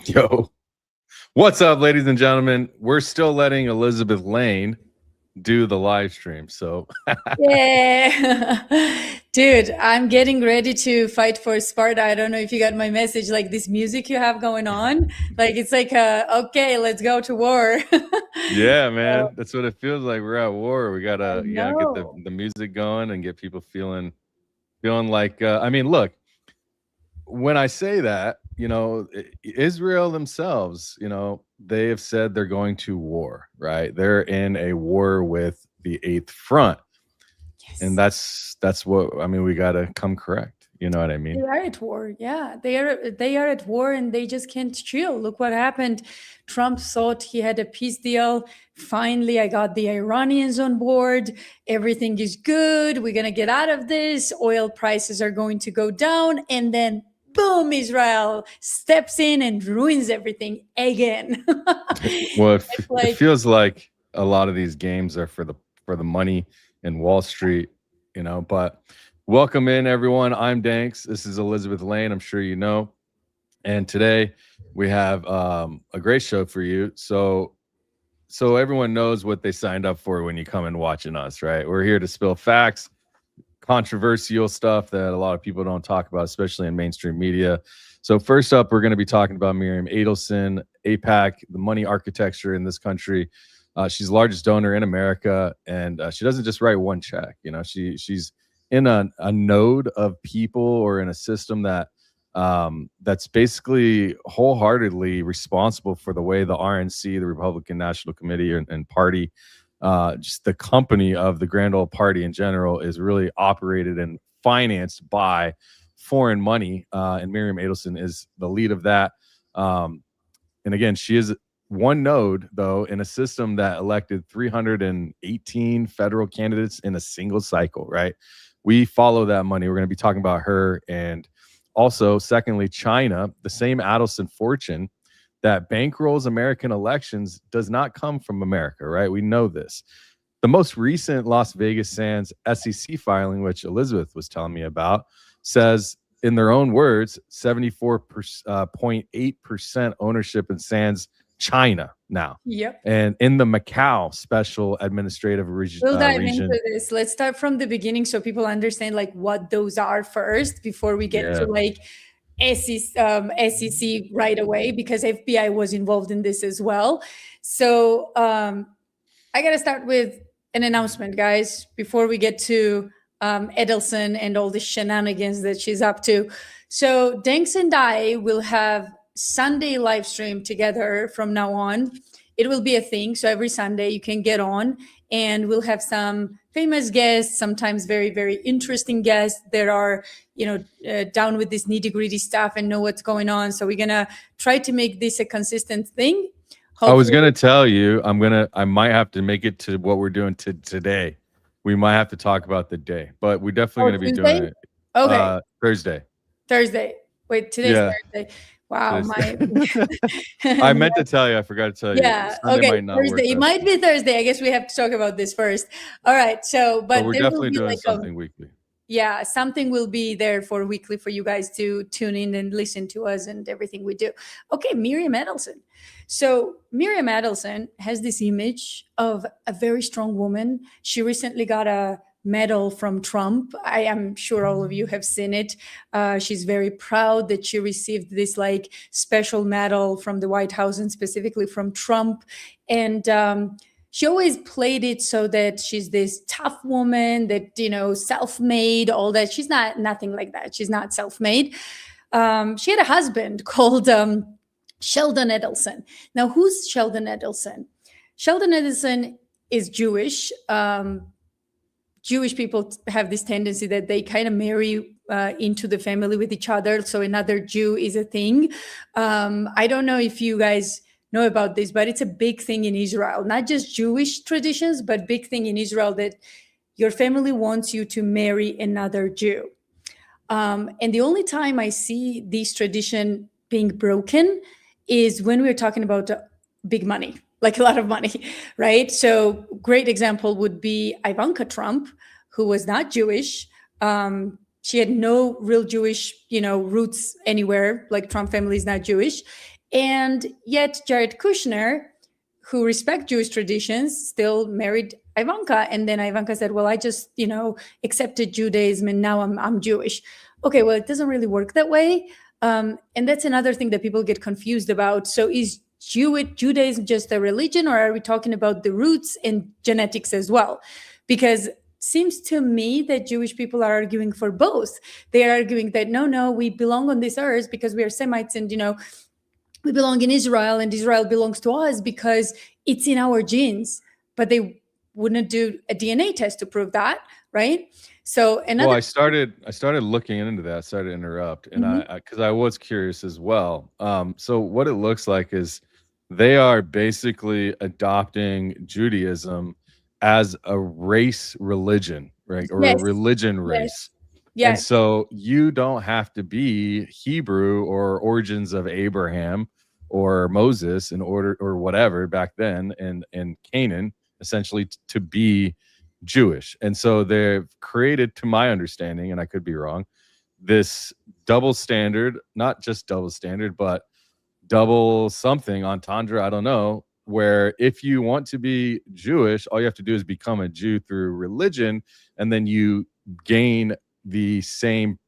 Yo, what's up, ladies and gentlemen? We're still letting Elizabeth Lane do the live stream. So, Yeah. Dude, I'm getting ready to fight for Sparta. I don't know if you got my message, like this music you have going on. Like it's like okay, let's go to war. yeah, So, man, that's what it feels like. We're at war. We I gotta, get the, know. the music going and get people feeling like. I mean, look, when I say that, Israel themselves, they have said they're going to war. Right? They're in a war with the Eighth Front, and Yes. that's what I mean. We gotta come correct. You know what I They mean? are at war. Yeah, they are at war and they just can't chill. Look what happened. Trump thought he had a peace deal. Finally, I got the Iranians on board. Everything is good. We're going to get out of this. Oil prices are going to go down and then boom, Israel steps in and ruins everything again. Well, It's it like, feels like a lot of these games are for the money in Wall Street, But welcome in, everyone. I'm Danks. This is Elizabeth Lane. I'm sure you know. And today we have a great show for you. So everyone knows what they signed up for when you come and watching us, right? We're here to spill facts, controversial stuff that a lot of people don't talk about, especially in mainstream media. So first up, we're going to be talking about Miriam Adelson, APAC, the money architecture in this country. She's the largest donor in America, and she doesn't just write one check. She's in a node of people or in a system that's basically wholeheartedly responsible for the way the RNC, the Republican National Committee and Party, just the company of the grand old party in general, is really operated and financed by foreign money. And Miriam Adelson is the lead of that. And again, she is one node, though, in a system that elected 318 federal candidates in a single cycle, right? We follow that money. We're going to be talking about her. And also, secondly, China, the same Adelson fortune that bankrolls American elections does not come from America, right? We know this. The most recent Las Vegas Sands SEC filing, which Elizabeth was telling me about, says, in their own words, 74.8% ownership in Sands China now. yep. And in the Macau special administrative We'll dive region. into this. Let's start from the beginning so people understand like what those are first before we get to Yeah. like SEC right away because FBI was involved in this as well. So I got to start with an announcement, guys, before we get to Edelson and all the shenanigans that she's up to. So Danks and I will have Sunday live stream together from now on. It will be a thing. So every Sunday you can get on and we'll have some famous guests, sometimes very, very interesting guests that are, down with this nitty gritty stuff and know what's going on. So we're going to try to make this a consistent thing. I was gonna tell you, I might have to make it to what we're doing today. We might have to talk about the day, but we're definitely gonna be doing it. Okay. Thursday. Wait, today's Thursday. Wow, I meant to tell you, I forgot to tell you. Yeah. Sunday Okay. might not Thursday. work It out. might be Thursday. I guess we have to talk about this first. All right. So, But but we're there will definitely be doing like something weekly. yeah, something will be there for weekly for you guys to tune in and listen to us and everything we do. Okay, Miriam Adelson. So Miriam Adelson has this image of a very strong woman. She recently got a medal from Trump. I am sure all of you have seen it. She's very proud that she received this like special medal from the White House and specifically from Trump. And she always played it so that she's this tough woman that, self-made, all that. She's nothing like that. She's not self-made. She had a husband called Sheldon Adelson. Now, who's Sheldon Adelson? Sheldon Adelson is Jewish. Jewish people have this tendency that they kind of marry into the family with each other. So another Jew is a thing. I don't know if you guys know about this, but it's a big thing in Israel, not just Jewish traditions, but big thing in Israel that your family wants you to marry another Jew. And the only time I see this tradition being broken is when we're talking about big money, like a lot of money, right? So great example would be Ivanka Trump, who was not Jewish. She had no real Jewish, roots anywhere. Like Trump family is not Jewish. And yet Jared Kushner, who respect Jewish traditions, still married Ivanka. And then Ivanka said, well, I just, accepted Judaism and now I'm Jewish. Okay, well, it doesn't really work that way. And that's another thing that people get confused about. So is Judaism just a religion, or are we talking about the roots and genetics as well? Because seems to me that Jewish people are arguing for both. They are arguing that no, we belong on this earth because we are Semites, and we belong in Israel, and Israel belongs to us because it's in our genes. But they wouldn't do a DNA test to prove that, right? So another. Well, I started looking into that. Sorry to interrupt, and because I was curious as well. So what it looks like is they are basically adopting Judaism as a race religion, right, or a Yes, religion yes, race. And yes, so you don't have to be Hebrew or origins of Abraham or Moses in order, or whatever back then in Canaan, essentially to be Jewish. And so they've created, to my understanding, and I could be wrong, this double standard, not just double standard, but double something entendre, I don't know, where if you want to be Jewish, all you have to do is become a Jew through religion, and then you gain the same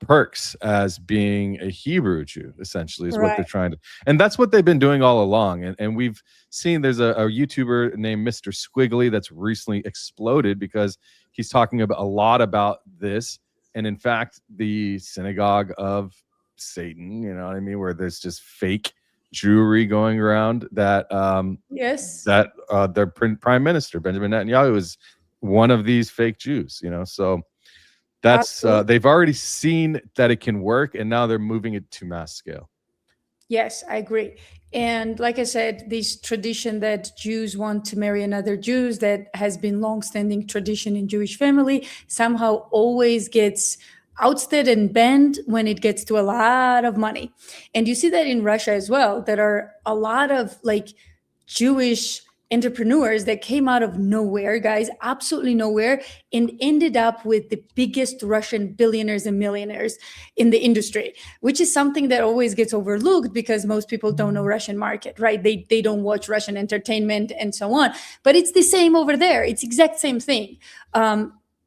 perks as being a Hebrew Jew, essentially, is what right. they're trying to. And that's what they've been doing all along. And we've seen there's a YouTuber named Mr. Squiggly that's recently exploded because he's talking about a lot about this. And in fact, the synagogue of Satan, you know what I mean, where there's just fake Jewry going around that Yes, their prime minister Benjamin Netanyahu is one of these fake Jews, so that's absolutely. they've already seen that it can work, and now they're moving it to mass scale. Yes, I agree. And like I said, this tradition that Jews want to marry another Jews, that has been long-standing tradition in Jewish family, somehow always gets ousted and banned when it gets to a lot of money. And you see that in Russia as well. There are a lot of Jewish entrepreneurs that came out of nowhere, guys, absolutely nowhere, and ended up with the biggest Russian billionaires and millionaires in the industry, which is something that always gets overlooked because most people don't know Russian market, right? They don't watch Russian entertainment and so on. But it's the same over there. It's exact same thing.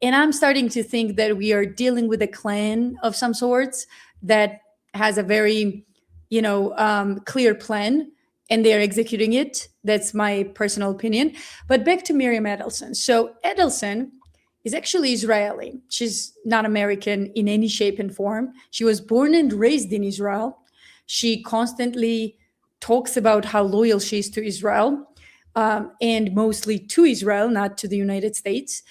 And I'm starting to think that we are dealing with a clan of some sorts that has a very, clear plan, and they're executing it. That's my personal opinion. But back to Miriam Adelson. So Adelson is actually Israeli. She's not American in any shape and form. She was born and raised in Israel. She constantly talks about how loyal she is to Israel, and mostly to Israel, not to the United States.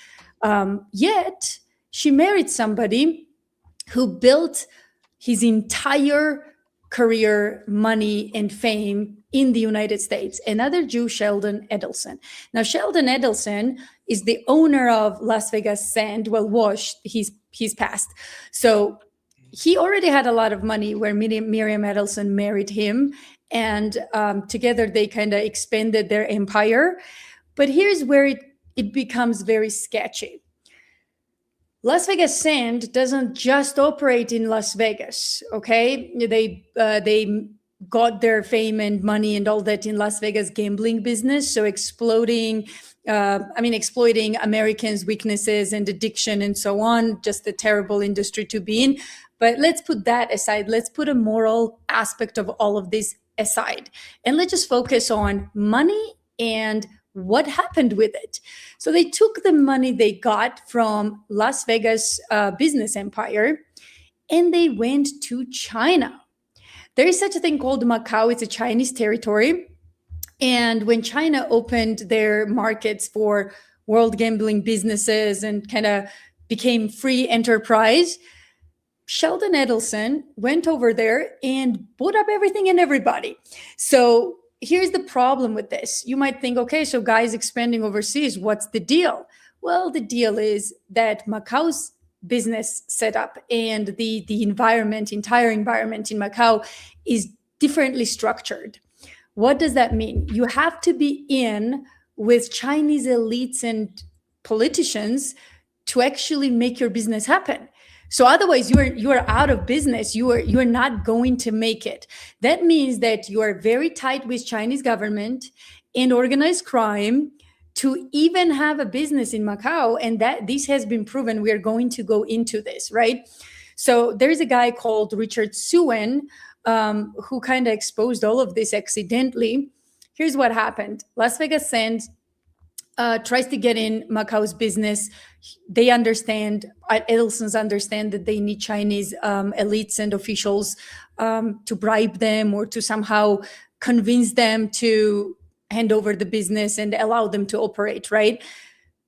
Yet she married somebody who built his entire career, money, and fame in the United States. Another Jew, Sheldon Adelson. Now, Sheldon Adelson is the owner of Las Vegas Sand. Well, he's passed. So he already had a lot of money where Miriam Adelson married him, and together they kind of expanded their empire. But here's where it becomes very sketchy. Las Vegas Sand doesn't just operate in Las Vegas, okay? They got their fame and money and all that in Las Vegas gambling business, so exploiting Americans' weaknesses and addiction and so on, just a terrible industry to be in. But let's put that aside. Let's put a moral aspect of all of this aside. And let's just focus on money and what happened with it. So they took the money they got from Las Vegas business empire, and they went to China. There is such a thing called Macau. It's a Chinese territory. And when China opened their markets for world gambling businesses and kind of became free enterprise, Sheldon Adelson went over there and bought up everything and everybody. So here's the problem with this. You might think, okay, so guys expanding overseas, what's the deal? Well, the deal is that Macau's business setup and the entire environment in Macau is differently structured. What does that mean? You have to be in with Chinese elites and politicians to actually make your business happen. So otherwise you are out of business. You are not going to make it. That means that you are very tight with Chinese government and organized crime to even have a business in Macau. And that this has been proven. We are going to go into this, right? So there's a guy called Richard Suen, who kind of exposed all of this accidentally. Here's what happened. Las Vegas Sands tries to get in Macau's business. They understand, Adelsons understand that they need Chinese elites and officials to bribe them or to somehow convince them to hand over the business and allow them to operate, right?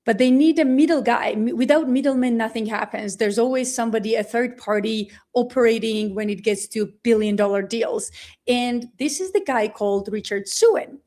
But they need a middle guy. Without middlemen, nothing happens. There's always somebody, a third party operating when it gets to billion-dollar deals. And this is the guy called Richard Suen.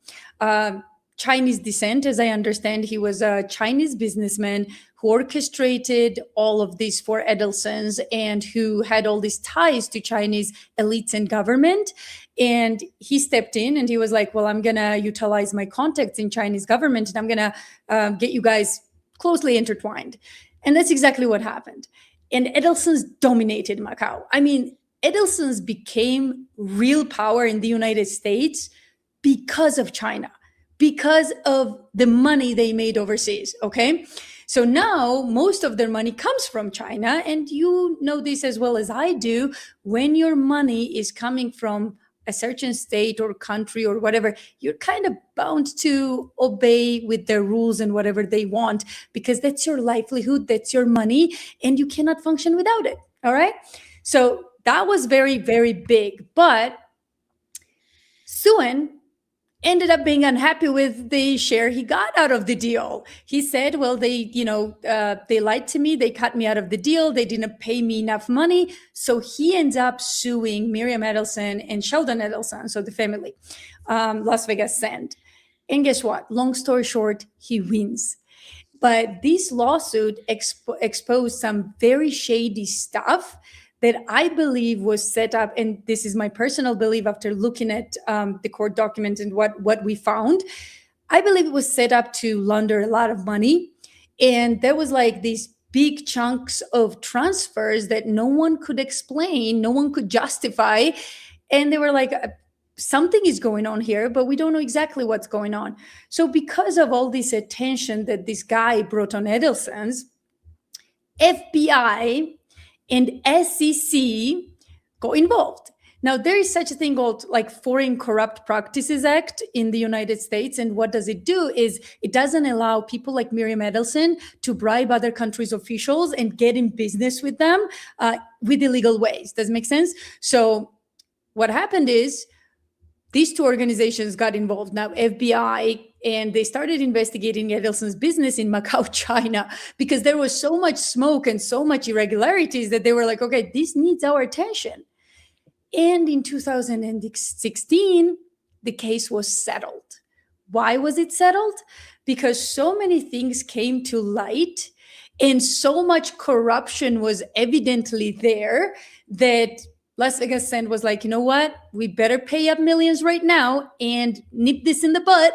Chinese descent, as I understand. He was a Chinese businessman who orchestrated all of this for Adelsons and who had all these ties to Chinese elites and government. And he stepped in and he was like, well, I'm going to utilize my contacts in Chinese government and I'm going to get you guys closely intertwined. And that's exactly what happened. And Adelsons dominated Macau. I mean, Adelsons became real power in the United States because of China, because of the money they made overseas, okay? So now most of their money comes from China, and you know this as well as I do. When your money is coming from a certain state or country or whatever, you're kind of bound to obey with their rules and whatever they want, because that's your livelihood, that's your money, and you cannot function without it, all right? So that was very, very big. But Suen ended up being unhappy with the share he got out of the deal. He said, well, they lied to me. They cut me out of the deal. They didn't pay me enough money. So he ends up suing Miriam Adelson and Sheldon Adelson, so the family, Las Vegas Sands. And guess what? Long story short, he wins. But this lawsuit exposed some very shady stuff that I believe was set up, and this is my personal belief after looking at the court documents and what we found. I believe it was set up to launder a lot of money. And there was like these big chunks of transfers that no one could explain, no one could justify. And they were like, something is going on here, but we don't know exactly what's going on. So because of all this attention that this guy brought on Adelson's, FBI and SEC got involved. Now, there is such a thing called like Foreign Corrupt Practices Act in the United States. And what does it do is it doesn't allow people like Miriam Adelson to bribe other countries' officials and get in business with them with illegal ways. Does it make sense? So what happened is these two organizations got involved. Now, FBI, and they started investigating Adelson's business in Macau, China, because there was so much smoke and so much irregularities that they were like, okay, this needs our attention. And in 2016, the case was settled. Why was it settled? Because so many things came to light and so much corruption was evidently there that Las Vegas Sands was like, you know what? We better pay up millions right now and nip this in the butt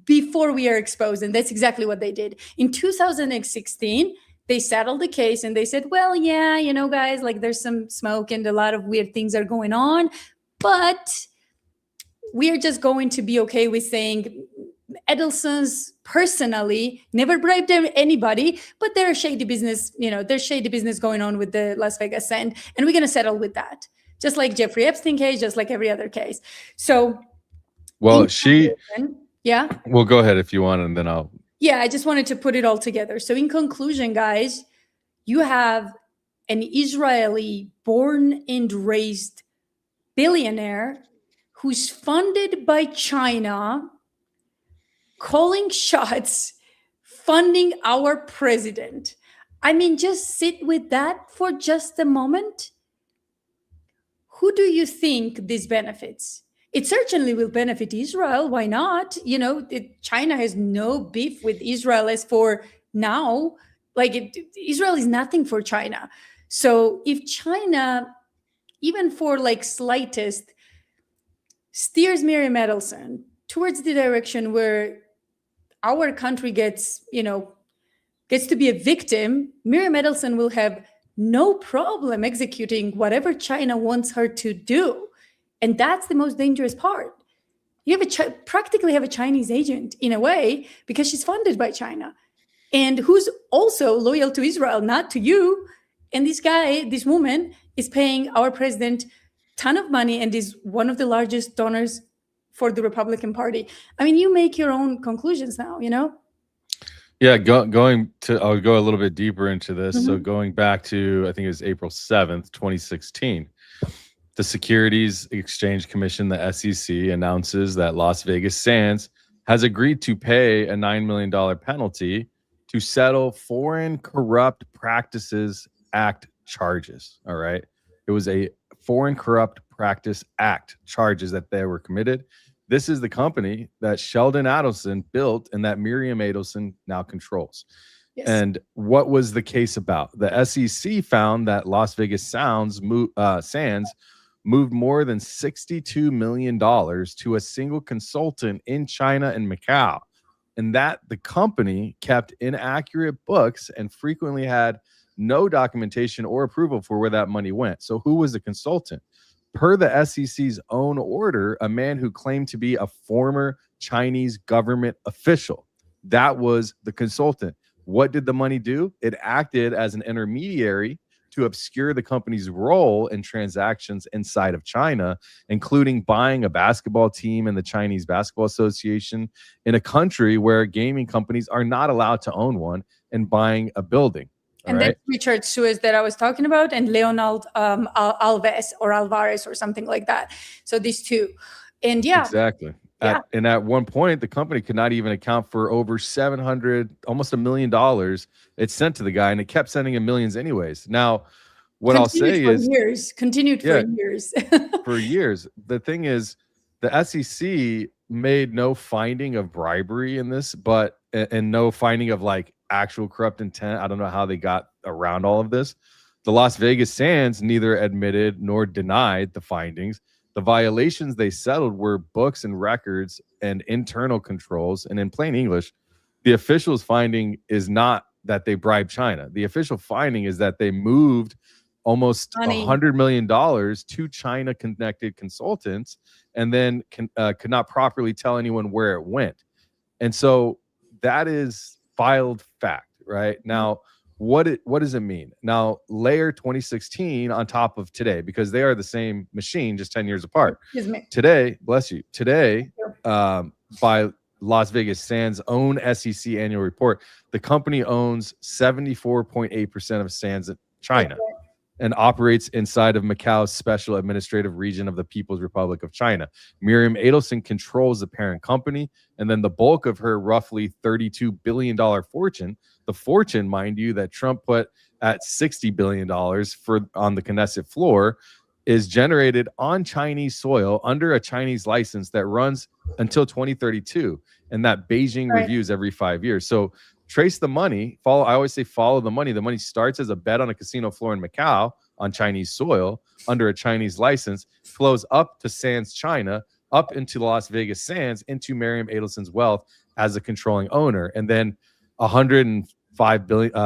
before we are exposed. And that's exactly what they did. In 2016, they settled the case and they said, well, yeah, you know, guys, like there's some smoke and a lot of weird things are going on, but we're just going to be okay with saying Adelson's personally never bribed anybody, but there's shady business, there's shady business going on with the Las Vegas Sands, and we're going to settle with that. Just like Jeffrey Epstein case, just like every other case. So, well, yeah. Well, go ahead if you want, and then I'll. Yeah, I just wanted to put it all together. So, in conclusion, guys, you have an Israeli born and raised billionaire who's funded by China, calling shots, funding our president. I mean, just sit with that for just a moment. Who do you think this benefits? It certainly will benefit Israel. Why not? China has no beef with Israel as for now. Israel is nothing for China. So if China, even for like slightest, steers Miriam Adelson towards the direction where our country gets to be a victim, Miriam Adelson will have no problem executing whatever China wants her to do. And that's the most dangerous part. You have practically have a Chinese agent in a way, because she's funded by China, and who's also loyal to Israel, not to you. And this woman is paying our president ton of money and is one of the largest donors for the Republican Party. I mean, you make your own conclusions now, Yeah, I'll go a little bit deeper into this. So Mhm. going back to, I think it was April 7th, 2016, the Securities Exchange Commission, the SEC, announces that Las Vegas Sands has agreed to pay a $9 million penalty to settle Foreign Corrupt Practices Act charges. All right. It was a Foreign Corrupt Practice Act charges that they were committed. This is the company that Sheldon Adelson built and that Miriam Adelson now controls. Yes. And what was the case about? The SEC found that Las Vegas Sands moved more than $62 million to a single consultant in China and Macau, and that the company kept inaccurate books and frequently had no documentation or approval for where that money went. So who was the consultant? Per the SEC's own order, a man who claimed to be a former Chinese government official. That was the consultant. What did the money do? It acted as an intermediary to obscure the company's role in transactions inside of China, including buying a basketball team in the Chinese Basketball Association in a country where gaming companies are not allowed to own one, and buying a building. And that's Richard Suez that I was talking about, and Leonard Alves or Alvarez or something like that. So these two. And yeah. Exactly. At one point, the company could not even account for over 700, almost $1 million it sent to the guy, and it kept sending him millions anyways. Now, what I'll say is continued for years. For years. The thing is, the SEC made no finding of bribery in this, and no finding of like actual corrupt intent. I don't know how they got around all of this. The Las Vegas Sands neither admitted nor denied the findings. The violations they settled were books and records and internal controls. And in plain English, the official's finding is not that they bribed China. The official finding is that they moved almost $100 million to China-connected consultants and then could not properly tell anyone where it went. And so that is filed fact, right? Now, what does it mean? Now, layer 2016 on top of today, because they are the same machine, just 10 years apart. Today, bless you. Today, by Las Vegas Sands' own SEC annual report, the company owns 74.8% of Sands in China and operates inside of Macau's special administrative region of the People's Republic of China. Miriam Adelson controls the parent company, and then the bulk of her roughly $32 billion fortune, the fortune, mind you, that Trump put at $60 billion on the Knesset floor, is generated on Chinese soil under a Chinese license that runs until 2032, and that Beijing reviews every 5 years. So trace the money. I always say follow the money. The money starts as a bet on a casino floor in Macau on Chinese soil under a Chinese license, flows up to Sands China, up into Las Vegas Sands, into Miriam Adelson's wealth as a controlling owner. And then $105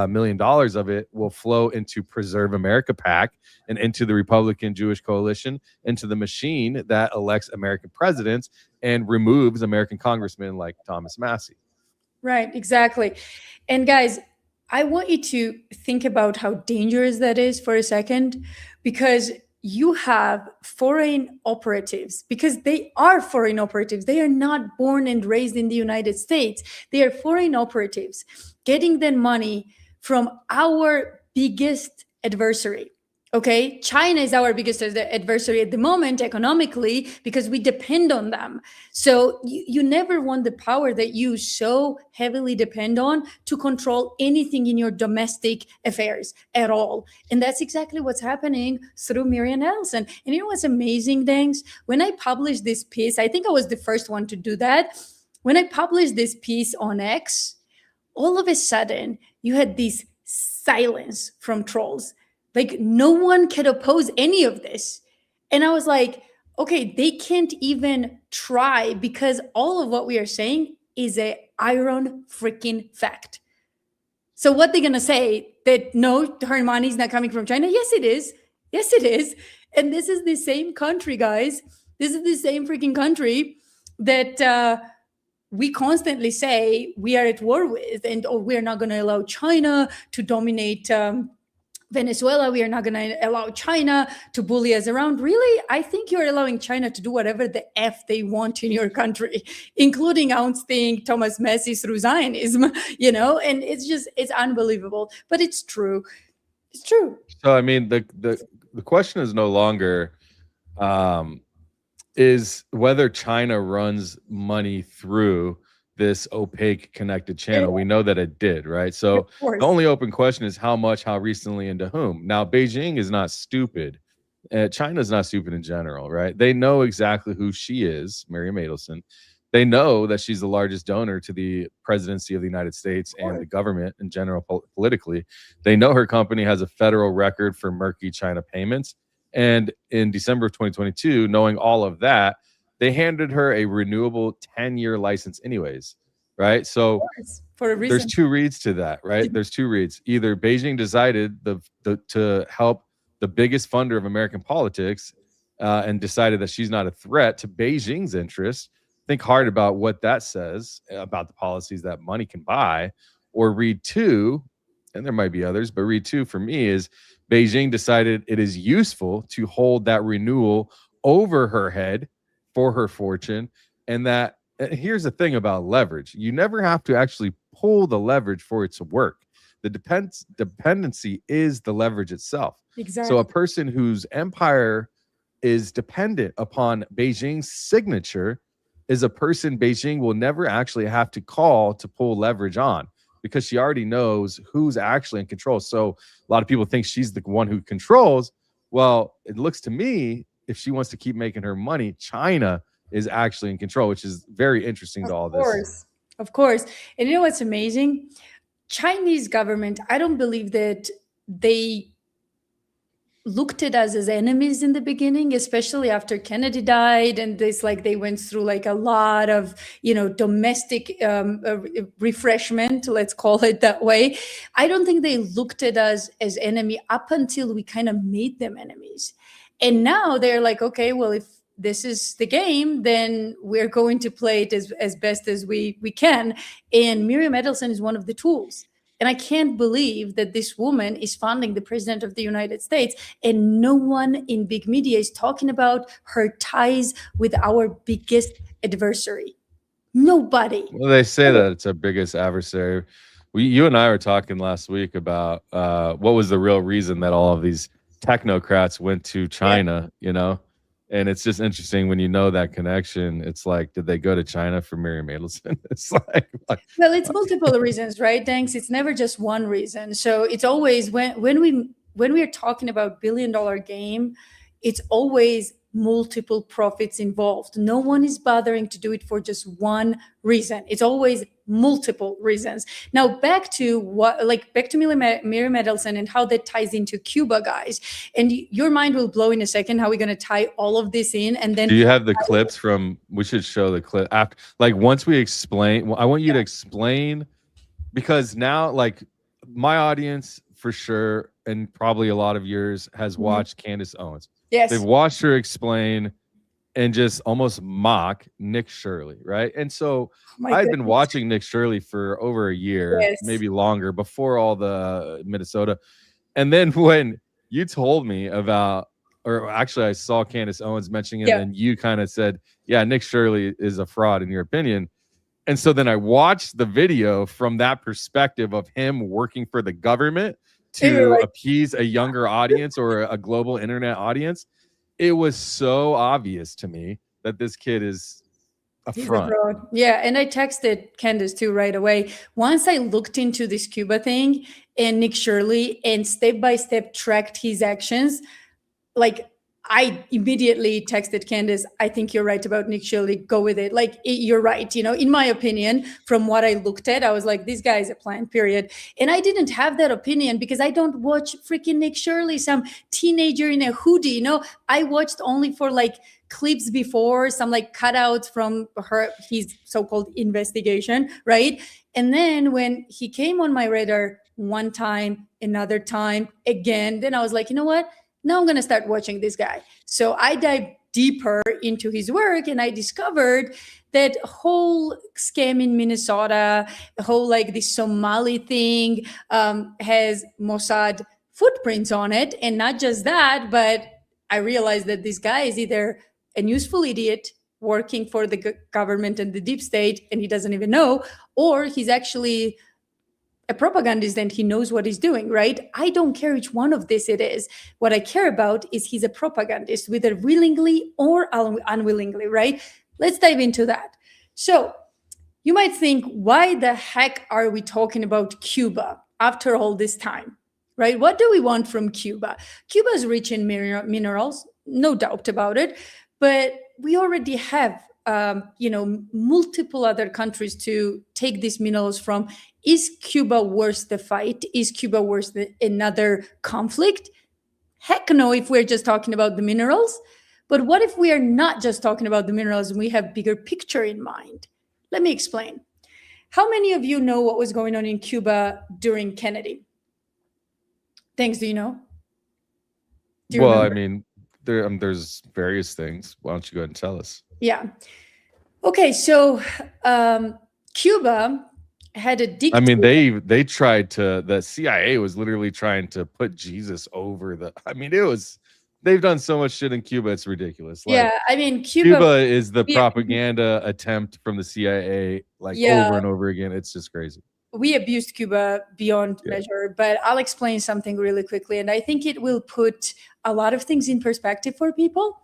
million of it will flow into Preserve America PAC and into the Republican Jewish Coalition, into the machine that elects American presidents and removes American congressmen like Thomas Massie. Right, exactly. And guys, I want you to think about how dangerous that is for a second, because you have foreign operatives, because they are foreign operatives. They are not born and raised in the United States. They are foreign operatives getting their money from our biggest adversary. Okay, China is our biggest adversary at the moment economically, because we depend on them. So you never want the power that you so heavily depend on to control anything in your domestic affairs at all. And that's exactly what's happening through Miriam Adelson. And you know what's amazing, Thanks? When I published this piece, I think I was the first one to do that. When I published this piece on X, all of a sudden you had this silence from trolls. Like no one can oppose any of this. And I was like, okay, they can't even try, because all of what we are saying is a iron freaking fact. So what they're going to say, that no, her money is not coming from China? Yes, it is. Yes, it is. And this is the same country, guys. This is the same freaking country that we constantly say we are at war with, and we're not going to allow China to dominate Venezuela. We are not going to allow China to bully us around. Really? I think you're allowing China to do whatever the F they want in your country, including ousting Thomas Messi through Zionism, and it's unbelievable. But it's true. It's true. So, I mean, the question is no longer is whether China runs money through this opaque connected channel. We know that it did, right? So the only open question is how much, how recently, and to whom. Now, Beijing is not stupid. China is not stupid in general, right? They know exactly who she is, Miriam Adelson. They know that she's the largest donor to the presidency of the United States and the government in general politically. They know her company has a federal record for murky China payments. And in December of 2022, knowing all of that, they handed her a renewable 10-year license anyways, right? So for a reason. There's two reads to that, right? There's two reads. Either Beijing decided to help the biggest funder of American politics and decided that she's not a threat to Beijing's interests. Think hard about what that says about the policies that money can buy. Or read two, and there might be others, but read two for me is Beijing decided it is useful to hold that renewal over her head for her fortune. And that here's the thing about leverage. You never have to actually pull the leverage for it to work. The dependency is the leverage itself. Exactly. So a person whose empire is dependent upon Beijing's signature is a person Beijing will never actually have to call to pull leverage on, because she already knows who's actually in control. So a lot of people think she's the one who controls. Well, it looks to me, if she wants to keep making her money, China is actually in control, which is very interesting to all this. Of course. And you know what's amazing? Chinese government, I don't believe that they looked at us as enemies in the beginning, especially after Kennedy died, and they went through a lot of domestic refreshment, let's call it that way. I don't think they looked at us as enemy up until we kind of made them enemies. And now they're like, okay, well, if this is the game, then we're going to play it as best as we can. And Miriam Adelson is one of the tools. And I can't believe that this woman is funding the president of the United States, and no one in big media is talking about her ties with our biggest adversary. Nobody. Well, they say that it's our biggest adversary. You and I were talking last week about what was the real reason that all of these technocrats went to China, And it's just interesting when you know that connection. It's like, did they go to China for Miriam Adelson? It's like well, it's multiple reasons, right? Thanks. It's never just one reason. So it's always when we are talking about $1 billion game, it's always multiple profits involved. No one is bothering to do it for just one reason. It's always multiple reasons. Now back to Miriam Adelson and how that ties into Cuba, guys. And your mind will blow in a second how we're going to tie all of this in. And then do you have the clips from? We should show the clip after. Once we explain, I want you to explain, because now my audience for sure, and probably a lot of yours, has watched Candace Owens. Yes. They've watched her explain and just almost mock Nick Shirley, right? And so I've been watching Nick Shirley for over a year, maybe longer, before all the Minnesota. And then when you told me about, or actually I saw Candace Owens mentioning it, and you kind of said, yeah, Nick Shirley is a fraud in your opinion. And so then I watched the video from that perspective of him working for the government to appease a younger audience or a global internet audience. It was so obvious to me that this kid is a fraud. Yeah, and I texted Candace too right away. Once I looked into this Cuba thing and Nick Shirley and step by step tracked his actions, I immediately texted Candace, I think you're right about Nick Shirley. Go with it. You're right. In my opinion, from what I looked at, I was like, this guy is a plan, period. And I didn't have that opinion because I don't watch freaking Nick Shirley, some teenager in a hoodie. I watched only for clips before, some cutouts from his so-called investigation, right? And then when he came on my radar one time, another time, again. Then I was like, you know what? Now I'm going to start watching this guy. So I dived deeper into his work, and I discovered that whole scam in Minnesota, the whole like the Somali thing, has Mossad footprints on it. And not just that, but I realized that this guy is either a useful idiot working for the government and the deep state, and he doesn't even know, or he's actually a propagandist and he knows what he's doing, right? I don't care which one of this it is. What I care about is he's a propagandist, whether willingly or unwillingly, right? Let's dive into that. So you might think, why the heck are we talking about Cuba after all this time, right? What do we want from Cuba? Cuba is rich in minerals, no doubt about it, but we already have multiple other countries to take these minerals from. Is Cuba worth the fight? Is Cuba worth another conflict? Heck no, if we're just talking about the minerals. But what if we are not just talking about the minerals and we have bigger picture in mind? Let me explain. How many of you know what was going on in Cuba during Kennedy? Thanks, do you know? Well, remember? I mean, there's various things. Why don't you go ahead and tell us? Yeah. Okay, so Cuba had a dictator. I mean, they tried to, the CIA was literally trying to put Jesus over the, I mean, they've done so much shit in Cuba, it's ridiculous. Like, yeah, I mean, Cuba is the propaganda attempt from the CIA, like over and over again. It's just crazy. We abused Cuba beyond measure, but I'll explain something really quickly. And I think it will put a lot of things in perspective for people.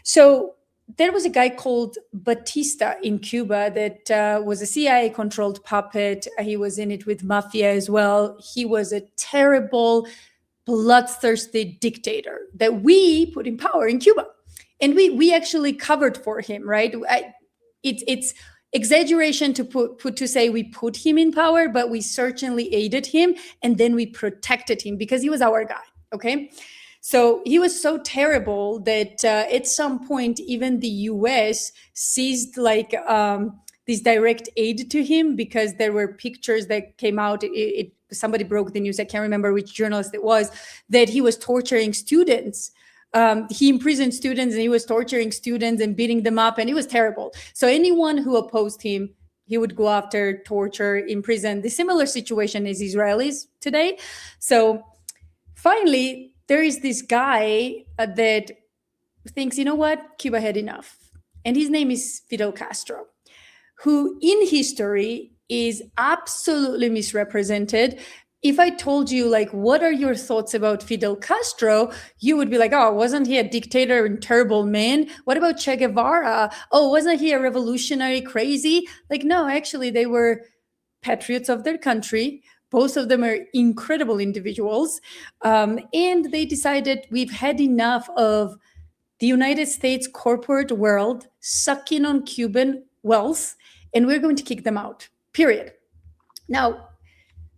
So there was a guy called Batista in Cuba that was a CIA-controlled puppet. He was in it with mafia as well. He was a terrible, bloodthirsty dictator that we put in power in Cuba. And we actually covered for him, right? It's exaggeration to say we put him in power, but we certainly aided him, and then we protected him because he was our guy, okay? So he was so terrible that at some point, even the US seized like this direct aid to him because there were pictures that came out. Somebody broke the news, I can't remember which journalist it was, that he was torturing students. He imprisoned students and he was torturing students and beating them up, and it was terrible. So anyone who opposed him, he would go after, torture, imprison. The similar situation is Israelis today. So finally, there is this guy that thinks, you know what, Cuba had enough. And his name is Fidel Castro, who in history is absolutely misrepresented. If I told you, like, what are your thoughts about Fidel Castro, you would be like, oh, wasn't he a dictator and terrible man? What about Che Guevara? Oh, wasn't he a revolutionary crazy? Like, no, actually, they were patriots of their country. Both of them are incredible individuals. And they decided we've had enough of the United States corporate world sucking on Cuban wealth, and we're going to kick them out, period. Now,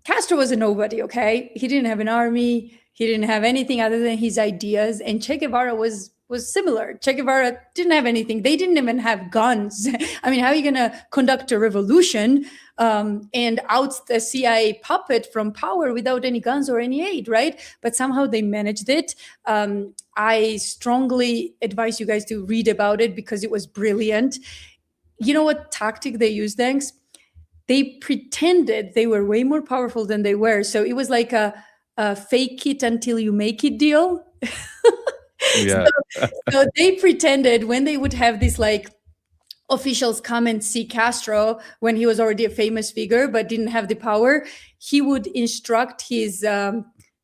Castro was a nobody, okay? He didn't have an army. He didn't have anything other than his ideas. And Che Guevara was similar. Che Guevara didn't have anything. They didn't even have guns. I mean, how are you going to conduct a revolution and oust the CIA puppet from power without any guns or any aid, right? But somehow they managed it. I strongly advise you guys to read about it because it was brilliant. You know what tactic they used, thanks? They pretended they were way more powerful than they were. So it was like a fake it until you make it deal. Yeah. So they pretended when they would have this like officials come and see Castro when he was already a famous figure but didn't have the power, he would instruct his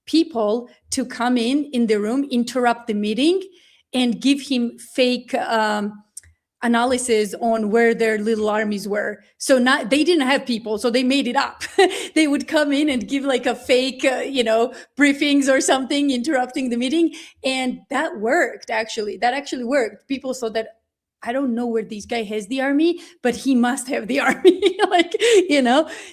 people to come in the room, interrupt the meeting, and give him fake analysis on where their little armies were. So they didn't have people, so they made it up. They would come in and give like a fake, briefings or something, interrupting the meeting. And that worked, actually. That actually worked. People saw that, I don't know where this guy has the army, but he must have the army,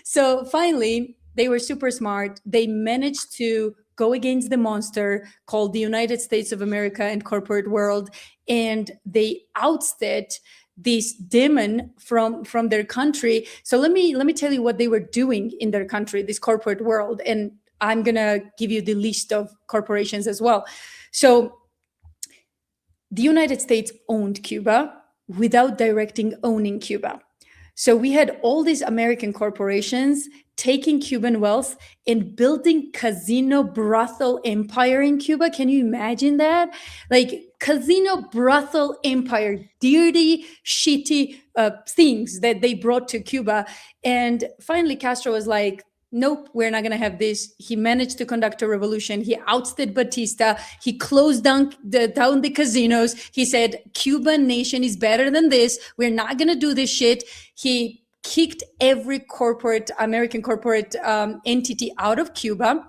So finally, they were super smart. They managed to go against the monster called the United States of America and corporate world, and they ousted this demon from their country. So let me tell you what they were doing in their country, this corporate world. And I'm going to give you the list of corporations as well. So the United States owned Cuba without directing owning Cuba. So we had all these American corporations taking Cuban wealth and building casino brothel empire in Cuba. Can you imagine that? Like casino brothel empire, dirty, shitty things that they brought to Cuba. And finally, Castro was like, nope, we're not going to have this. He managed to conduct a revolution. He ousted Batista. He closed down the casinos. He said, Cuban nation is better than this. We're not going to do this shit. He kicked every American corporate entity out of Cuba.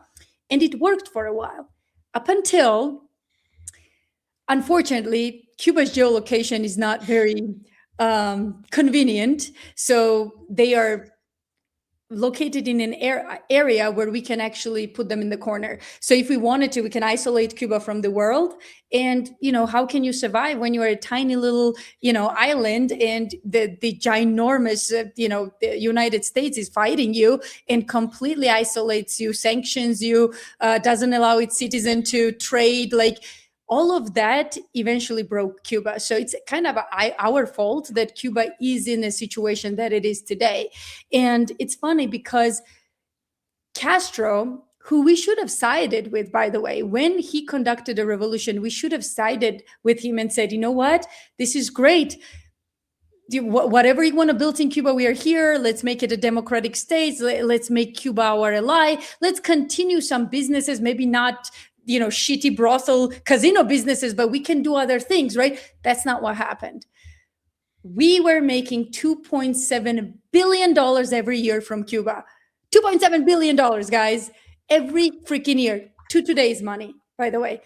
And it worked for a while. Up until, unfortunately, Cuba's geolocation is not very convenient. So they are located in an area where we can actually put them in the corner. So if we wanted to, we can isolate Cuba from the world. And, how can you survive when you are a tiny little, island and the ginormous, the United States is fighting you and completely isolates you, sanctions you, doesn't allow its citizen to trade, all of that eventually broke Cuba. So it's kind of our fault that Cuba is in a situation that it is today. And it's funny because Castro, who we should have sided with, by the way, when he conducted a revolution, we should have sided with him and said, you know what, this is great. Whatever you want to build in Cuba, we are here. Let's make it a democratic state. Let's make Cuba our ally. Let's continue some businesses, maybe not shitty brothel casino businesses, but we can do other things, right? That's not what happened. We were making $2.7 billion every year from Cuba. $2.7 billion, guys, every freaking year, to today's money, by the way.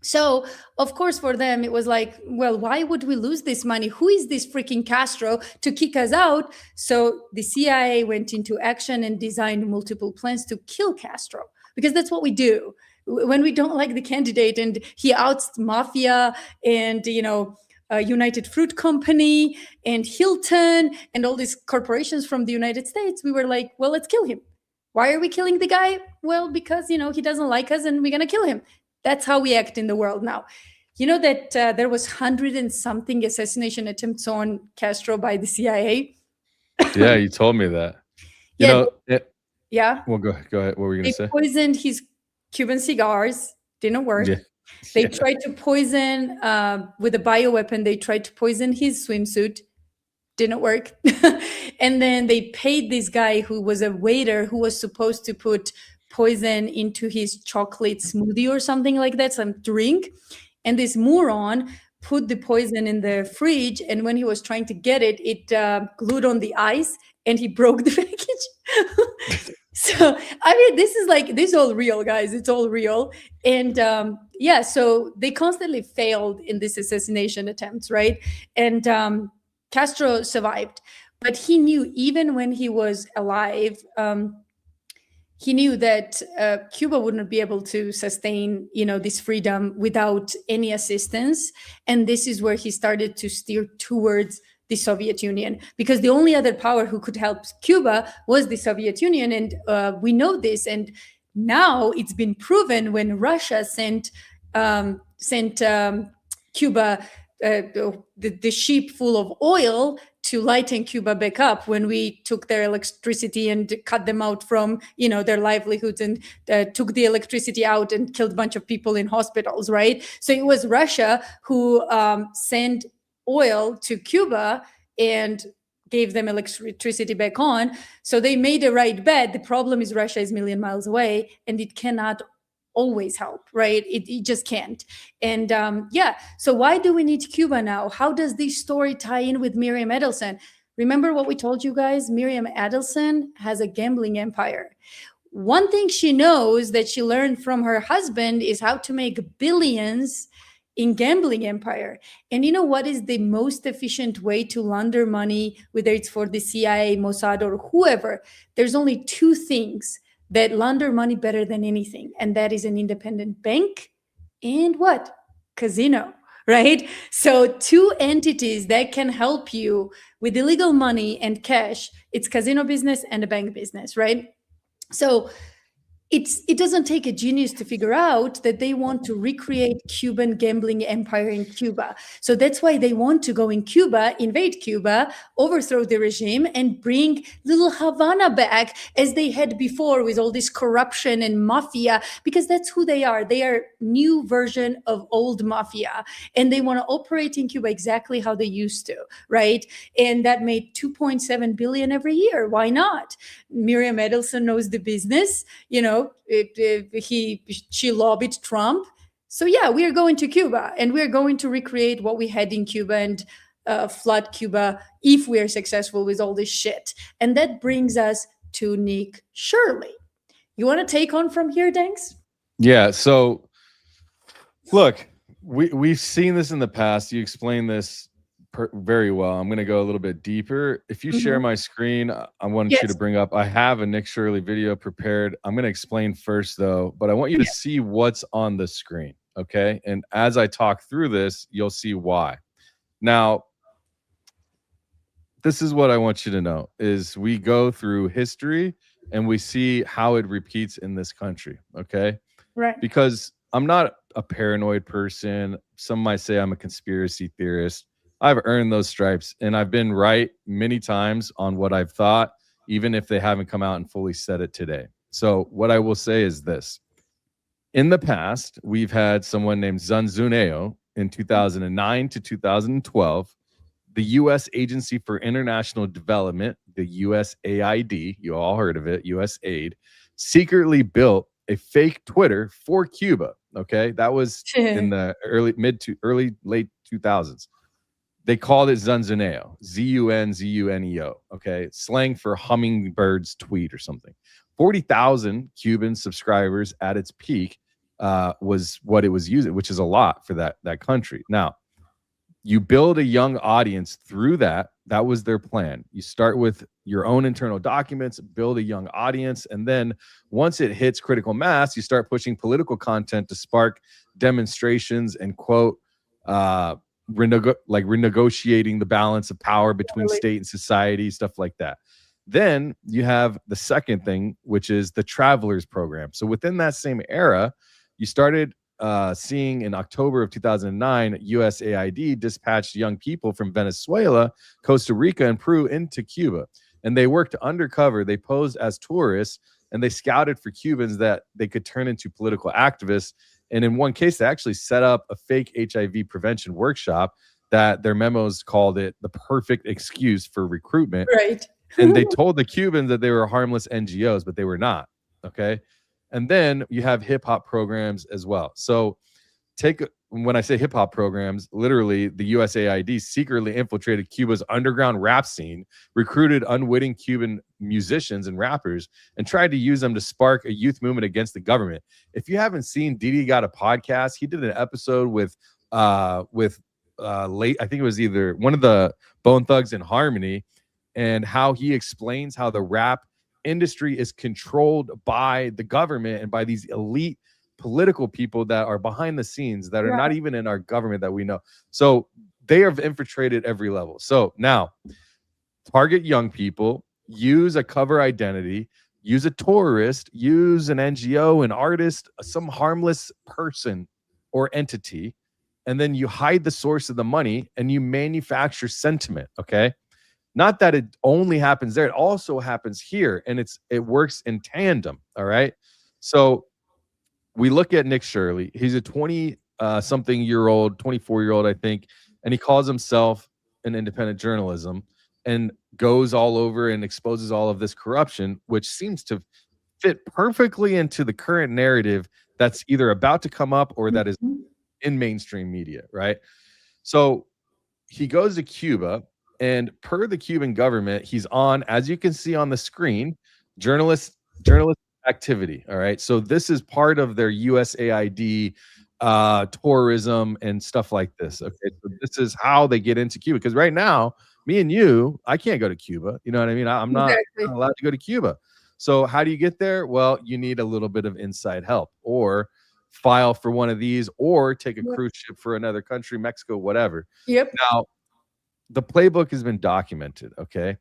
So, of course, for them, it was like, well, why would we lose this money? Who is this freaking Castro to kick us out? So the CIA went into action and designed multiple plans to kill Castro. Because that's what we do when we don't like the candidate and he outs mafia and, United Fruit Company and Hilton and all these corporations from the United States. We were like, well, let's kill him. Why are we killing the guy? Well, because, he doesn't like us and we're going to kill him. That's how we act in the world now. You know that there was 100 and something assassination attempts on Castro by the CIA? Yeah, you told me that. Yeah. Well, go ahead. What were you going to say? They poisoned his Cuban cigars. Didn't work. Yeah. They tried to poison with a bioweapon. They tried to poison his swimsuit. Didn't work. And then they paid this guy who was a waiter who was supposed to put poison into his chocolate smoothie or something like that, some drink. And this moron put the poison in the fridge. And when he was trying to get it, it glued on the ice and he broke the package. So, this is all real, guys. It's all real. And so they constantly failed in these assassination attempts, right? And Castro survived. But he knew, even when he was alive, he knew that Cuba wouldn't be able to sustain, this freedom without any assistance. And this is where he started to steer towards the Soviet Union, because the only other power who could help Cuba was the Soviet Union. And we know this. And now it's been proven when Russia sent Cuba the ship full of oil to lighten Cuba back up, when we took their electricity and cut them out from, their livelihoods, and took the electricity out and killed a bunch of people in hospitals, right? So it was Russia who sent oil to Cuba and gave them electricity back on. So they made a right bet. The problem is Russia is a million miles away and it cannot always help, right? It just can't. And so why do we need Cuba now? How does this story tie in with Miriam Adelson? Remember what we told you guys? Miriam Adelson has a gambling empire. One thing she knows that she learned from her husband is how to make billions in gambling empire. And you know what is the most efficient way to launder money, whether it's for the CIA, Mossad, or whoever? There's only two things that launder money better than anything. And that is an independent bank and what? Casino, right? So two entities that can help you with illegal money and cash. It's casino business and a bank business, right? So it doesn't take a genius to figure out that they want to recreate Cuban gambling empire in Cuba. So that's why they want to go in Cuba, invade Cuba, overthrow the regime, and bring little Havana back as they had before with all this corruption and mafia, because that's who they are. They are new version of old mafia, and they want to operate in Cuba exactly how they used to, right? And that made 2.7 billion every year. Why not? Miriam Adelson knows the business. She lobbied Trump. So yeah, we are going to Cuba, and we are going to recreate what we had in Cuba and flood Cuba if we are successful with all this shit. And that brings us to Nick Shirley. You want to take on from here, Danks? Yeah. So look, we've seen this in the past. You explained this very well. I'm going to go a little bit deeper. If you share my screen, I want you to bring up, I have a Nick Shirley video prepared. I'm going to explain first though, but I want you to see what's on the screen. Okay. And as I talk through this, you'll see why. Now, this is what I want you to know is we go through history and we see how it repeats in this country. Okay. Right. Because I'm not a paranoid person. Some might say I'm a conspiracy theorist. I've earned those stripes, and I've been right many times on what I've thought, even if they haven't come out and fully said it today. So what I will say is this. In the past, we've had someone named Zunzuneo in 2009 to 2012. The U.S. Agency for International Development, the USAID, you all heard of it, USAID, secretly built a fake Twitter for Cuba. Okay, that was in the late 2000s. They called it Zunzuneo, Zunzuneo. Okay, slang for hummingbird's tweet or something. 40,000 Cuban subscribers at its peak was what it was using, which is a lot for that country. Now, you build a young audience through that. That was their plan. You start with your own internal documents, build a young audience, and then once it hits critical mass, you start pushing political content to spark demonstrations and quote, renegotiating the balance of power between state and society, stuff like that. Then you have the second thing, which is the travelers program. So within that same era, you started seeing in October of 2009, USAID dispatched young people from Venezuela, Costa Rica, and Peru into Cuba. And they worked undercover. They posed as tourists, and they scouted for Cubans that they could turn into political activists. And in one case, they actually set up a fake HIV prevention workshop that their memos called it the perfect excuse for recruitment. Right. And they told the Cubans that they were harmless NGOs, but they were not. Okay. And then you have hip hop programs as well. So when I say hip hop programs, literally the USAID secretly infiltrated Cuba's underground rap scene, recruited unwitting Cuban musicians and rappers, and tried to use them to spark a youth movement against the government. If you haven't seen Didi Got a Podcast, he did an episode with I think it was either one of the Bone Thugs and Harmony, and how he explains how the rap industry is controlled by the government and by these elite political people that are behind the scenes that are not even in our government that we know. So they have infiltrated every level. So now target young people, use a cover identity, use a tourist, use an NGO, an artist, some harmless person or entity, and then you hide the source of the money and you manufacture sentiment. Okay. Not that it only happens there. It also happens here, and it works in tandem. All right. So we look at Nick Shirley. He's a 24-year-old, I think, and he calls himself an independent journalism and goes all over and exposes all of this corruption, which seems to fit perfectly into the current narrative that's either about to come up or that is in mainstream media, right? So he goes to Cuba, and per the Cuban government, he's on, as you can see on the screen, journalist activity. All right. So this is part of their USAID tourism and stuff like this. Okay. So this is how they get into Cuba. Because right now, me and you, I can't go to Cuba. You know what I mean? I'm not allowed to go to Cuba. So how do you get there? Well, you need a little bit of inside help, or file for one of these, or take a cruise ship for another country, Mexico, whatever. Yep. Now, the playbook has been documented. Okay.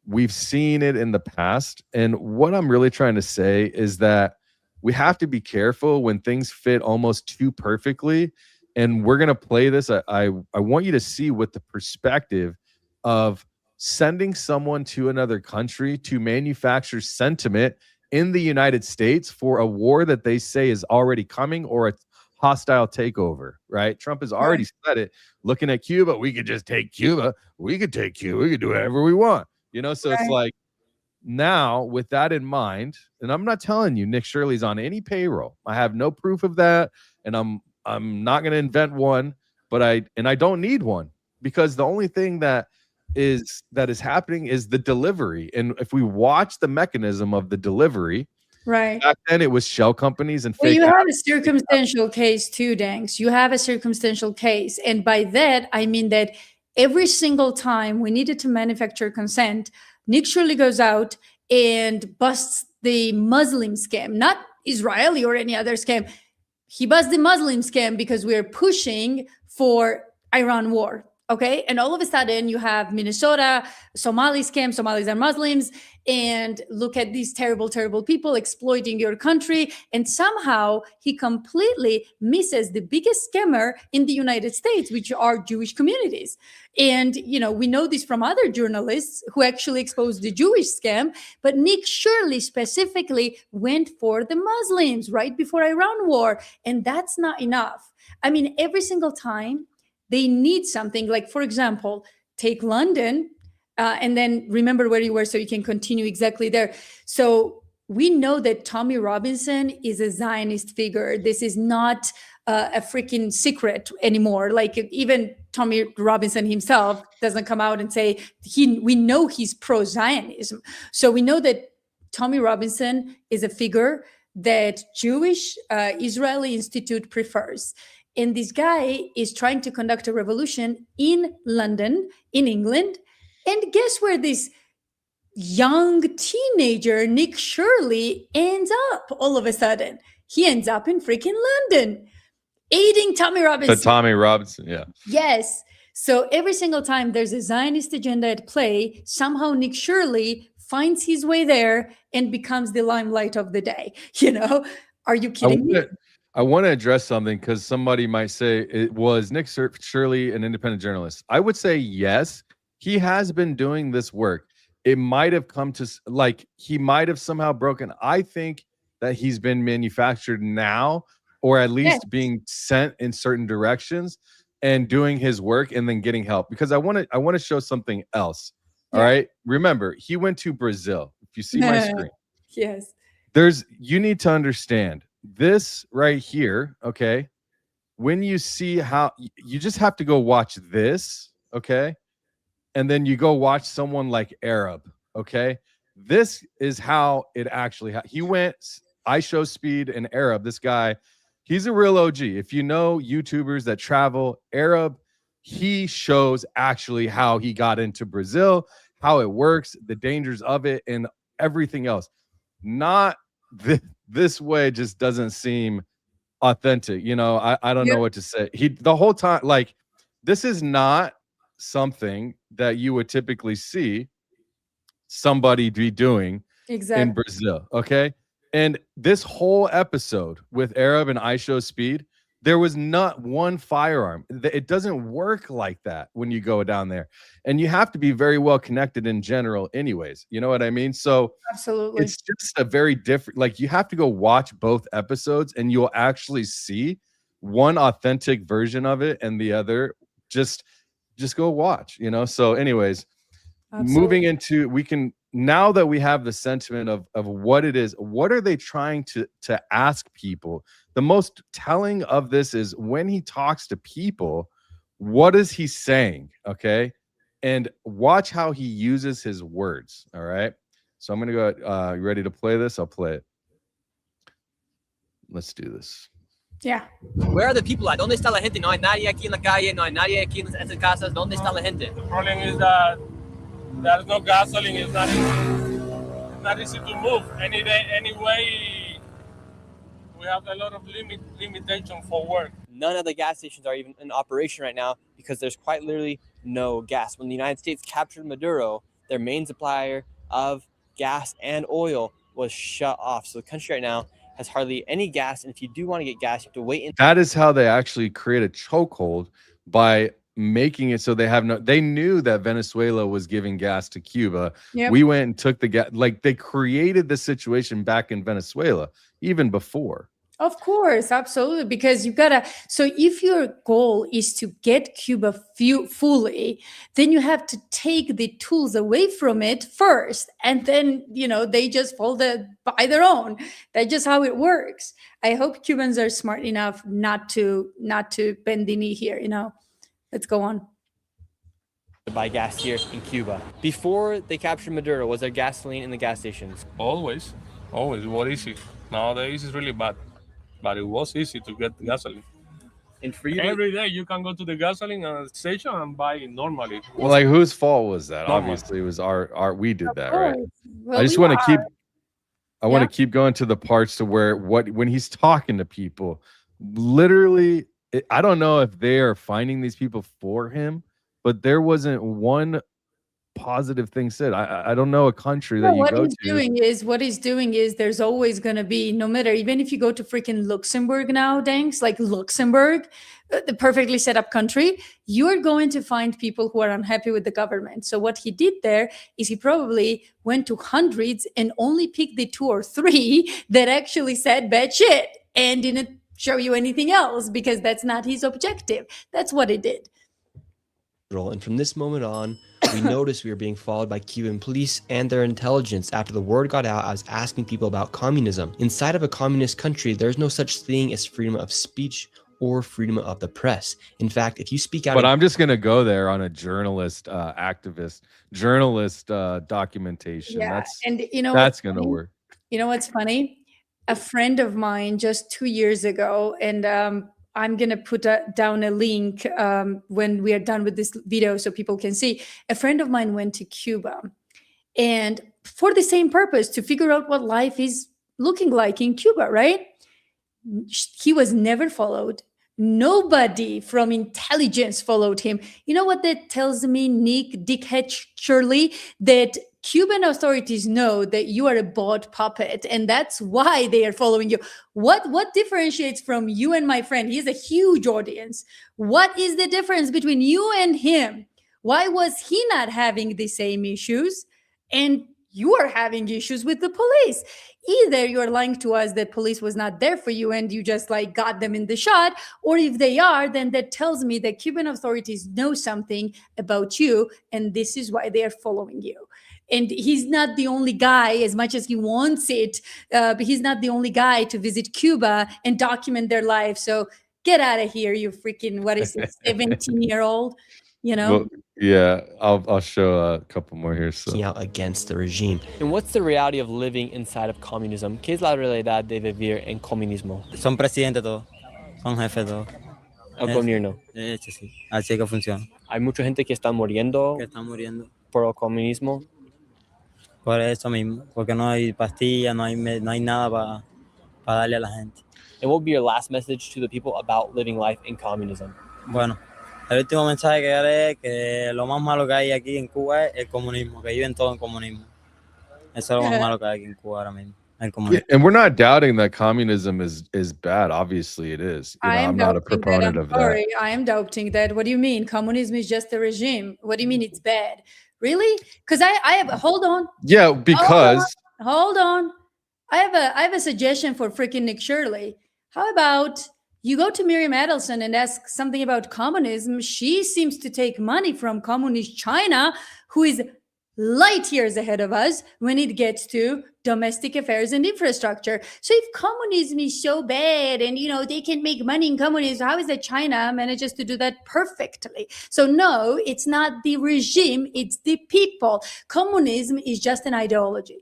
We've seen it in the past. And what I'm really trying to say is that we have to be careful when things fit almost too perfectly. And we're going to play this. I want you to see with the perspective of sending someone to another country to manufacture sentiment in the United States for a war that they say is already coming, or a hostile takeover, right? Trump has already said it. Looking at Cuba, we could just take Cuba. We could take Cuba. We could do whatever we want. So it's like, now with that in mind, and I'm not telling you Nick Shirley's on any payroll. I have no proof of that, and I'm not going to invent one, but I don't need one, because the only thing that is happening is the delivery. And if we watch the mechanism of the delivery, right, back then it was shell companies and well, fake you have apps. a circumstantial case too, Danks. You have a circumstantial case, and by that I mean that every single time we needed to manufacture consent, Nick Shirley goes out and busts the Muslim scam, not Israeli or any other scam. He busts the Muslim scam because we're pushing for Iran war. Okay. And all of a sudden you have Minnesota, Somali scam, Somalis are Muslims, and look at these terrible, terrible people exploiting your country. And somehow he completely misses the biggest scammer in the United States, which are Jewish communities. And, we know this from other journalists who actually exposed the Jewish scam, but Nick Shirley specifically went for the Muslims right before Iran war. And that's not enough. I mean, every single time they need something, like, for example, take London, and then remember where you were so you can continue exactly there. So we know that Tommy Robinson is a Zionist figure. This is not a freaking secret anymore. Like, even Tommy Robinson himself doesn't come out and say we know he's pro-Zionism. So we know that Tommy Robinson is a figure that Jewish Israeli Institute prefers. And this guy is trying to conduct a revolution in London, in England. And guess where this young teenager, Nick Shirley, ends up all of a sudden? He ends up in freaking London, aiding Tommy Robinson. The Tommy Robinson, yeah. Yes. So every single time there's a Zionist agenda at play, somehow Nick Shirley finds his way there and becomes the limelight of the day. Are you kidding me? I want to address something, because somebody might say, it was Nick Shirley an independent journalist? I would say yes. He has been doing this work. It might have come to, like, he might have somehow broken. I think that he's been manufactured now, or at least being sent in certain directions and doing his work and then getting help. Because I want to show something else. All right. Remember, he went to Brazil. If you see my screen. Yes. You need to understand this right here, okay? When you see how, you just have to go watch this, okay? And then you go watch someone like Arab, okay? This is how it actually he went. I Show Speed and Arab, this guy, he's a real OG. If you know YouTubers that travel, Arab, he shows actually how he got into Brazil, how it works, the dangers of it, and everything else. Not this way just doesn't seem authentic. I don't know what to say. The whole time, like, this is not something that you would typically see somebody be doing in Brazil. Okay. And this whole episode with Arab and I Show Speed, there was not one firearm. It doesn't work like that when you go down there. And you have to be very well connected in general anyways. You know what I mean? So absolutely, it's just a very different, like, you have to go watch both episodes and you'll actually see one authentic version of it and the other. Just go watch, So anyways, moving into, now that we have the sentiment of what it is, what are they trying to ask people? The most telling of this is when he talks to people, what is he saying? Okay. And watch how he uses his words. All right. So I'm going to go, you ready to play this? I'll play it. Let's do this. Yeah. Where are the people at? ¿Dónde está la gente? No hay nadie aquí en la calle. No hay nadie aquí en las casas. ¿Dónde está la gente? The problem is that there's no gasoline. It's not easy to move. Anyway, we have a lot of limitation for work. None of the gas stations are even in operation right now because there's quite literally no gas. When the United States captured Maduro, their main supplier of gas and oil was shut off. So the country right now has hardly any gas, and if you do want to get gas, you have to wait in. That is how they actually create a chokehold, by making it so they knew that Venezuela was giving gas to Cuba. Yep. We went and took the gas. Like, they created the situation back in Venezuela even before. Of course, absolutely. Because you gotta, so if your goal is to get Cuba fully, then you have to take the tools away from it first. And then, they just fold it by their own. That's just how it works. I hope Cubans are smart enough not to bend the knee here, Let's go on. To buy gas here in Cuba. Before they captured Maduro, was there gasoline in the gas stations? Always. It was easy. Nowadays it's really bad. But it was easy to get gasoline. And for you, Every day you can go to the gasoline station and buy it normally. Well, like, whose fault was that? Normal. Obviously, it was our we did that, right? Well, I just we want to keep. I want Yeah. to keep going to the parts to where when he's talking to people, literally, I don't know if they are finding these people for him, but there wasn't one positive thing said. I don't know a country that you what go he's to. what he's doing is there's always going to be, no matter, even if you go to freaking Luxembourg now, Danks, like Luxembourg, the perfectly set up country, you're going to find people who are unhappy with the government. So what he did there is he probably went to hundreds and only picked the 2 or 3 that actually said bad shit and didn't show you anything else, because that's not his objective. That's what he did. And from this moment on, we noticed we were being followed by Cuban police and their intelligence after the word got out I was asking people about communism. Inside of a communist country, there's no such thing as freedom of speech or freedom of the press. In fact, if you speak out... But I'm just going to go there on a journalist, documentation. Yeah, That's going to work. You know what's funny? A friend of mine just 2 years ago, and I'm going to put down a link when we are done with this video so people can see. A friend of mine went to Cuba, and for the same purpose, to figure out what life is looking like in Cuba, right? He was never followed. Nobody from intelligence followed him. You know what that tells me, Nick, Dickhead Shirley? That Cuban authorities know that you are a bought puppet, and that's why they are following you. What differentiates from you and my friend? He has a huge audience. What is the difference between you and him? Why was he not having the same issues, and you are having issues with the police? Either you're lying to us that police was not there for you and you just like got them in the shot, or if they are, then that tells me that Cuban authorities know something about you, and this is why they are following you. And he's not the only guy, as much as he wants it, but he's not the only guy to visit Cuba and document their life. So get out of here, you freaking, what is it, 17-year-old, Well, yeah, I'll show a couple more here. So. out against the regime. And what's the reality of living inside of communism? ¿Qué es la realidad de vivir en comunismo? Son presidentes todos, son jefes todos. El gobierno. De hecho, sí. Así que funciona. Hay mucha gente que está muriendo Que están muriendo por el comunismo. por eso mismo, porque no hay pastillas, no hay nada para darle a la gente. And what would be your last message to the people about living life in communism? Bueno, el último mensaje que daré es que lo más malo que hay aquí en Cuba es el comunismo, que viven todo en comunismo. Eso es lo más malo que hay aquí en Cuba ahora mismo. And we're not doubting that communism is bad. Obviously, it is. I'm not a proponent of that. I am doubting that. What do you mean? Communism is just a regime. What do you mean it's bad? Really? Because I have hold on. Yeah, because hold on. I have a suggestion for freaking Nick Shirley. How about you go to Miriam Adelson and ask something about communism? She seems to take money from communist China, who is light years ahead of us when it gets to domestic affairs and infrastructure. So if communism is so bad and, they can make money in communism, how is that China manages to do that perfectly? So no, it's not the regime, it's the people. Communism is just an ideology,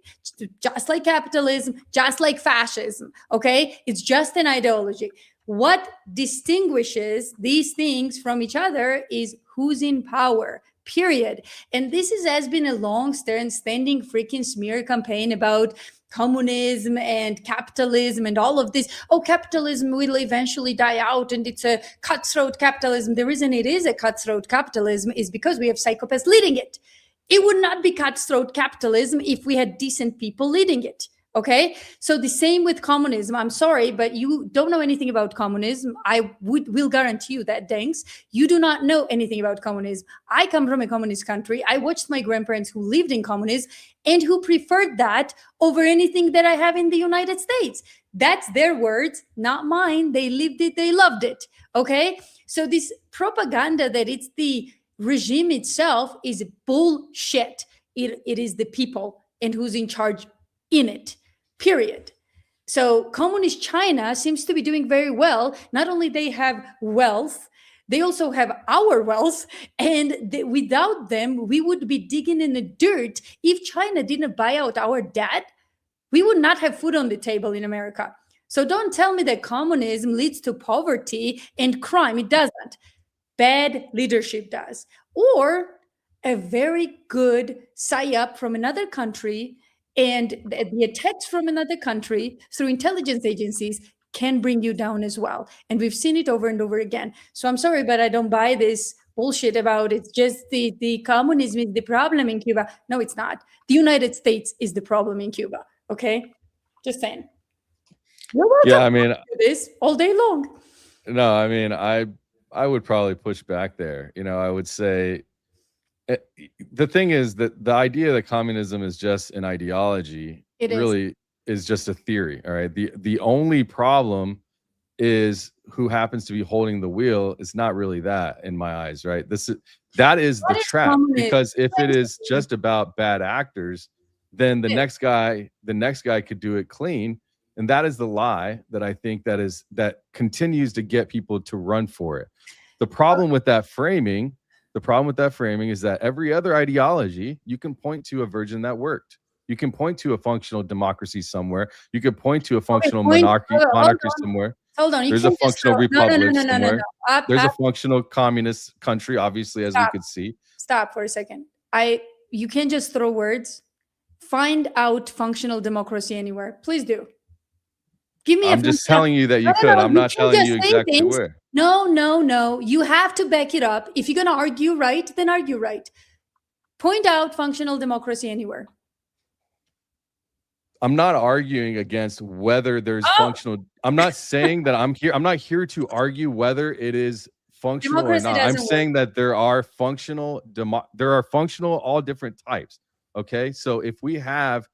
just like capitalism, just like fascism, okay? It's just an ideology. What distinguishes these things from each other is who's in power. Period. And this has been a long-standing freaking smear campaign about communism and capitalism and all of this. Oh, capitalism will eventually die out and it's a cutthroat capitalism. The reason it is a cutthroat capitalism is because we have psychopaths leading it. It would not be cutthroat capitalism if we had decent people leading it. Okay, so the same with communism. I'm sorry, but you don't know anything about communism. I will guarantee you that, thanks. You do not know anything about communism. I come from a communist country. I watched my grandparents who lived in communism and who preferred that over anything that I have in the United States. That's their words, not mine. They lived it, they loved it. Okay, so this propaganda that it's the regime itself is bullshit. It is the people and who's in charge in it. Period. So communist China seems to be doing very well. Not only they have wealth, they also have our wealth. And without them, we would be digging in the dirt. If China didn't buy out our debt, we would not have food on the table in America. So don't tell me that communism leads to poverty and crime. It doesn't. Bad leadership does. Or a very good psyop from another country and the attacks from another country through intelligence agencies can bring you down as well. And we've seen it over and over again. So I'm sorry, but I don't buy this bullshit about it's just the communism is the problem in Cuba. No, it's not. The United States is the problem in Cuba. Okay? Just saying. You're welcome. Yeah, I mean, to this all day long. no, I mean, I would probably push back there. I would say the thing is that the idea that communism is just an ideology really is just a theory. All right. The only problem is who happens to be holding the wheel. It's not really that in my eyes, right? That is the trap, because if it is just about bad actors, then the next guy could do it clean. And that is the lie that I think that continues to get people to run for it. The problem with that framing is that every other ideology, you can point to a version that worked. You can point to a functional democracy somewhere. You could point to a functional monarchy somewhere. Hold on. There's a functional republic somewhere. No. There's a functional communist country, obviously, as we could see. Stop for a second. You can't just throw words. Find out functional democracy anywhere. Please do. Give me. I'm just telling you that you could. I'm not telling you exactly where. No. You have to back it up. If you're going to argue right, then argue right. Point out functional democracy anywhere. I'm not arguing against whether there's functional. I'm not saying that I'm here. I'm not here to argue whether it is functional democracy or not. I'm saying that there are functional all different types. Okay. So if we have,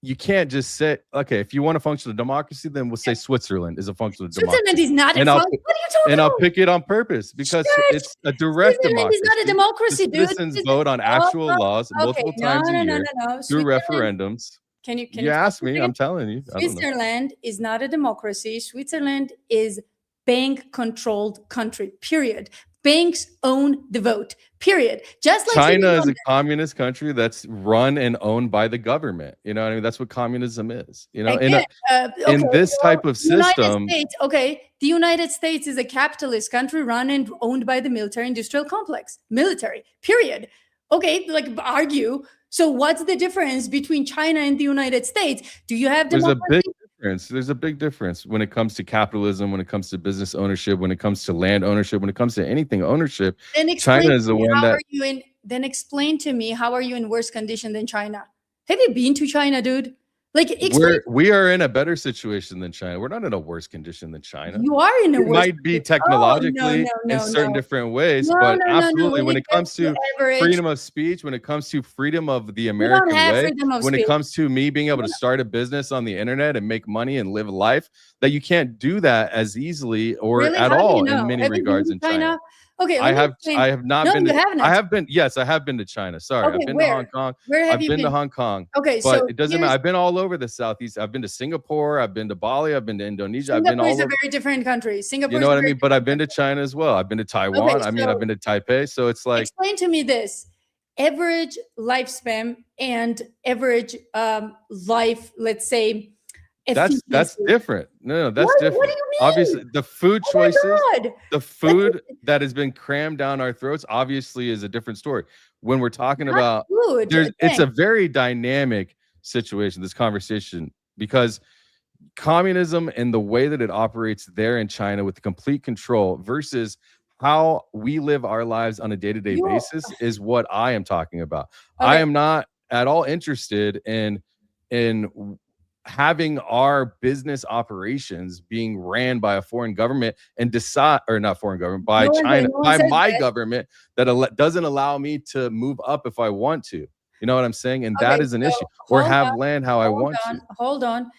you can't just say, okay, if you want a functional democracy, then we'll say Switzerland is a functional democracy. Switzerland is not a what are you talking about? I'll pick it on purpose because it's a direct democracy. It's not a democracy, dude. Citizens vote on actual laws multiple times a year through referendums. Can you ask me? I'm telling you. Switzerland is not a democracy. Switzerland is bank-controlled country, period. Banks own the vote, period. Just like China is a communist country that's run and owned by the government. You know what I mean? That's what communism is. In this type of system. The United States is a capitalist country run and owned by the military-industrial complex. Military, period. Okay, argue. So what's the difference between China and the United States? Do you have democracy? There's a big difference when it comes to capitalism, when it comes to business ownership, when it comes to land ownership, when it comes to anything ownership. China is the one that. Then explain to me, how are you in worse condition than China? Have you been to China, dude? We are in a better situation than China. We're not in a worse condition than China. You are in a worse. Might be technologically in certain different ways, but absolutely when it comes to freedom of speech, when it comes to freedom of the American way, when it comes to me being able to start a business on the internet and make money and live life, that you can't do that as easily or at all in many regards in China. Okay, I have not been. I have been. Yes, I have been to China. Sorry, I've been to Hong Kong. Where have you been? I've been to Hong Kong. Okay, but it doesn't matter. I've been all over the Southeast. I've been to Singapore. I've been to Bali. I've been to Indonesia. I've been all over. Singapore is a very different country. Singapore. You know what I mean? But I've been to China as well. I've been to Taiwan. I've been to Taipei. So it's like. Explain to me this: average lifespan and average life. Let's say. That's different. No, that's different. What do you mean? Obviously, the food choices, the food that has been crammed down our throats, obviously is a different story. When we're talking about food, it's a very dynamic situation, this conversation, because communism and the way that it operates there in China with complete control versus how we live our lives on a day-to-day basis is what I am talking about. I am not at all interested in having our business operations being ran by a foreign government and not foreign government, by China, by my government that doesn't allow me to move up if I want to. You know what I'm saying? And that is an issue. Or have land how I want to. Hold on.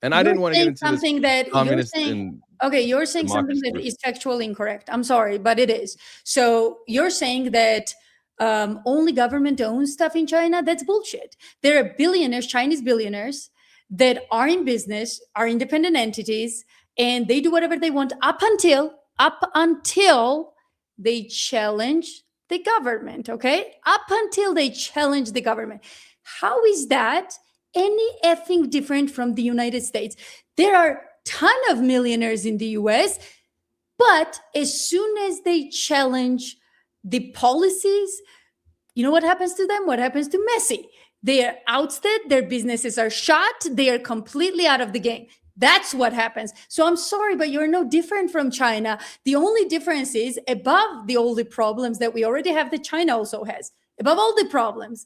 And I didn't want to get into something this that communist you're saying. Okay, you're saying something that is factually incorrect. I'm sorry, but it is. So you're saying that only government owns stuff in China? That's bullshit. There are billionaires, Chinese billionaires, that are in business, are independent entities, and they do whatever they want up until they challenge the government, okay? Up until they challenge the government. How is that any effing different from the United States? There are a ton of millionaires in the US, but as soon as they challenge the policies, you know what happens to them? What happens to Messi? They are ousted, their businesses are shut, they are completely out of the game. That's what happens. So I'm sorry, but you're no different from China. The only difference is above all the problems that we already have that China also has, above all the problems,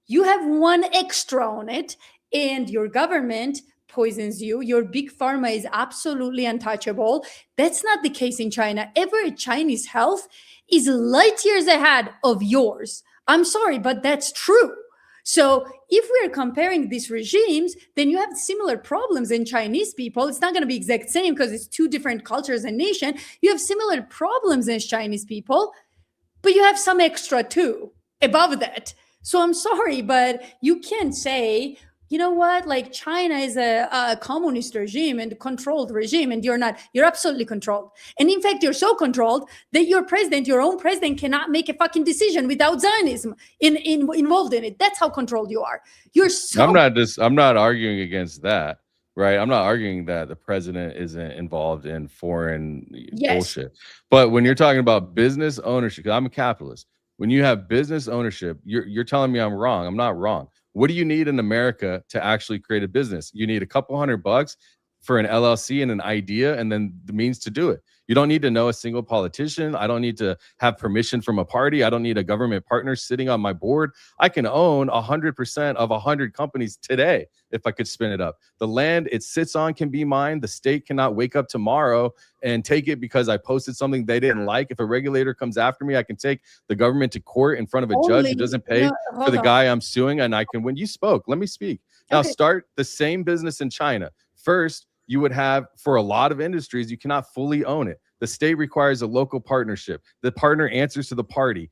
you have one extra on it, and your government poisons you. Your big pharma is absolutely untouchable. That's not the case in China. Every Chinese health is light years ahead of yours. I'm sorry, but that's true. So if we're comparing these regimes, then you have similar problems in Chinese people. It's not going to be exact same because it's two different cultures and nation. You have similar problems as Chinese people, but you have some extra too above that. So I'm sorry, but you can't say, you know what, like China is a communist regime and controlled regime, and you're not. You're absolutely controlled. And in fact, you're so controlled that your own president cannot make a fucking decision without Zionism involved in it. That's how controlled you are. You're so... I'm not arguing against that, right? I'm not arguing that the president isn't involved in foreign bullshit. But when you're talking about business ownership, because I'm a capitalist, when you have business ownership, you're telling me I'm wrong. I'm not wrong. What do you need in America to actually create a business? You need a couple $100 for an LLC and an idea, and then the means to do it. You don't need to know a single politician. I don't need to have permission from a party. I don't need a government partner sitting on my board. I can own 100% of 100 companies today if I could spin it up. The land it sits on can be mine. The state cannot wake up tomorrow and take it because I posted something they didn't like. If a regulator comes after me, I can take the government to court in front of a judge who doesn't pay for the guy I'm suing, and I can win. You spoke. Let me speak. Now start the same business in China. First, you would have, for a lot of industries, you cannot fully own it. The state requires a local partnership. The partner answers to the party.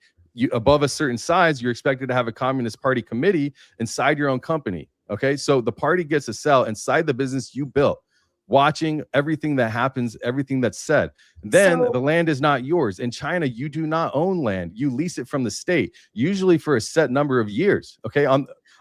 Above a certain size, you're expected to have a Communist Party committee inside your own company. Okay, so the party gets a cell inside the business you built, watching everything that happens, everything that's said. Then the land is not yours. In China, you do not own land. You lease it from the state, usually for a set number of years. Okay,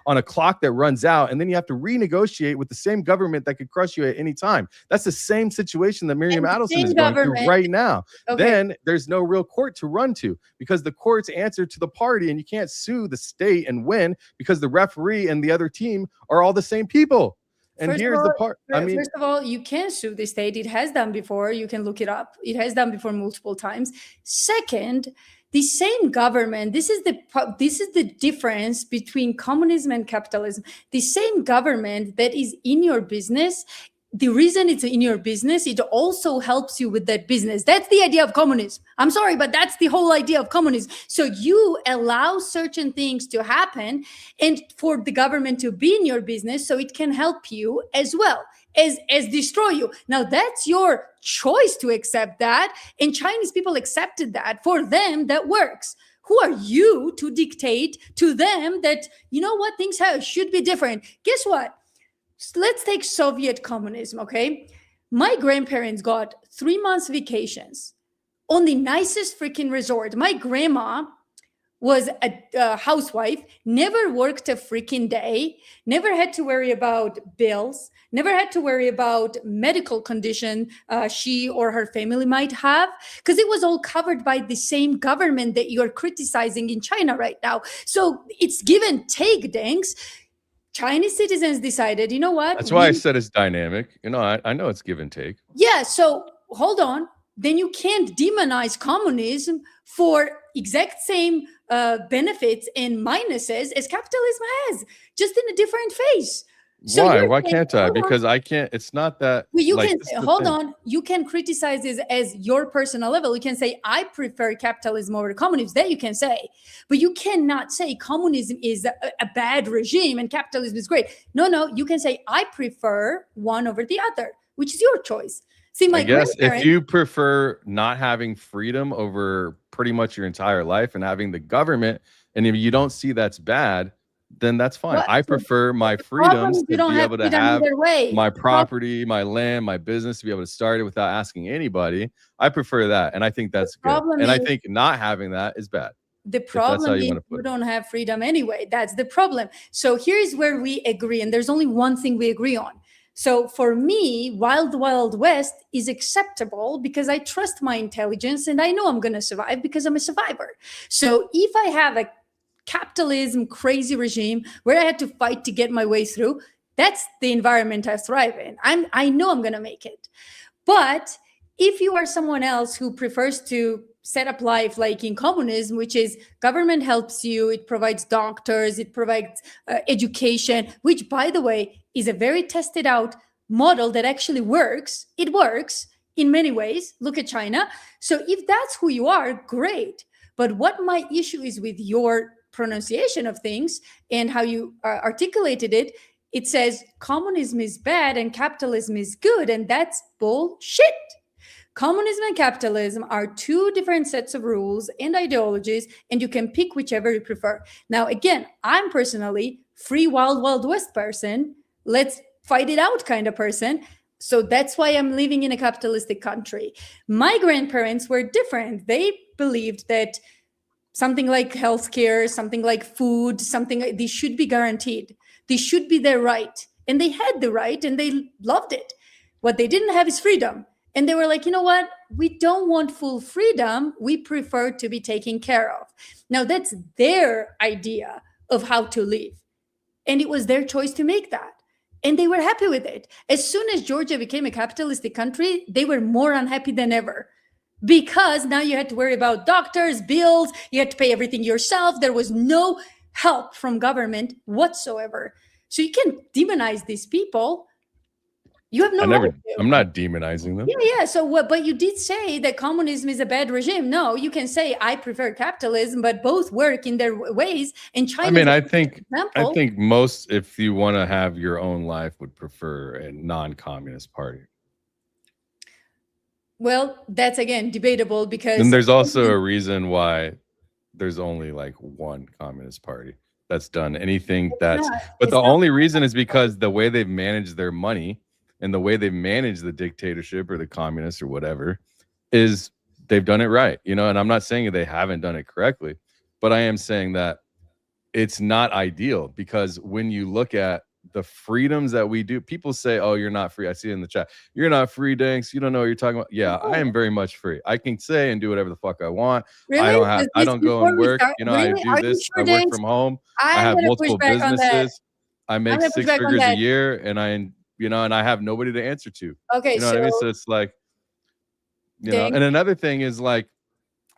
on a clock that runs out, and then you have to renegotiate with the same government that could crush you at any time. That's the same situation that Miriam Adelson is going through right now. Then there's no real court to run to because the courts answer to the party, and you can't sue the state and win because the referee and the other team are all the same people. And here's the part. First of all, you can sue the state. It has done before. You can look it up. It has done before multiple times. Second, the same government, this is the difference between communism and capitalism. The same government that is in your business, the reason it's in your business, it also helps you with that business. That's the idea of communism. I'm sorry, but that's the whole idea of communism. So you allow certain things to happen and for the government to be in your business so it can help you as well as destroy you. Now that's your choice to accept that, and Chinese people accepted that. For them, that works. Who are you to dictate to them that, you know what, things should be different? Guess what? Let's take Soviet communism, okay? My grandparents got 3 months vacations on the nicest freaking resort. My grandma was a housewife, never worked a freaking day, never had to worry about bills, never had to worry about medical condition she or her family might have, because it was all covered by the same government that you're criticizing in China right now. So it's give and take, thanks. Chinese citizens decided, you know what? That's why I said it's dynamic. You know, I know it's give and take. Yeah, so hold on. Then you can't demonize communism for exact same benefits and minuses as capitalism has, just in a different face. So Why? you're Why saying, can't I? hold on. Because I can't. It's not that. Well, you like, can this say, is the hold thing. on. You can criticize this as your personal level. You can say, I prefer capitalism over communism. That you can say. But you cannot say communism is a bad regime and capitalism is great. No. You can say, I prefer one over the other, which is your choice. See, my I guess if grandparents, you prefer not having freedom over pretty much your entire life and having the government, and if you don't see that's bad, then that's fine. What? I So prefer my the problem freedoms is you to don't be have able to freedom have either way. my The problem- property, my land, my business, to be able to start it without asking anybody. I prefer that, and I think that's good. problem And I is- think not having that is bad. The that's how problem you is wanna put you it. don't have freedom anyway. That's the problem. So here's where we agree. And there's only one thing we agree on. So for me, Wild Wild West is acceptable because I trust my intelligence and I know I'm going to survive because I'm a survivor. So if I have a capitalism crazy regime where I had to fight to get my way through, that's the environment I thrive in. I know I'm going to make it. But if you are someone else who prefers to set up life like in communism, which is government helps you, it provides doctors, it provides education, which, by the way, is a very tested out model that actually works. It works in many ways. Look at China. So if that's who you are, great. But what my issue is with your pronunciation of things and how you articulated it, it says communism is bad and capitalism is good, and that's bullshit. Communism and capitalism are two different sets of rules and ideologies, and you can pick whichever you prefer. Now, again, I'm personally free Wild Wild West person. Let's fight it out kind of person. So that's why I'm living in a capitalistic country. My grandparents were different. They believed that something like healthcare, something like food, something like these should be guaranteed. These should be their right. And they had the right and they loved it. What they didn't have is freedom. And they were like, you know what? We don't want full freedom. We prefer to be taken care of. Now, that's their idea of how to live. And it was their choice to make that. And they were happy with it. As soon as Georgia became a capitalistic country, they were more unhappy than ever. Because now you had to worry about doctors, bills, you had to pay everything yourself. There was no help from government whatsoever. So you can demonize these people. You have no right to. I'm not demonizing them. Yeah. So what? But you did say that communism is a bad regime. No, you can say I prefer capitalism, but both work in their ways. And China. I mean, I think most, if you want to have your own life, would prefer a non-communist party. Well, that's again debatable because. And there's also a reason why there's only like one communist party that's done anything that's. But the only reason is because the way they've managed their money. And the way they manage the dictatorship or the communists or whatever is they've done it right, you know, and I'm not saying they haven't done it correctly, but I am saying that it's not ideal because when you look at the freedoms that we do, people say, oh, you're not free. I see it in the chat. You're not free, Danks. You don't know what you're talking about. Yeah, I am very much free. I can say and do whatever the fuck I want. Really? I don't go and work. You know, really? I do this. I work from home. I have multiple businesses. I make 6 figures a year and I have nobody to answer to. Okay, you know what I mean? So it's like, you know. And another thing is like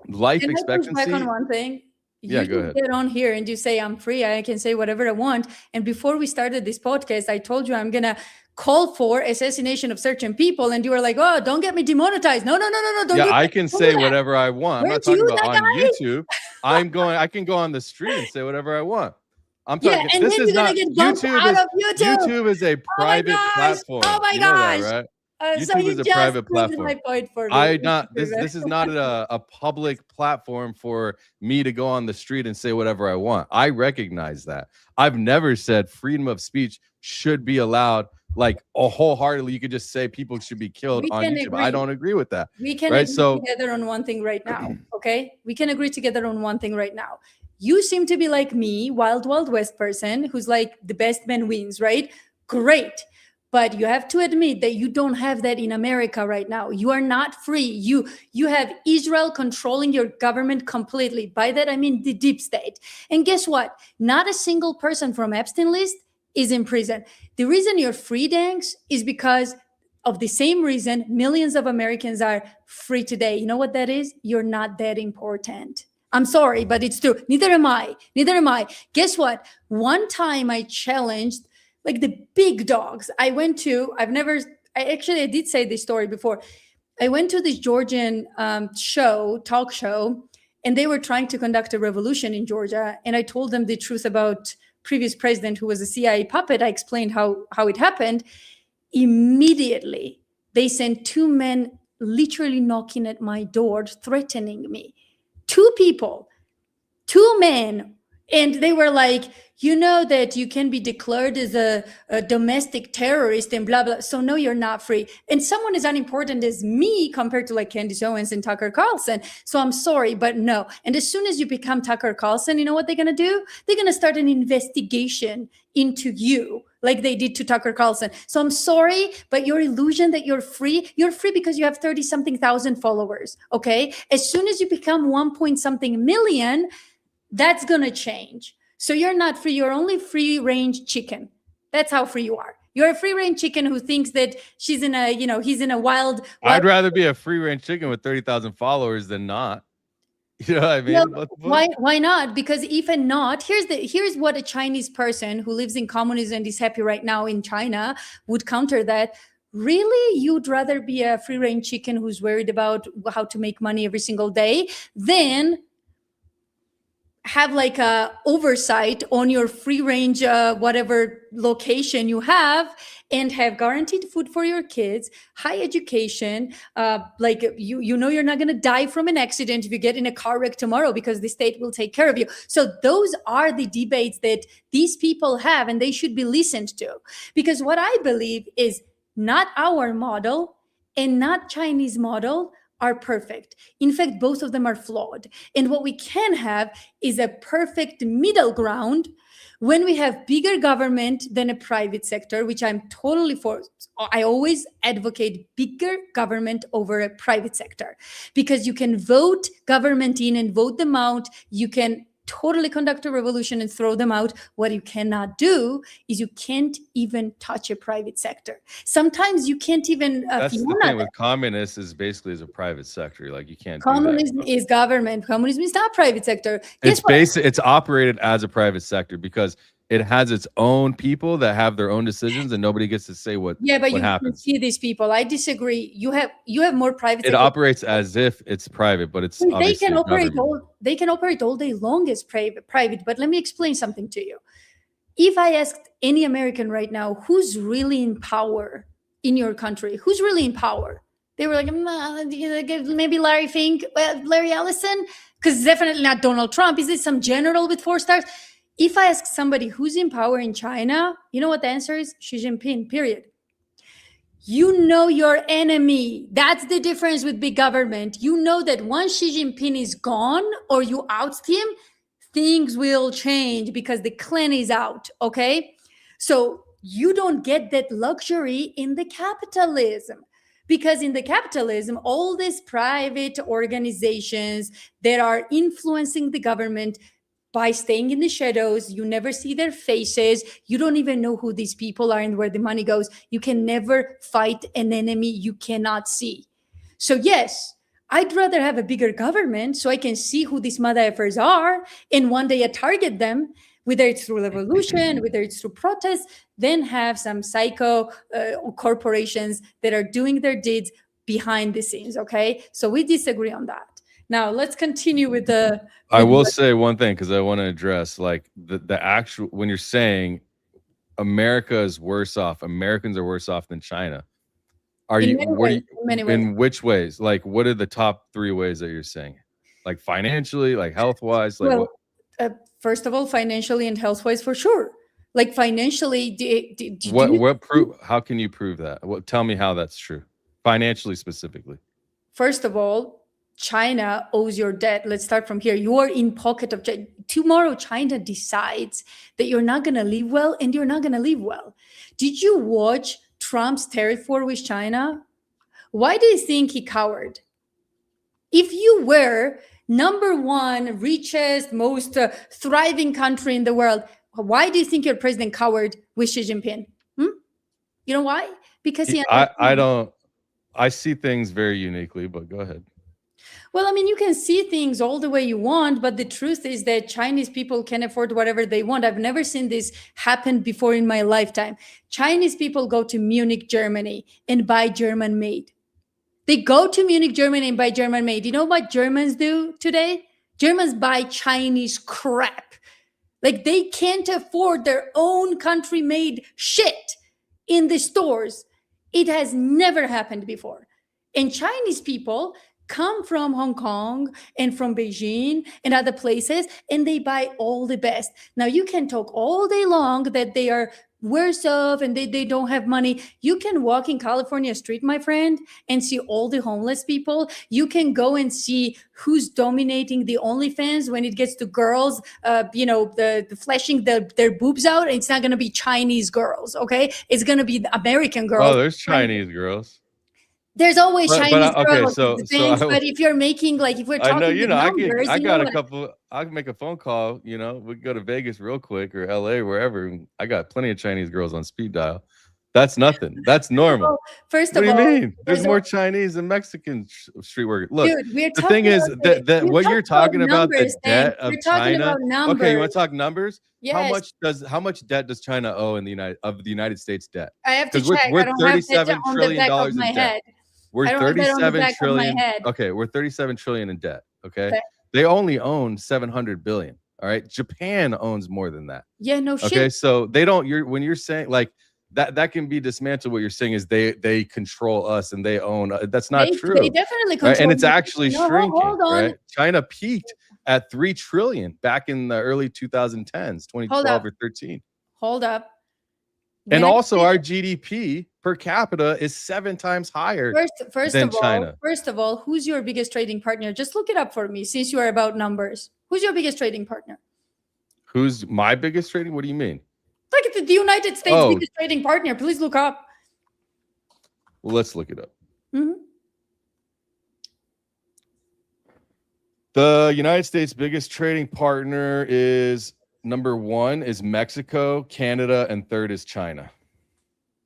life expectancy. Back on one thing. Yeah, go ahead. Get on here and you say I'm free. I can say whatever I want. And before we started this podcast, I told you I'm gonna call for assassination of certain people, and you were like, "Oh, don't get me demonetized." No, don't. Yeah, I can say whatever I want. I'm not talking about on YouTube. I can go on the street and say whatever I want. I'm talking. And this then is not YouTube. YouTube is a private platform. Oh my you gosh! Know that, right? So YouTube you is a just private proved platform. my point for me. This is not a public platform for me to go on the street and say whatever I want. I recognize that. I've never said freedom of speech should be allowed. Like wholeheartedly, you could just say people should be killed on YouTube. Agree. I don't agree with that. We can agree together on one thing right now. Okay, we can agree together on one thing right now. You seem to be like me, Wild Wild West person, who's like the best man wins, right? Great. But you have to admit that you don't have that in America right now. You are not free. You have Israel controlling your government completely. By that, I mean the deep state. And guess what? Not a single person from Epstein list is in prison. The reason you're free, Danks, is because of the same reason millions of Americans are free today. You know what that is? You're not that important. I'm sorry, but it's true. Neither am I. Guess what? One time I challenged like the big dogs. I did say this story before. I went to this Georgian talk show, and they were trying to conduct a revolution in Georgia. And I told them the truth about previous president who was a CIA puppet. I explained how it happened. Immediately, they sent 2 men literally knocking at my door, threatening me. 2 people, 2 men. And they were like, you know that you can be declared as a domestic terrorist and blah, blah. So no, you're not free. And someone as unimportant as me compared to like Candace Owens and Tucker Carlson. So I'm sorry, but no. And as soon as you become Tucker Carlson, you know what they're going to do? They're going to start an investigation into you like they did to Tucker Carlson. So I'm sorry, but your illusion that you're free because you have 30-something thousand followers, okay? As soon as you become 1-point-something million, that's going to change. So you're not free. You're only free-range chicken. That's how free you are. You're a free-range chicken who thinks that he's in a wild. I'd rather be a free-range chicken with 30,000 followers than not. You know what I mean? No, why not? Because even not, here's what a Chinese person who lives in communism and is happy right now in China would counter that. Really, you'd rather be a free-range chicken who's worried about how to make money every single day than have like a oversight on your free range, whatever location you have, and have guaranteed food for your kids, high education. Like you know, you're not going to die from an accident if you get in a car wreck tomorrow because the state will take care of you. So those are the debates that these people have, and they should be listened to. Because what I believe is not our model and not Chinese model are perfect. In fact, both of them are flawed. And what we can have is a perfect middle ground when we have bigger government than a private sector, which I'm totally for. I always advocate bigger government over a private sector because you can vote government in and vote them out. You can totally conduct a revolution and throw them out. What you cannot do is you can't even touch a private sector. Sometimes you can't even. That's the thing with communists is basically as a private sector. Like you can't. Communism is government. Communism is not private sector. It's operated as a private sector because it has its own people that have their own decisions and nobody gets to say what happens. You can see these people. I disagree. You have more private. It operates as if it's private, but it's they can operate all day long as private. But let me explain something to you. If I asked any American right now, who's really in power in your country? Who's really in power? They were like, maybe Larry Fink, Larry Ellison, because definitely not Donald Trump. Is it some general with 4 stars? If I ask somebody who's in power in China, you know what the answer is? Xi Jinping, period. You know your enemy. That's the difference with big government. You know that once Xi Jinping is gone or you oust him, things will change because the clan is out, okay? So you don't get that luxury in the capitalism. Because in the capitalism, all these private organizations that are influencing the government by staying in the shadows, you never see their faces. You don't even know who these people are and where the money goes. You can never fight an enemy you cannot see. So yes, I'd rather have a bigger government so I can see who these mother effers are and one day I target them, whether it's through revolution, whether it's through protests, then have some psycho corporations that are doing their deeds behind the scenes, okay? So we disagree on that. Now let's continue with the. I will say one thing because I want to address like the actual when you're saying America is worse off, Americans are worse off than China. In which ways? Like, what are the top 3 ways that you're saying? Like financially, like health wise, like well, first of all, financially and health wise for sure. Like financially, what proof? How can you prove that? Tell me how that's true, financially specifically. First of all, China owes your debt. Let's start from here. You are in pocket of China. Tomorrow, China decides that you're not going to live well and you're not going to live well. Did you watch Trump's tariff war with China? Why do you think he cowered? If you were number 1, richest, most thriving country in the world, why do you think your president cowered with Xi Jinping? You know why? Because I see things very uniquely, but go ahead. Well, I mean, you can see things all the way you want, but the truth is that Chinese people can afford whatever they want. I've never seen this happen before in my lifetime. Chinese people go to Munich, Germany, and buy German made. They go to Munich, Germany, and buy German made. You know what Germans do today? Germans buy Chinese crap. Like, they can't afford their own country made shit in the stores. It has never happened before. And Chinese people come from Hong Kong and from Beijing and other places, and they buy all the best. Now, you can talk all day long that they are worse off and they don't have money. You can walk in California street, my friend, and see all the homeless people. You can go and see who's dominating the OnlyFans when it gets to girls, the flashing their boobs out. It's not going to be Chinese girls, okay? It's going to be the American girls. Oh, there's Chinese girls. There's always Chinese girls. But if you're making, like, if we're talking numbers, I can make a phone call, we can go to Vegas real quick or LA, wherever. I got plenty of Chinese girls on speed dial. That's nothing. That's normal. Well, first what of all, do you mean? There's more Chinese and Mexican street workers. Look, dude, the thing is that what you're talking about, the debt of China. Okay, you want to talk numbers? Yes. How much debt does China owe in the United States debt? I have to check. We're I don't have that $37 on the trillion back of my in debt. head. We're 37 trillion. Head. Okay, we're 37 trillion in debt. Okay, they only own 700 billion. All right, Japan owns more than that. Yeah, no shit. Okay, so they don't. When you're saying like that can be dismantled. What you're saying is they control us and they own. That's not true. They definitely control. Right? And it's actually shrinking. Hold on. Right? China peaked at 3 trillion back in the early 2010s, 2012 or 13. Hold up. And also, our GDP per capita is 7 times higher than China. First of all, who's your biggest trading partner? Just look it up for me, since you are about numbers. Who's your biggest trading partner? Who's my biggest trading? What do you mean? Like the United States biggest trading partner. Please look up. Well, let's look it up. Mm-hmm. The United States biggest trading partner is number 1 is Mexico, Canada, and 3rd is China.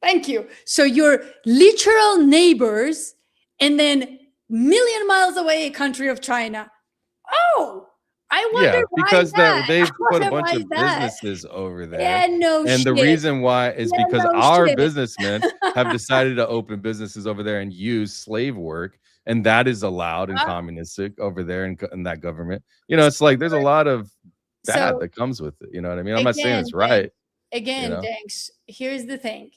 Thank you. So you're literal neighbors, and then million miles away, a country of China. Oh, I wonder why because that. they've put a bunch of businesses over there. Yeah, no shit. And the reason why is because our businessmen have decided to open businesses over there and use slave work. And that is allowed in communistic over there in that government. It's like there's a lot of bad that comes with it. You know what I mean? I'm not saying it's right. Again, thanks. Here's the thing.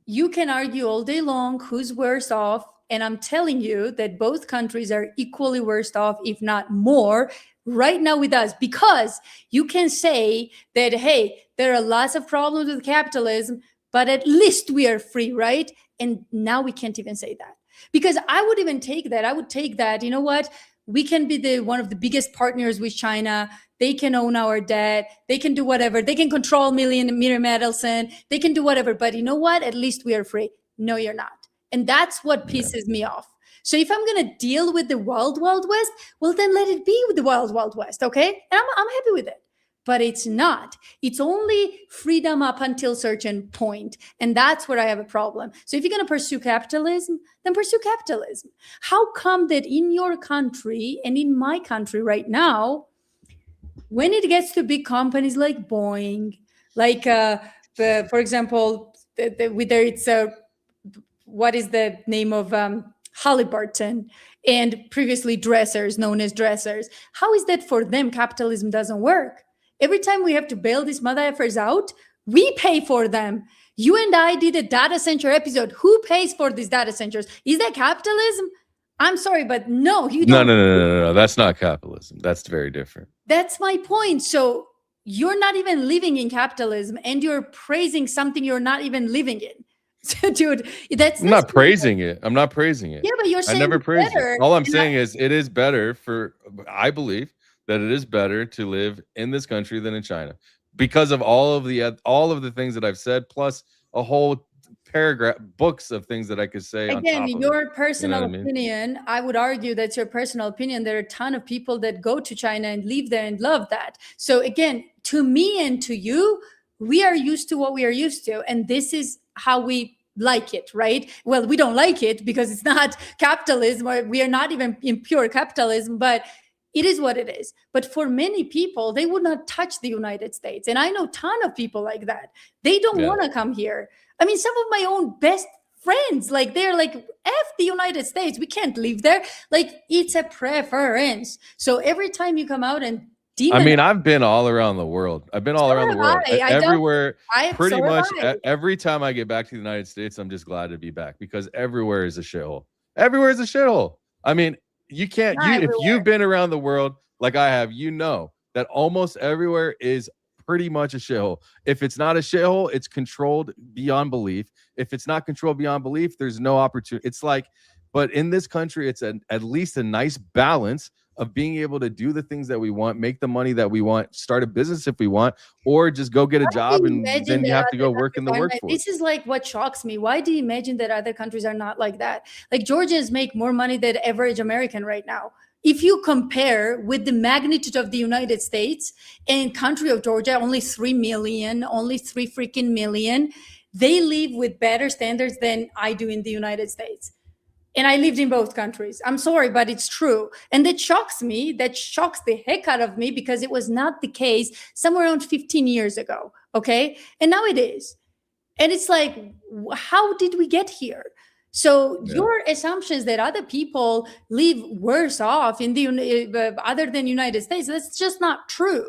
You can argue all day long who's worse off. And I'm telling you that both countries are equally worse off, if not more, right now with us. Because you can say that, hey, there are lots of problems with capitalism, but at least we are free, right? And now we can't even say that. Because I would even take that. I would take that. You know what? We can be one of the biggest partners with China. They can own our debt. They can do whatever. They can control Miriam Adelson. They can do whatever. But you know what? At least we are free. No, you're not. And that's what pisses me off. So if I'm going to deal with the wild, wild west, well, then let it be with the wild, wild west. Okay. And I'm happy with it. But it's not. It's only freedom up until a certain point. And that's where I have a problem. So if you're going to pursue capitalism, then pursue capitalism. How come that in your country and in my country right now, when it gets to big companies like Boeing, like, for example, whether it's what is the name of Halliburton and previously dressers, known as dressers, how is that for them capitalism doesn't work? Every time we have to bail these mother effers out, we pay for them. You and I did a data center episode. Who pays for these data centers? Is that capitalism? I'm sorry, but no, you don't. No. That's not capitalism. That's very different. That's my point. So you're not even living in capitalism and you're praising something you're not even living in. So, dude, I'm not praising it. I'm not praising it. Yeah, but you're saying I never praised it. All I'm saying is it is better I believe that it is better to live in this country than in China because of all of the things that I've said, plus a whole books of things that I could say. Again, your personal opinion, I would argue that's your personal opinion. There are a ton of people that go to China and live there and love that. So again, to me and to you, we are used to what we are used to. And this is how we like it, right? Well, we don't like it because it's not capitalism, or we are not even in pure capitalism, but it is what it is. But for many people, they would not touch the United States. And I know a ton of people like that. They don't want to come here. I mean, some of my own best friends, like they're like, F the United States, we can't live there. Like, it's a preference. So every time you come out and I mean, I've been all around the world. I've been all around the world. Everywhere, pretty much every time I get back to the United States, I'm just glad to be back, because everywhere is a shithole. Everywhere is a shithole. I mean, you can't, if you've been around the world like I have, you know that almost everywhere is pretty much a shithole. If it's not a shithole, it's controlled beyond belief. If it's not controlled beyond belief, there's no opportunity. It's like, but in this country, it's at least a nice balance of being able to do the things that we want, make the money that we want, start a business if we want, or just go get a job and then you have to go work in the workforce. This is like what shocks me. Why do you imagine that other countries are not like that? Like, Georgians make more money than average American right now. If you compare with the magnitude of the United States and country of Georgia, only 3 million, only 3 freaking million, they live with better standards than I do in the United States. And I lived in both countries. I'm sorry, but it's true. And that shocks me. That shocks the heck out of me, because it was not the case somewhere around 15 years ago. Okay. And now it is. And it's like, how did we get here? So your assumptions that other people live worse off in the other than United States, that's just not true.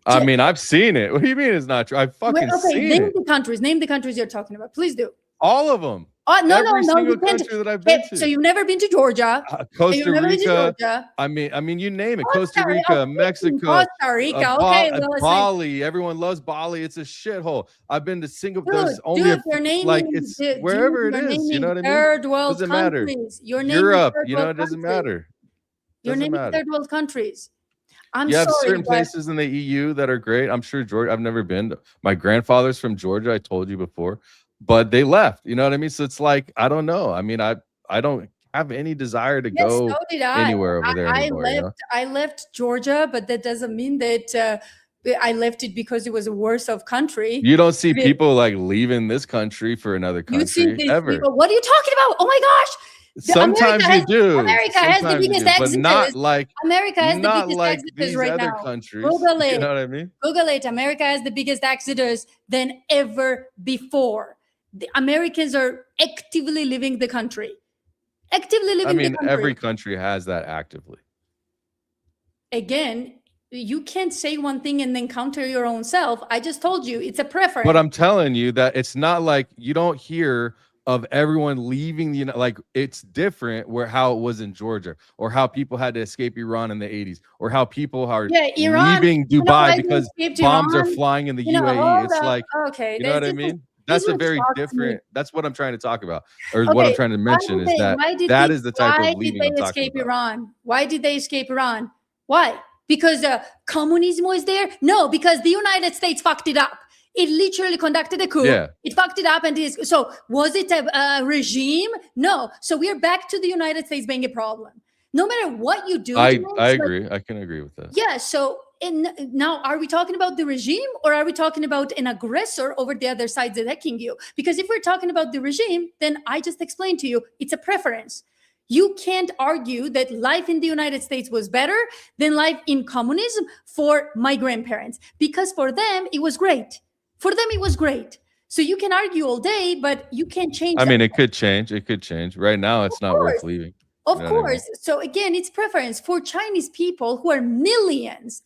I mean, I've seen it. What do you mean it's not true? I've fucking seen it. Name the countries you're talking about. Please do. All of them. Oh, no, Every no, single you can't. country that I've been to. So you've never been to Georgia, Costa Rica. I mean, you name it. Costa Rica, Mexico, Costa Rica. Okay, Bali. Everyone loves Bali. It's a shithole. I've been to Singapore. There's only it's wherever it is. You know what I mean? Third world doesn't countries. matter. You're naming Europe. third You know, world it doesn't countries. matter. You're naming third world countries. I'm you have sorry, certain places in the EU that are great. I'm sure Georgia. I've never been. My grandfather's from Georgia. I told you before. But they left, you know what I mean? So it's like, I don't know. I mean, I don't have any desire to go anywhere over there anymore. I left Georgia, but that doesn't mean that I left it because it was a worse off country. You don't see people like leaving this country for another country ever. People, what are you talking about? Oh my gosh. Sometimes you do. America has the biggest exodus. But not like America has the biggest like exodus right other now. Countries. Google it. You know what I mean? Google it. America has the biggest exodus than ever before. The Americans are actively leaving the country. Actively leaving the country. Every country has that actively. Again, you can't say one thing and then counter your own self. I just told you it's a preference. But I'm telling you that it's not like you don't hear of everyone leaving the like it's different where how it was in Georgia, or how people had to escape Iran in the 80s, or how people are leaving Dubai because bombs are flying in the UAE. It's like, okay, you know what I mean? That's a very different. That's what I'm trying to talk about, or what I'm trying to mention is that is the type of leaving I'm talking about. Why did they escape Iran? Why did they escape Iran? Why? Because communism was there? No, because the United States fucked it up. It literally conducted a coup. Yeah. It fucked it up, and so was it a regime? No. So we're back to the United States being a problem. No matter what you do, I agree. I can agree with that. Yeah. So. Now, are we talking about the regime, or are we talking about an aggressor over the other side attacking you? Because if we're talking about the regime, then I just explained to you, it's a preference. You can't argue that life in the United States was better than life in communism for my grandparents, because for them, it was great. For them, it was great. So you can argue all day, but you can't change. I mean, it could change. It could change. Right now, it's not worth leaving. Of course. So again, it's preference for Chinese people who are millions,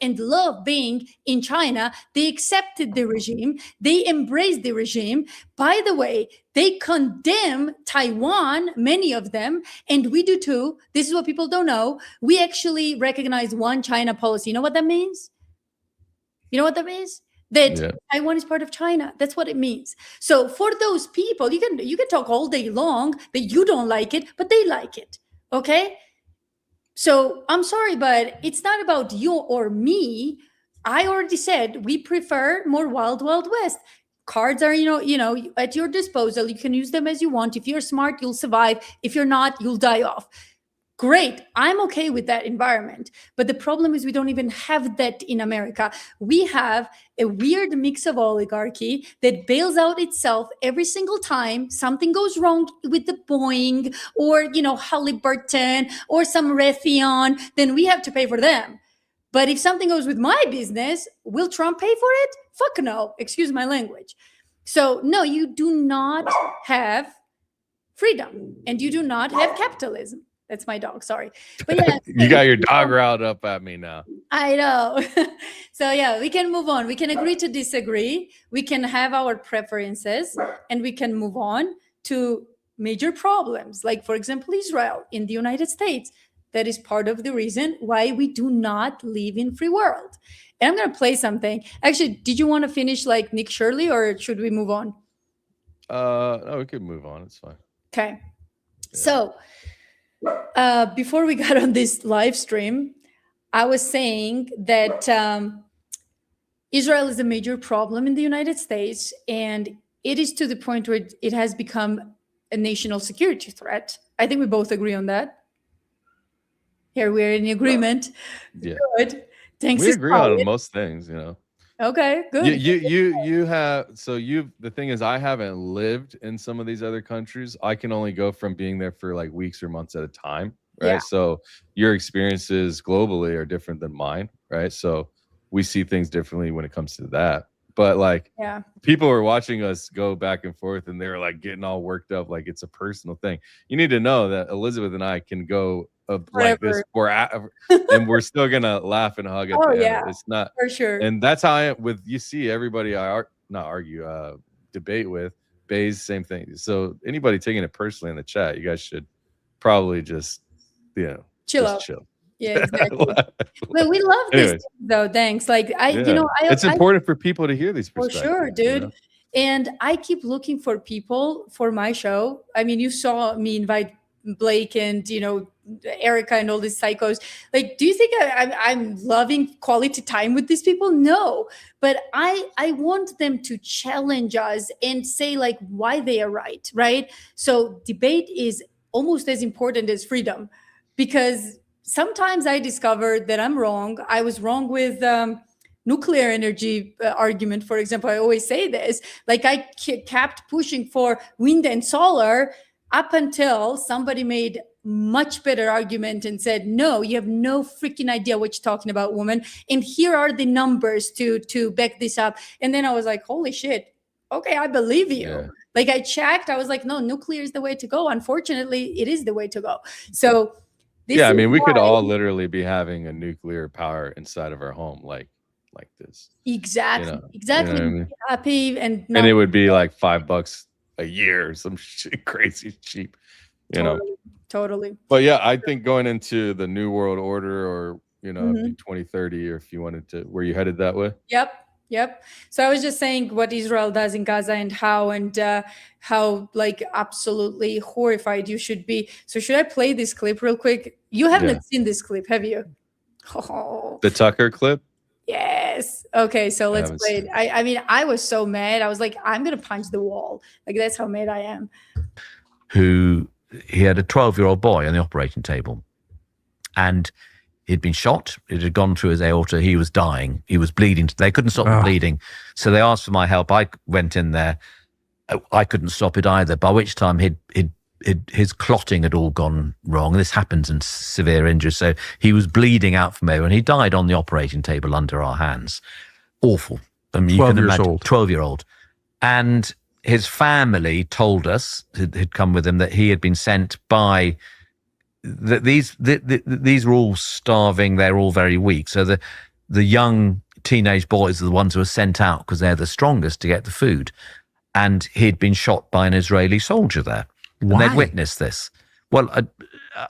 and love being in China. They accepted the regime. They embraced the regime. By the way, they condemn Taiwan, many of them, and we do too. This is what people don't know. We actually recognize one China policy. You know what that means? You know what that means? That Taiwan is part of China. That's what it means. So for those people, you can talk all day long that you don't like it, but they like it. Okay? So I'm sorry, but it's not about you or me. I already said we prefer more wild, wild west. Cards are, at your disposal. You can use them as you want. If you're smart, you'll survive. If you're not, you'll die off. Great. I'm okay with that environment. But the problem is we don't even have that in America. We have a weird mix of oligarchy that bails out itself every single time something goes wrong with the Boeing or, Halliburton or some Raytheon, then we have to pay for them. But if something goes with my business, will Trump pay for it? Fuck no. Excuse my language. So no, you do not have freedom and you do not have capitalism. That's my dog. Sorry. But yeah, you got your dog riled up at me now. I know. So yeah, we can move on. We can agree to disagree. We can have our preferences and we can move on to major problems. Like, for example, Israel in the United States. That is part of the reason why we do not live in free world. And I'm going to play something. Actually, did you want to finish like Nick Shirley or should we move on? No, we could move on. It's fine. Okay. Yeah. So, before we got on this live stream, I was saying that Israel is a major problem in the United States, and it is to the point where it has become a national security threat. I think we both agree on that. Here we're in agreement. Yeah. Good. Thanks. We agree on most things, Okay, good. You have, so the thing is, I haven't lived in some of these other countries. I can only go from being there for like weeks or months at a time, right? Yeah. So your experiences globally are different than mine, right? So we see things differently when it comes to that. But like, people were watching us go back and forth and they were like getting all worked up like it's a personal thing. You need to know that Elizabeth and I can go like this and we're still gonna laugh and hug at the end. It's not for sure. And that's how you see everybody debate with Bays, same thing. So anybody taking it personally in the chat, you guys should probably just chill out. Yeah, exactly. Well, we love this though. Thanks. Like it's important for people to hear these perspectives. For sure, dude. And I keep looking for people for my show. I mean, you saw me invite Blake and Erica and all these psychos. Like, do you think I'm loving quality time with these people? No, but I want them to challenge us and say like why they are right? So debate is almost as important as freedom, because sometimes I discovered that I'm wrong. I was wrong with nuclear energy argument, for example. I always say this, like I kept pushing for wind and solar up until somebody made much better argument and said, no, you have no freaking idea what you're talking about, woman. And here are the numbers to back this up. And then I was like, holy shit. Okay, I believe you. Yeah. Like I checked, I was like, no, nuclear is the way to go. Unfortunately, it is the way to go. So I mean, we could all literally be having a nuclear power inside of our home like this. Exactly. Exactly. You know what I mean? Happy and it would be like $5 a year or some shit crazy cheap, Totally. But yeah, I think going into the new world order or 2030, or if you wanted to, were you headed that way? Yep. So I was just saying what Israel does in Gaza and how like absolutely horrified you should be. So should I play this clip real quick? You haven't seen this clip, have you? Oh. The Tucker clip? Yes. Okay, so let's play it. I mean, I was so mad. I was like, I'm going to punch the wall. Like, that's how mad I am. He had a 12-year-old boy on the operating table. And he'd been shot. It had gone through his aorta. He was dying. He was bleeding. They couldn't stop the bleeding. So they asked for my help. I went in there. I couldn't stop it either, by which time his clotting had all gone wrong. This happens in severe injuries. So he was bleeding out from everywhere, and he died on the operating table under our hands. Awful. I mean, you can imagine, 12-year-old. And his family told us, had come with him, that he had been sent by... These were all starving. They're all very weak. So the young teenage boys are the ones who are sent out because they're the strongest to get the food. And he'd been shot by an Israeli soldier there. Why? And they'd witnessed this. Well,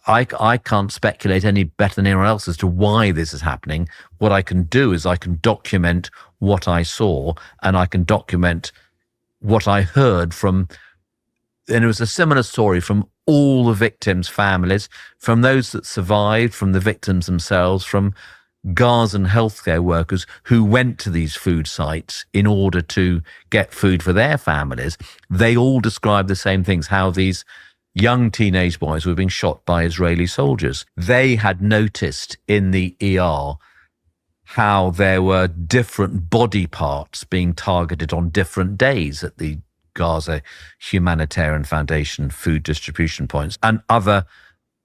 I can't speculate any better than anyone else as to why this is happening. What I can do is I can document what I saw, and I can document what I heard from, and it was a similar story from all the victims' families, from those that survived, from the victims themselves, from Gazan healthcare workers who went to these food sites in order to get food for their families. They all described the same things, how these young teenage boys were being shot by Israeli soldiers. They had noticed in the ER how there were different body parts being targeted on different days at the Gaza Humanitarian Foundation food distribution points. And other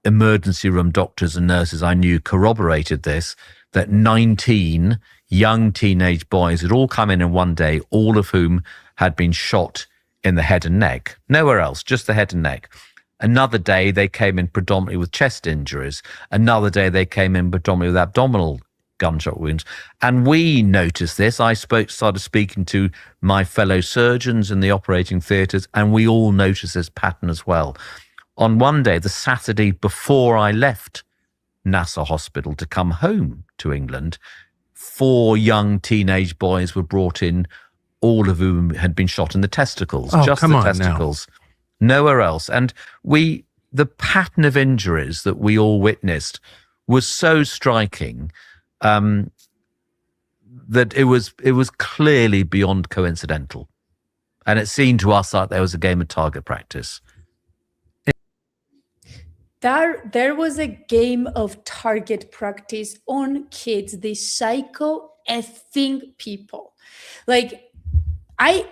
emergency room doctors and nurses I knew corroborated this, that 19 young teenage boys had all come in one day, all of whom had been shot in the head and neck. Nowhere else, just the head and neck. Another day, they came in predominantly with chest injuries. Another day, they came in predominantly with abdominal gunshot wounds. And we noticed this. I started speaking to my fellow surgeons in the operating theatres, and we all noticed this pattern as well. On one day, the Saturday before I left Nassau Hospital to come home to England, 4 young teenage boys were brought in, all of whom had been shot in the testicles. Oh, just come the on testicles. Nowhere else. And the pattern of injuries that we all witnessed was so striking that it was clearly beyond coincidental. And it seemed to us like there was a game of target practice. There was a game of target practice on kids, these psycho effing people. Like, I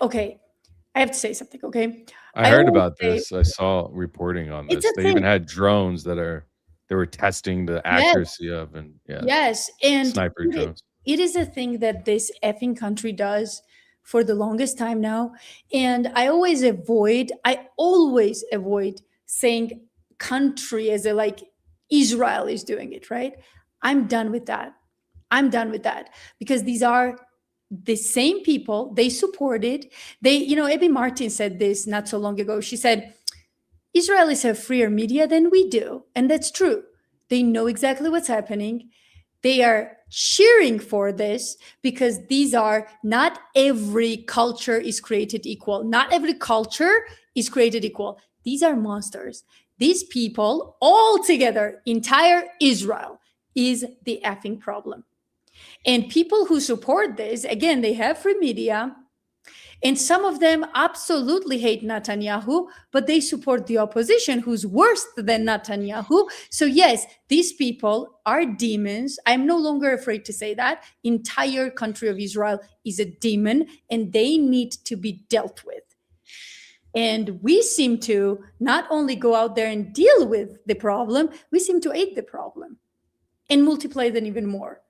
have to say something, okay? I heard always about say- this. I saw reporting on It's this. a They even thing. had drones they were testing the accuracy of, and Yes, and sniper drones. it is a thing that this effing country does for the longest time now. And I always avoid saying country as a like Israel is doing it, right? I'm done with that. Because these are the same people. They supported. Abby Martin said this not so long ago. She said, Israelis have freer media than we do. And that's true. They know exactly what's happening. They are cheering for this because not every culture is created equal. Not every culture is created equal. These are monsters. These people all together, entire Israel, is the effing problem. And people who support this, again, they have free media. And some of them absolutely hate Netanyahu, but they support the opposition who's worse than Netanyahu. So yes, these people are demons. I'm no longer afraid to say that. Entire country of Israel is a demon and they need to be dealt with. And we seem to not only go out there and deal with the problem, we seem to aid the problem and multiply them even more.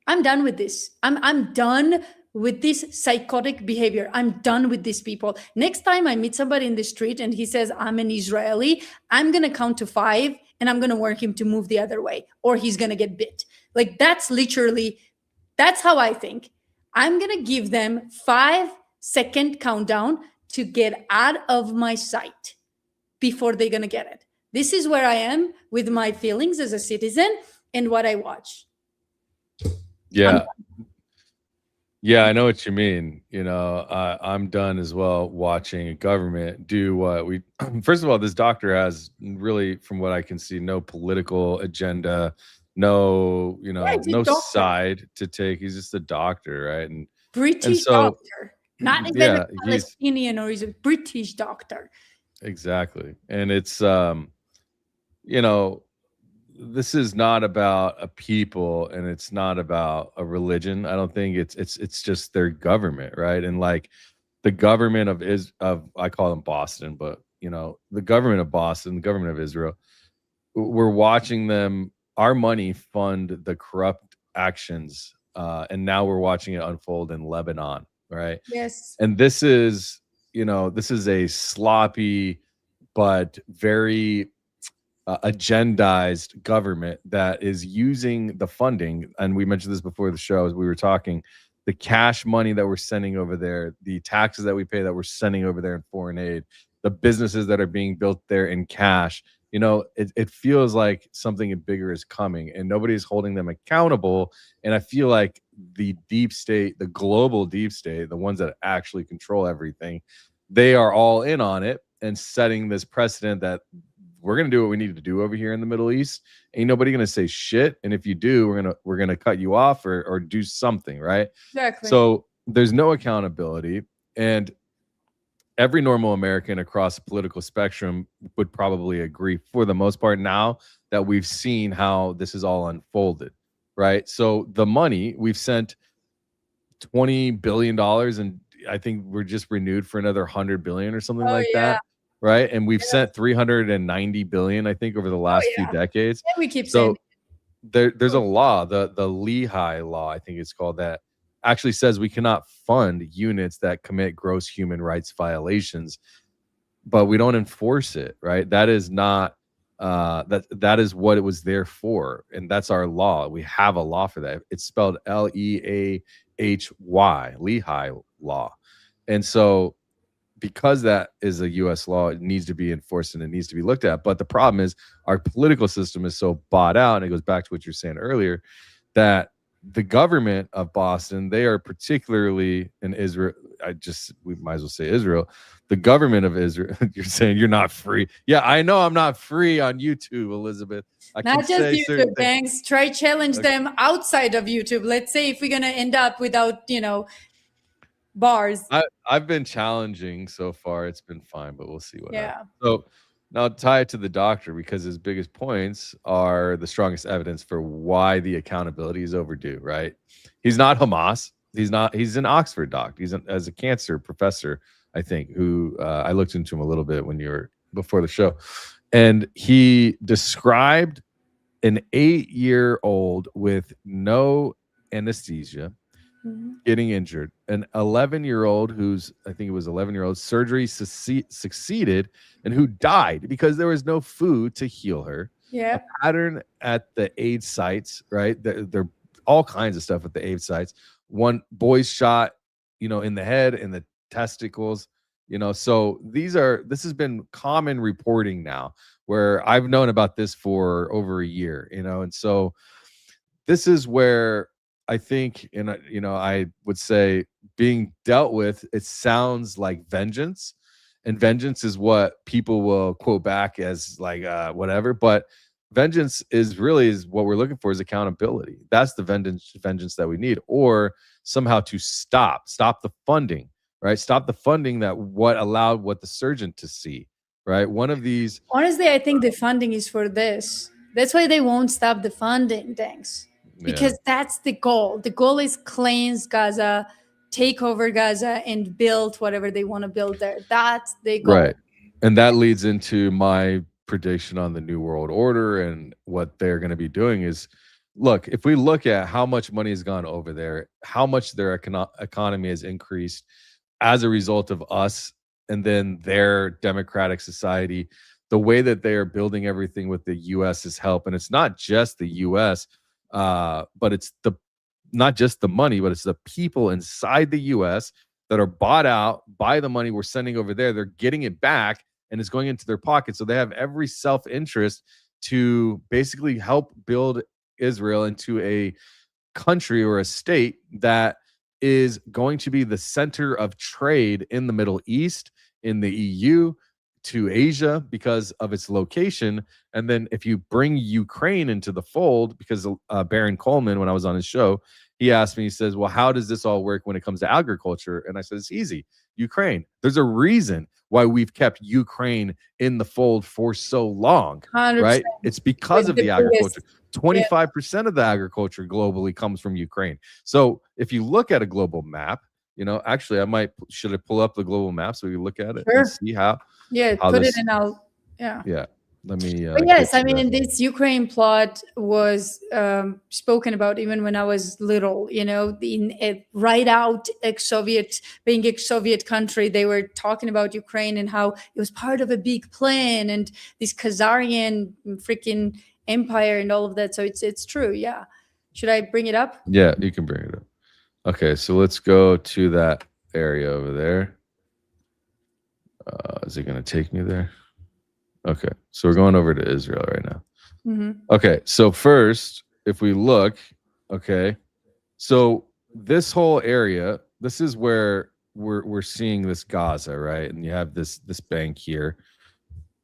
I'm done with this. I'm done with this psychotic behavior. I'm done with these people. Next time I meet somebody in the street and he says, I'm an Israeli, I'm going to count to 5 and I'm going to warn him to move the other way or he's going to get bit. Like that's how I think. I'm going to give them 5-second countdown to get out of my sight before they're going to get it. This is where I am with my feelings as a citizen and what I watch. Yeah. Yeah, I know what you mean. I'm done as well watching a government do what we first of all, this doctor has really, from what I can see, no political agenda, no side to take. He's just a doctor, right? And British doctor. Not even a Palestinian, or he's a British doctor. Exactly. And it's this is not about a people and it's not about a religion. I don't think it's just their government, right? And like the government of I call them Boston, but the government of Boston, the government of Israel, we're watching them, our money fund the corrupt actions, and now we're watching it unfold in Lebanon, right? Yes. And this is a sloppy but very agendized government that is using the funding, and we mentioned this before the show as we were talking, the cash money that we're sending over there, the taxes that we pay that we're sending over there in foreign aid, the businesses that are being built there in cash. It feels like something bigger is coming and nobody's holding them accountable. And I feel like the deep state, the global deep state, the ones that actually control everything, they are all in on it and setting this precedent that we're going to do what we need to do over here in the Middle East. Ain't nobody going to say shit. And if you do, we're going to cut you off or do something, right? Exactly. So there's no accountability. And every normal American across the political spectrum would probably agree for the most part now that we've seen how this is all unfolded, right? So the money we've sent $20 billion, and I think we're just renewed for another 100 billion or something like that, right? And we've sent 390 billion, I think, over the last few decades. Yeah, we keep saying there's a law, the Lehigh law, I think it's called, that actually says we cannot fund units that commit gross human rights violations, but we don't enforce it, right? That is not that is what it was there for, and that's our law. We have a law for that. It's spelled Leahy, Lehigh law. And so because that is a US law, it needs to be enforced and it needs to be looked at. But the problem is our political system is so bought out, and it goes back to what you're saying earlier, that the government of Boston, they are particularly in Israel. We might as well say Israel. The government of Israel, you're saying you're not free. Yeah, I know I'm not free on YouTube, Elizabeth. Not just YouTube, thanks. Try challenge them outside of YouTube. Let's say if we're going to end up without, bars. I've been challenging so far. It's been fine, but we'll see what happens. So now tie it to the doctor, because his biggest points are the strongest evidence for why the accountability is overdue, right? He's not Hamas. He's an Oxford doc. He's as a cancer professor, I think, who I looked into him a little bit when you were before the show. And he described an 8-year-old with no anesthesia getting injured, an 11-year-old who's, I think it was 11-year-old, surgery succeeded, and who died because there was no food to heal her. Yeah. A pattern at the aid sites, right? There all kinds of stuff at the aid sites. One boy's shot, in the head and the testicles, so this has been common reporting now, where I've known about this for over a year, and so this is where I think, I would say being dealt with, it sounds like vengeance, and vengeance is what people will quote back as like whatever, but vengeance is what we're looking for, is accountability. That's the vengeance that we need, or somehow to stop the funding, right? Stop the funding that allowed what the surgeon to see, right? One of these. Honestly, I think the funding is for this. That's why they won't stop the funding, thanks. Because that's the goal. The goal is cleanse Gaza, take over Gaza, and build whatever they want to build there. That's the goal. Right. And that leads into my prediction on the New World Order, and what they're going to be doing is, look, if we look at how much money has gone over there, how much their economy has increased as a result of us, and then their democratic society, the way that they are building everything with the US's help. And it's not just the US, but it's not just the money, but it's the people inside the US that are bought out by the money we're sending over there. They're getting it back, and it's going into their pockets. So they have every self-interest to basically help build Israel into a country or a state that is going to be the center of trade in the Middle East, in the EU, to Asia, because of its location. And then if you bring Ukraine into the fold, because Baron Coleman, when I was on his show, he asked me, he says, well, how does this all work when it comes to agriculture? And I said, it's easy. Ukraine. There's a reason why we've kept Ukraine in the fold for so long, 100%. right? It's because of the agriculture. 25% of the agriculture globally comes from Ukraine. So if you look at a global map, actually, should I pull up the global map so we can look at it and see how? Yeah, put it in our. Yeah. Let me. But yes, I mean, this Ukraine plot was spoken about even when I was little. Right out being a Soviet country, they were talking about Ukraine and how it was part of a big plan and this Khazarian freaking empire and all of that. So it's true. Yeah. Should I bring it up? Yeah, you can bring it up. Okay, so let's go to that area over there. Is it going to take me there? Okay, so we're going over to Israel right now. Mm-hmm. Okay, so first, if we look, okay, so this whole area, this is where we're seeing this Gaza, right? And you have this bank here.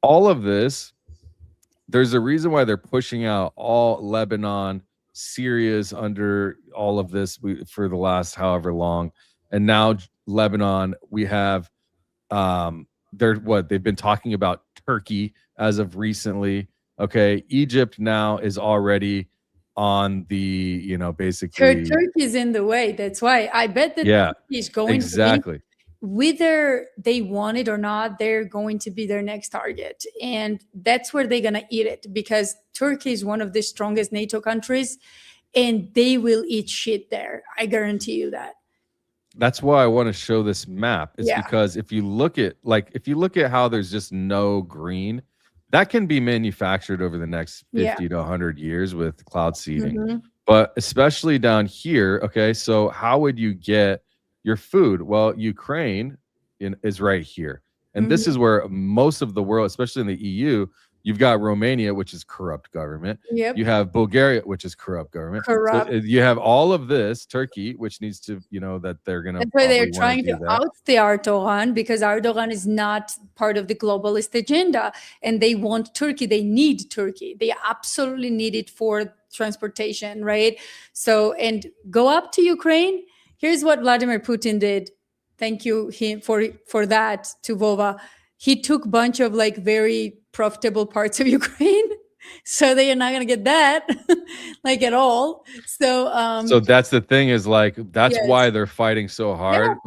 All of this, there's a reason why they're pushing out all Lebanon, Syria's under all of this for the last however long, and now Lebanon, we have They've been talking about Turkey as of recently. Okay, Egypt now is already on the, basically. Turkey's in the way. That's why I bet that Yeah, Turkey is going to exactly. whether they want it or not, they're going to be their next target. And that's where they're going to eat it, because Turkey is one of the strongest NATO countries and they will eat shit there. I guarantee you that. That's why I want to show this map. It's because if you look at how there's just no green, that can be manufactured over the next 50 to 100 years with cloud seeding. Mm-hmm. But especially down here, okay, so how would you get your food? Well, Ukraine is right here. And this is where most of the world, especially in the EU, you've got Romania, which is corrupt government. Yep. You have Bulgaria, which is corrupt government. Corrupt. So you have all of this, Turkey, which needs to, that they're going to. That's why they're trying to oust the Erdogan, because Erdogan is not part of the globalist agenda. And they want Turkey. They need Turkey. They absolutely need it for transportation, right? So, and go up to Ukraine. Here's what Vladimir Putin did. Thank you for that to Vova. He took a bunch of like very profitable parts of Ukraine. So they are not going to get that like at all. So so that's the thing, is like, that's why they're fighting so hard.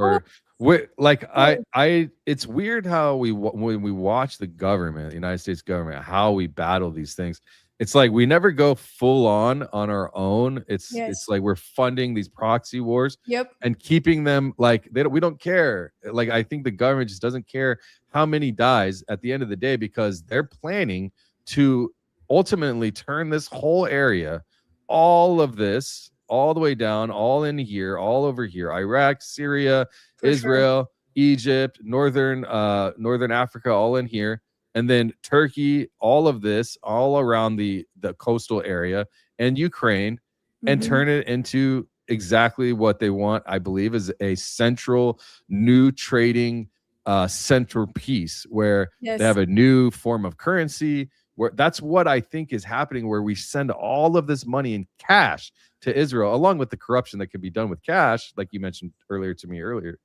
It's weird how when we watch the government, the United States government, how we battle these things. It's like we never go full on our own. It's like we're funding these proxy wars and keeping them like we don't care. Like, I think the government just doesn't care how many dies at the end of the day, because they're planning to ultimately turn this whole area, all of this, all the way down, all in here, all over here, Iraq, Syria, Israel, Egypt, northern Africa, all in here. And then Turkey, all of this, all around the coastal area, and Ukraine, and turn it into exactly what they want, I believe, is a central new trading centerpiece where they have a new form of currency. Where that's what I think is happening, where we send all of this money in cash to Israel, along with the corruption that can be done with cash, like you mentioned earlier.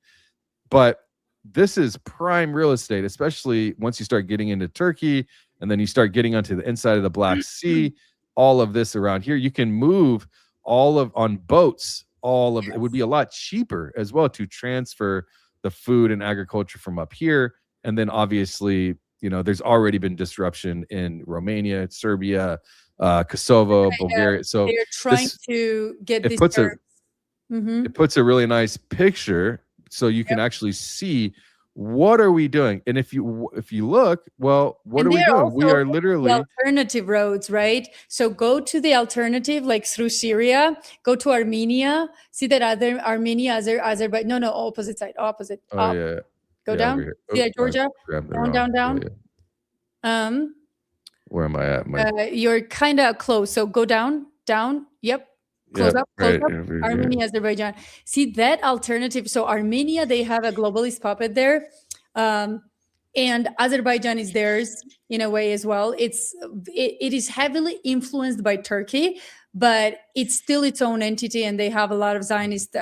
But this is prime real estate, especially once you start getting into Turkey, and then you start getting onto the inside of the Black Sea. All of this around here, you can move on boats. It would be a lot cheaper as well to transfer the food and agriculture from up here. And then obviously, there's already been disruption in Romania, Serbia, Kosovo, Bulgaria. So they're trying to get this. It puts a really nice picture, so you can actually see what are we doing. And if you look, well, what are we doing? We are literally alternative roads, right? So go to the alternative, like through Syria, go to Armenia, see that other Armenia, Azerbaijan, no, opposite side, opposite. Oh, yeah. Go down. See that, Georgia? Down. Where am I at? You're kind of close. So go down. Yep. Close up. Armenia, Azerbaijan. See that alternative. So Armenia, they have a globalist puppet there. And Azerbaijan is theirs in a way as well. It is heavily influenced by Turkey, but it's still its own entity, and they have a lot of Zionist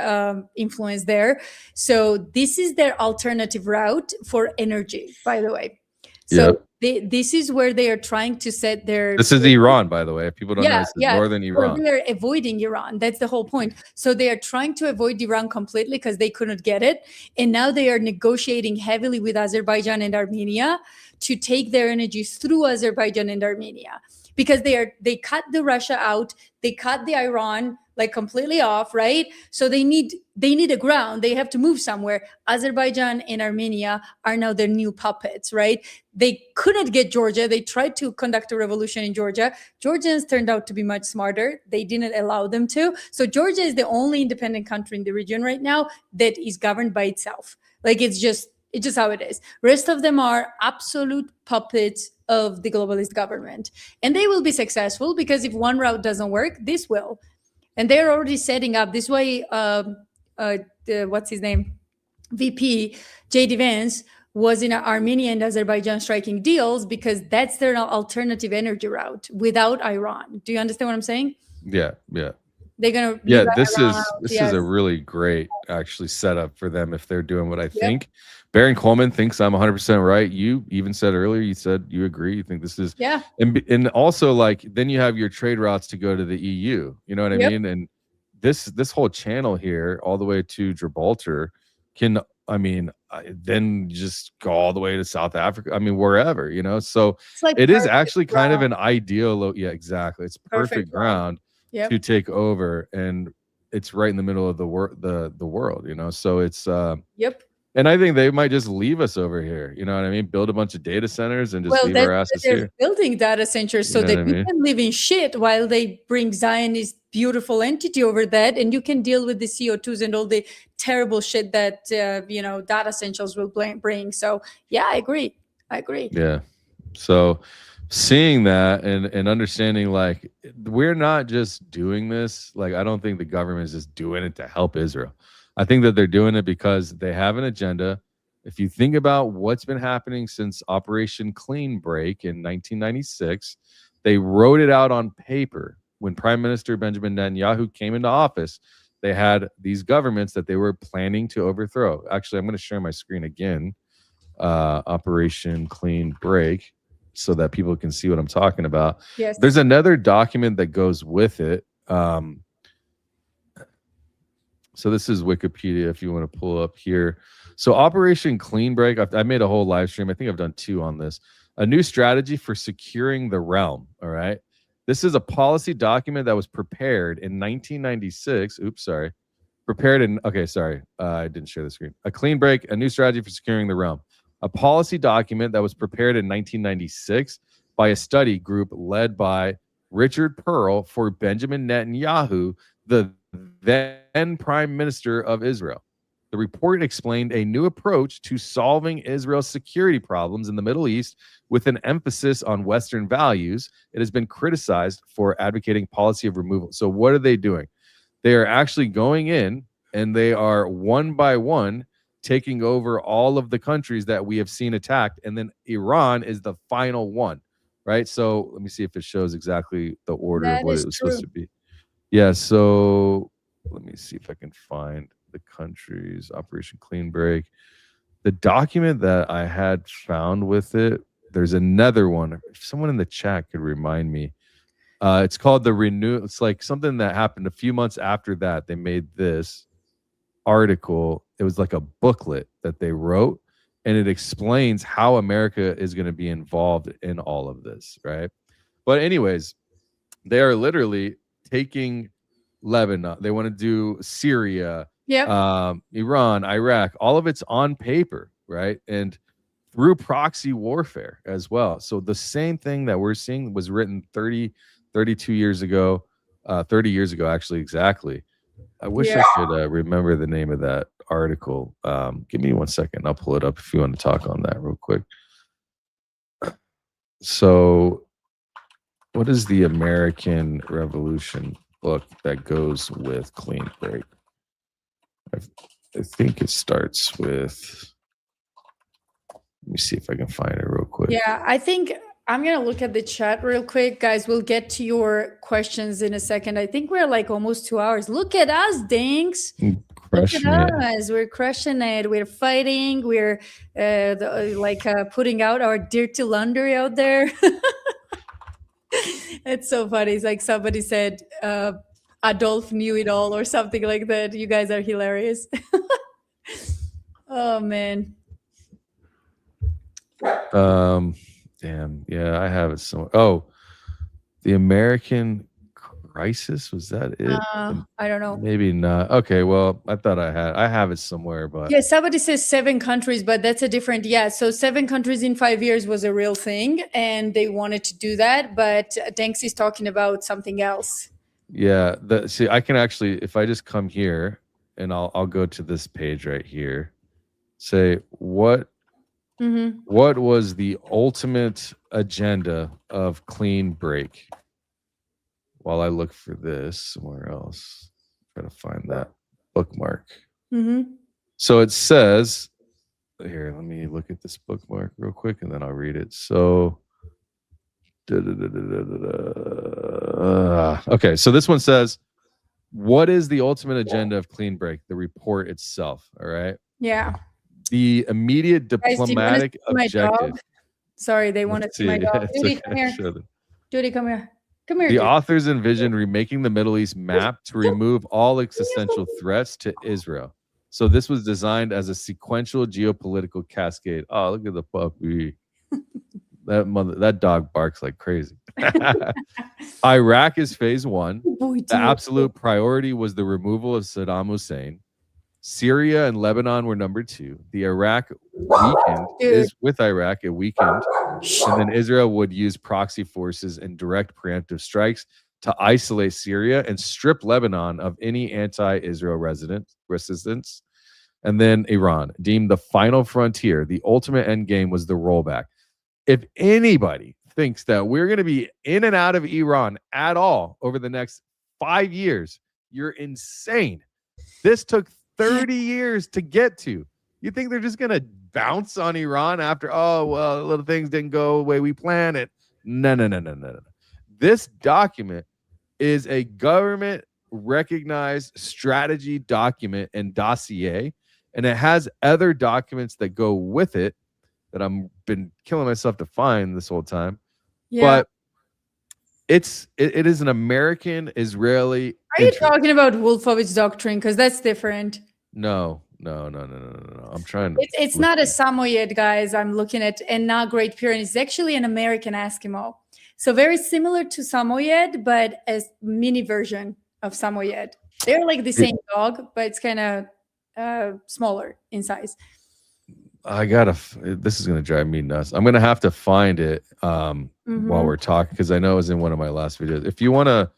influence there. So this is their alternative route for energy, by the way. So this is where they are trying to set their. This is Iran, by the way. If people don't know, this is northern Iran. They're avoiding Iran. That's the whole point. So they are trying to avoid Iran completely because they couldn't get it, and now they are negotiating heavily with Azerbaijan and Armenia to take their energy through Azerbaijan and Armenia, because they cut the Russia out, they cut the Iran like completely off, right? So they need a ground. They have to move somewhere. Azerbaijan and Armenia are now their new puppets, right? They couldn't get Georgia. They tried to conduct a revolution in Georgia. Georgians turned out to be much smarter. They didn't allow them to. So Georgia is the only independent country in the region right now that is governed by itself. Like it's just how it is. Rest of them are absolute puppets of the globalist government. And they will be successful because if one route doesn't work, this will. And they're already setting up this way. What's his name? VP J.D. Vance was in Armenia and Azerbaijan striking deals because that's their alternative energy route without Iran. Do you understand what I'm saying? Yeah. They're gonna Yeah, leave this Iran is out. this Yes. is a really great actually setup for them if they're doing what I Yep. think. Baron Coleman thinks I'm 100% right. You even said earlier, you said you agree. You think this is, Yeah. and also like then you have your trade routes to go to the EU. You know what I Yep. mean? And this whole channel here, all the way to Gibraltar, can then just go all the way to South Africa. I mean, wherever, you know. So It's like it is perfect actually kind of ground. an ideal. Yeah, exactly. It's perfect ground Yep. to take over, and it's right in the middle of the world, you know. So it's Yep. and I think they might just leave us over here, you know what I mean? Build a bunch of data centers and just Well, leave that's our why asses they're here. building data centers so You know that what I you mean? can live in shit while they bring Zionist beautiful entity over that, and you can deal with the CO2s and all the terrible shit that data centers will bring. So yeah, I agree. Yeah. So seeing that and understanding like we're not just doing this, like I don't think the government is just doing it to help Israel. I think that they're doing it because they have an agenda. If you think about what's been happening since Operation Clean Break in 1996, they wrote it out on paper. When Prime Minister Benjamin Netanyahu came into office, they had these governments that they were planning to overthrow. Actually, I'm going to share my screen again. Operation Clean Break, so that people can see what I'm talking about. Yes. There's another document that goes with it. So this is Wikipedia if you want to pull up here. So Operation Clean Break, I made a whole live stream. I think I've done 2 on this. A new strategy for securing the realm. All right. This is a policy document that was prepared in 1996. Oops, sorry. I didn't share the screen. A Clean Break, a new strategy for securing the realm. A policy document that was prepared in 1996 by a study group led by Richard Pearl for Benjamin Netanyahu, the then Prime Minister of Israel. The report explained a new approach to solving Israel's security problems in the Middle East with an emphasis on Western values. It has been criticized for advocating policy of removal. So what are they doing? They are actually going in and they are one by one taking over all of the countries that we have seen attacked. And then Iran is the final one, right? So let me see if it shows exactly the order of what it was supposed to be. Yeah, so let me see if I can find the countries. Operation Clean Break. The document that I had found with it, there's another one. If someone in the chat could remind me. It's called the Renew. It's like something that happened a few months after that. They made this article. It was like a booklet that they wrote, and it explains how America is going to be involved in all of this, right? But anyways, they are literally taking Lebanon. They want to do Syria, Iran, Iraq. All of it's on paper, right? And through proxy warfare as well. So the same thing that we're seeing was written 32 years ago, 30 years ago, actually, exactly. I wish I could remember the name of that article. Give me 1 second. I'll pull it up if you want to talk on that real quick. So what is the American Revolution book that goes with Clean Break? I think it starts with, let me see if I can find it real quick. Yeah, I think I'm going to look at the chat real quick. Guys, we'll get to your questions in a second. I think we're like almost 2 hours. Look at us, Dinks. Look at us. We're crushing it. We're fighting. We're putting out our dirty laundry out there. It's so funny. It's like somebody said, Adolf knew it all or something like that. You guys are hilarious. Oh, man. Damn. Yeah, I have it somewhere. Oh, the American Crisis, was that it? I don't know. Maybe not. Okay, well, I thought I have it somewhere, but yeah, somebody says 7 countries, but that's a different. Yeah, so 7 countries in 5 years was a real thing, and they wanted to do that. But Danks is talking about something else. Yeah, see, I can actually, if I just come here and I'll go to this page right here, say what was the ultimate agenda of Clean Break? While I look for this somewhere else, try to find that bookmark. So it says here, let me look at this bookmark real quick and then I'll read it. So okay, so this one says what is the ultimate agenda of Clean Break? The report itself. All right. Yeah. The immediate Guys, do you wanna diplomatic see my dog? objective. Sorry, they want to Let's see my see. dog. It's Judy, okay. come here. Show them. Judy, come here. Come here. The Judy. authors envision remaking the Middle East map to remove all existential threats to Israel. So this was designed as a sequential geopolitical cascade. Oh, look at the puppy. That dog barks like crazy. Iraq is phase one. Boy, The absolute priority was the removal of Saddam Hussein. Syria and Lebanon were number two. The Iraq weakened is with Iraq, it weakened. And then Israel would use proxy forces and direct preemptive strikes to isolate Syria and strip Lebanon of any anti-Israel resistance. And then Iran, deemed the final frontier. The ultimate end game was the rollback. If anybody thinks that we're going to be in and out of Iran at all over the next 5 years, you're insane. This took 30 years to get to. You think they're just going to bounce on Iran after, oh, well, little things didn't go the way we planned it? No. This document is a government recognized strategy document and dossier, and it has other documents that go with it that I've been killing myself to find this whole time. Yeah. But it is an American Israeli. Are you talking about Wolfowitz doctrine? Because that's different. No. I'm trying to. It's not a Samoyed, guys. I'm looking at, and not Great Pyrenees. It's actually an American Eskimo. So very similar to Samoyed, but a mini version of Samoyed. They're like the same dog, but it's kind of smaller in size. This is going to drive me nuts. I'm going to have to find it while we're talking, because I know it was in one of my last videos. If you want to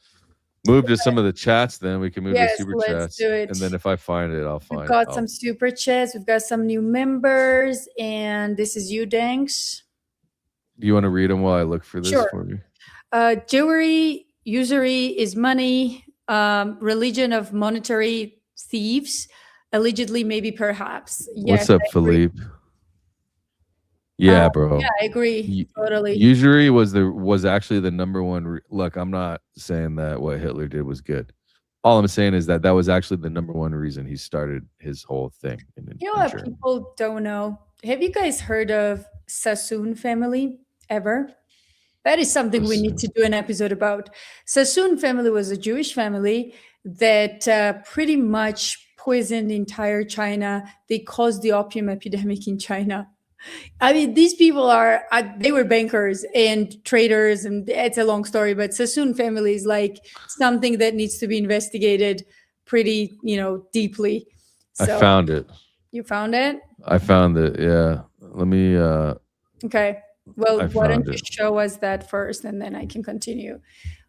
move to some of the chats, then we can move to super chats. Do it. And then if I find it, I'll find it. We've got some super chats. We've got some new members. And this is you, Danks. Do you want to read them while I look for this for me? Jewelry, usury is money. Religion of monetary thieves. Allegedly, maybe, perhaps. Yes, what's up, Philippe? Yeah, bro. Yeah, I agree. Totally. Usury was actually the number one. Look, I'm not saying that what Hitler did was good. All I'm saying is that was actually the number one reason he started his whole thing. You know what people don't know? Have you guys heard of Sassoon family ever? That is something we need to do an episode about. Sassoon family was a Jewish family that pretty much poisoned entire China. They caused the opium epidemic in China. I mean, these people they were bankers and traders, and it's a long story, but Sassoon family is like something that needs to be investigated pretty, deeply. So, I found it. You found it? I found it, yeah. Let me... Okay. Well, why don't you show us that first, and then I can continue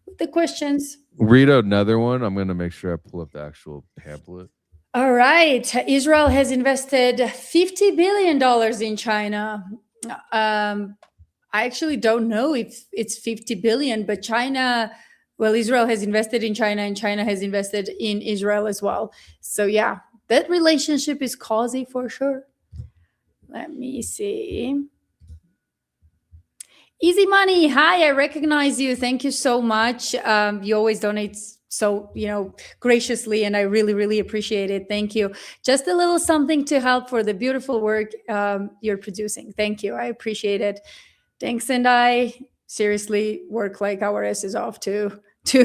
with the questions. Read another one. I'm going to make sure I pull up the actual pamphlet. All right. Israel has invested $50 billion in China. I actually don't know if it's 50 billion, but Israel has invested in China, and China has invested in Israel as well. So yeah, that relationship is cozy for sure. Let me see. Easy Money. Hi, I recognize you. Thank you so much. You always donate so, graciously, and I really, really appreciate it. Thank you. Just a little something to help for the beautiful work you're producing. Thank you. I appreciate it. Thanks. And I seriously work like our asses off to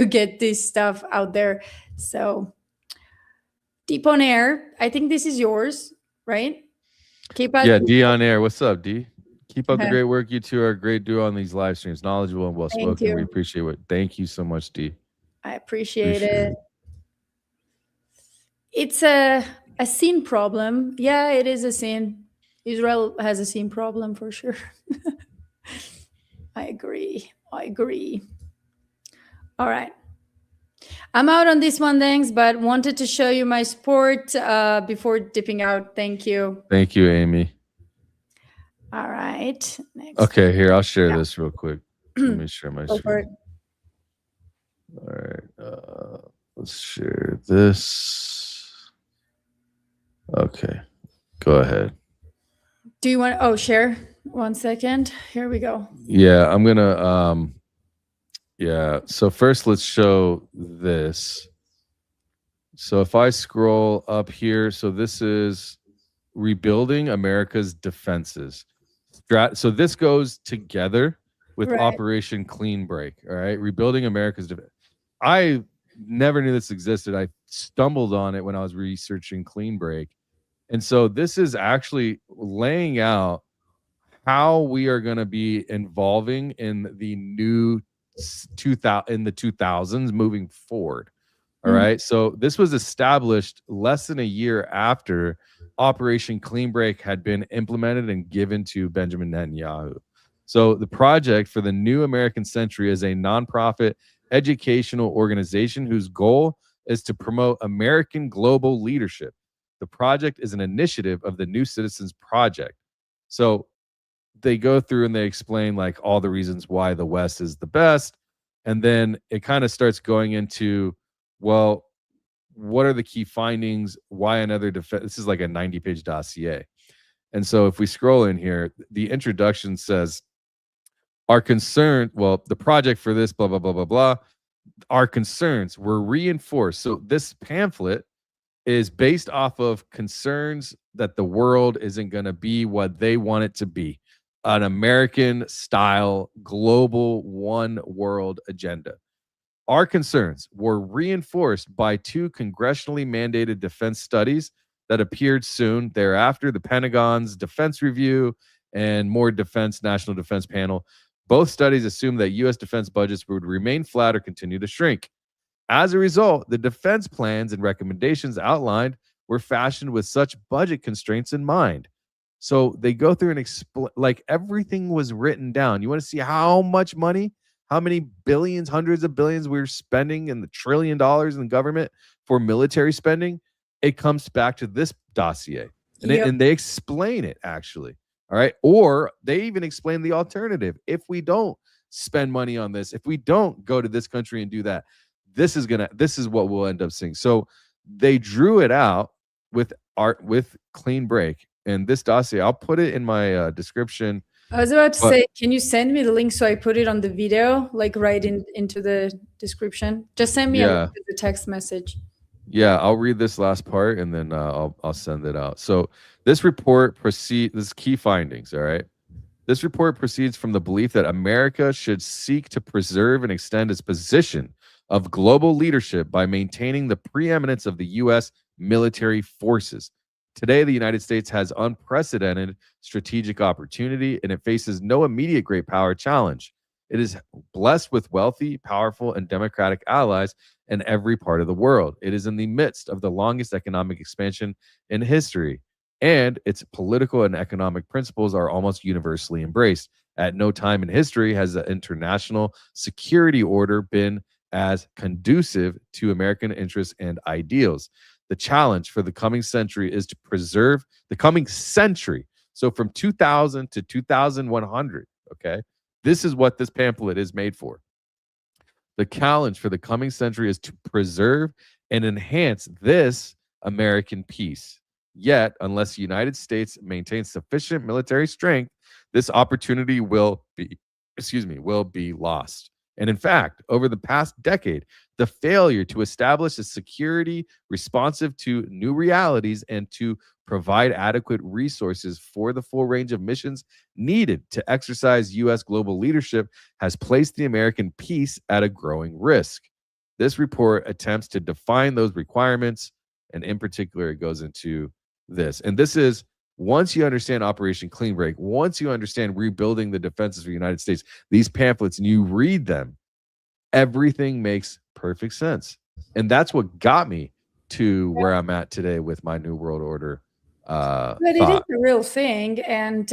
get this stuff out there. So Deep on Air, I think this is yours, right? Keep us. Yeah, D on Air. What's up, D? Keep up the great work. You two are a great duo on these live streams. Knowledgeable and well-spoken. We appreciate it. Thank you so much, D. I appreciate it. It's a scene problem. Yeah, it is a scene. Israel has a scene problem for sure. I agree. All right. I'm out on this one, thanks, but wanted to show you my support before dipping out. Thank you. Thank you, Amy. All right. Next. Okay, here, I'll share this real quick. Let me share my screen. All right, let's share this. Okay, go ahead. Do you want share? 1 second. Here we go. Yeah, I'm gonna yeah, so first let's show this. So if I scroll up here, so this is rebuilding America's defenses. So this goes together with Right. Operation Clean Break. All right, rebuilding America's defense. I never knew this existed. I stumbled on it when I was researching Clean Break, and so this is actually laying out how we are going to be involving in the new 2000s moving forward. All right. So this was established less than a year after Operation Clean Break had been implemented and given to Benjamin Netanyahu. So the project for the New American Century is a nonprofit educational organization whose goal is to promote American global leadership. The project is an initiative of the New Citizens Project. So they go through and they explain like all the reasons why the West is the best. And then it kind of starts going into, well, what are the key findings? Why another defense? This is like a 90-page dossier. And so if we scroll in here, the introduction says, our concern, well, the project for this, blah, blah, blah, blah, blah, our concerns were reinforced. So this pamphlet is based off of concerns that the world isn't going to be what they want it to be, an American style global one world agenda. Our concerns were reinforced by two congressionally mandated defense studies that appeared soon thereafter, the Pentagon's Defense Review and more National Defense Panel. Both studies assumed that U.S. defense budgets would remain flat or continue to shrink. As a result, the defense plans and recommendations outlined were fashioned with such budget constraints in mind. So they go through and explain, like everything was written down. You want to see how much money, how many billions, hundreds of billions we're spending in the $1 trillion in the government for military spending? It comes back to this dossier. And, and they explain it actually. All right. Or they even explain the alternative. If we don't spend money on this, if we don't go to this country and do that, this is what we'll end up seeing. So they drew it out with Clean Break. And this dossier, I'll put it in my description. I was about to say, can you send me the link so I put it on the video, like right into the description? Just send me a text message. Yeah, I'll read this last part and then I'll send it out. So this report this key findings, all right? This report proceeds from the belief that America should seek to preserve and extend its position of global leadership by maintaining the preeminence of the U.S. military forces. Today, the United States has unprecedented strategic opportunity and it faces no immediate great power challenge. It is blessed with wealthy, powerful, and democratic allies in every part of the world. It is in the midst of the longest economic expansion in history, and its political and economic principles are almost universally embraced. At no time in history has the international security order been as conducive to American interests and ideals. The challenge for the coming century is to preserve the coming century. So from 2000 to 2100, okay? This is what this pamphlet is made for. The challenge for the coming century is to preserve and enhance this American peace. Yet, unless the United States maintains sufficient military strength, this opportunity will be lost. And in fact, over the past decade, the failure to establish a security responsive to new realities and to provide adequate resources for the full range of missions needed to exercise U.S. global leadership has placed the American peace at a growing risk. This report attempts to define those requirements, and in particular, it goes into this. And this is, once you understand Operation Clean Break, once you understand rebuilding the defenses of the United States, these pamphlets, and you read them, everything makes perfect sense. And that's what got me to where I'm at today with my New World Order. But it is a real thing. And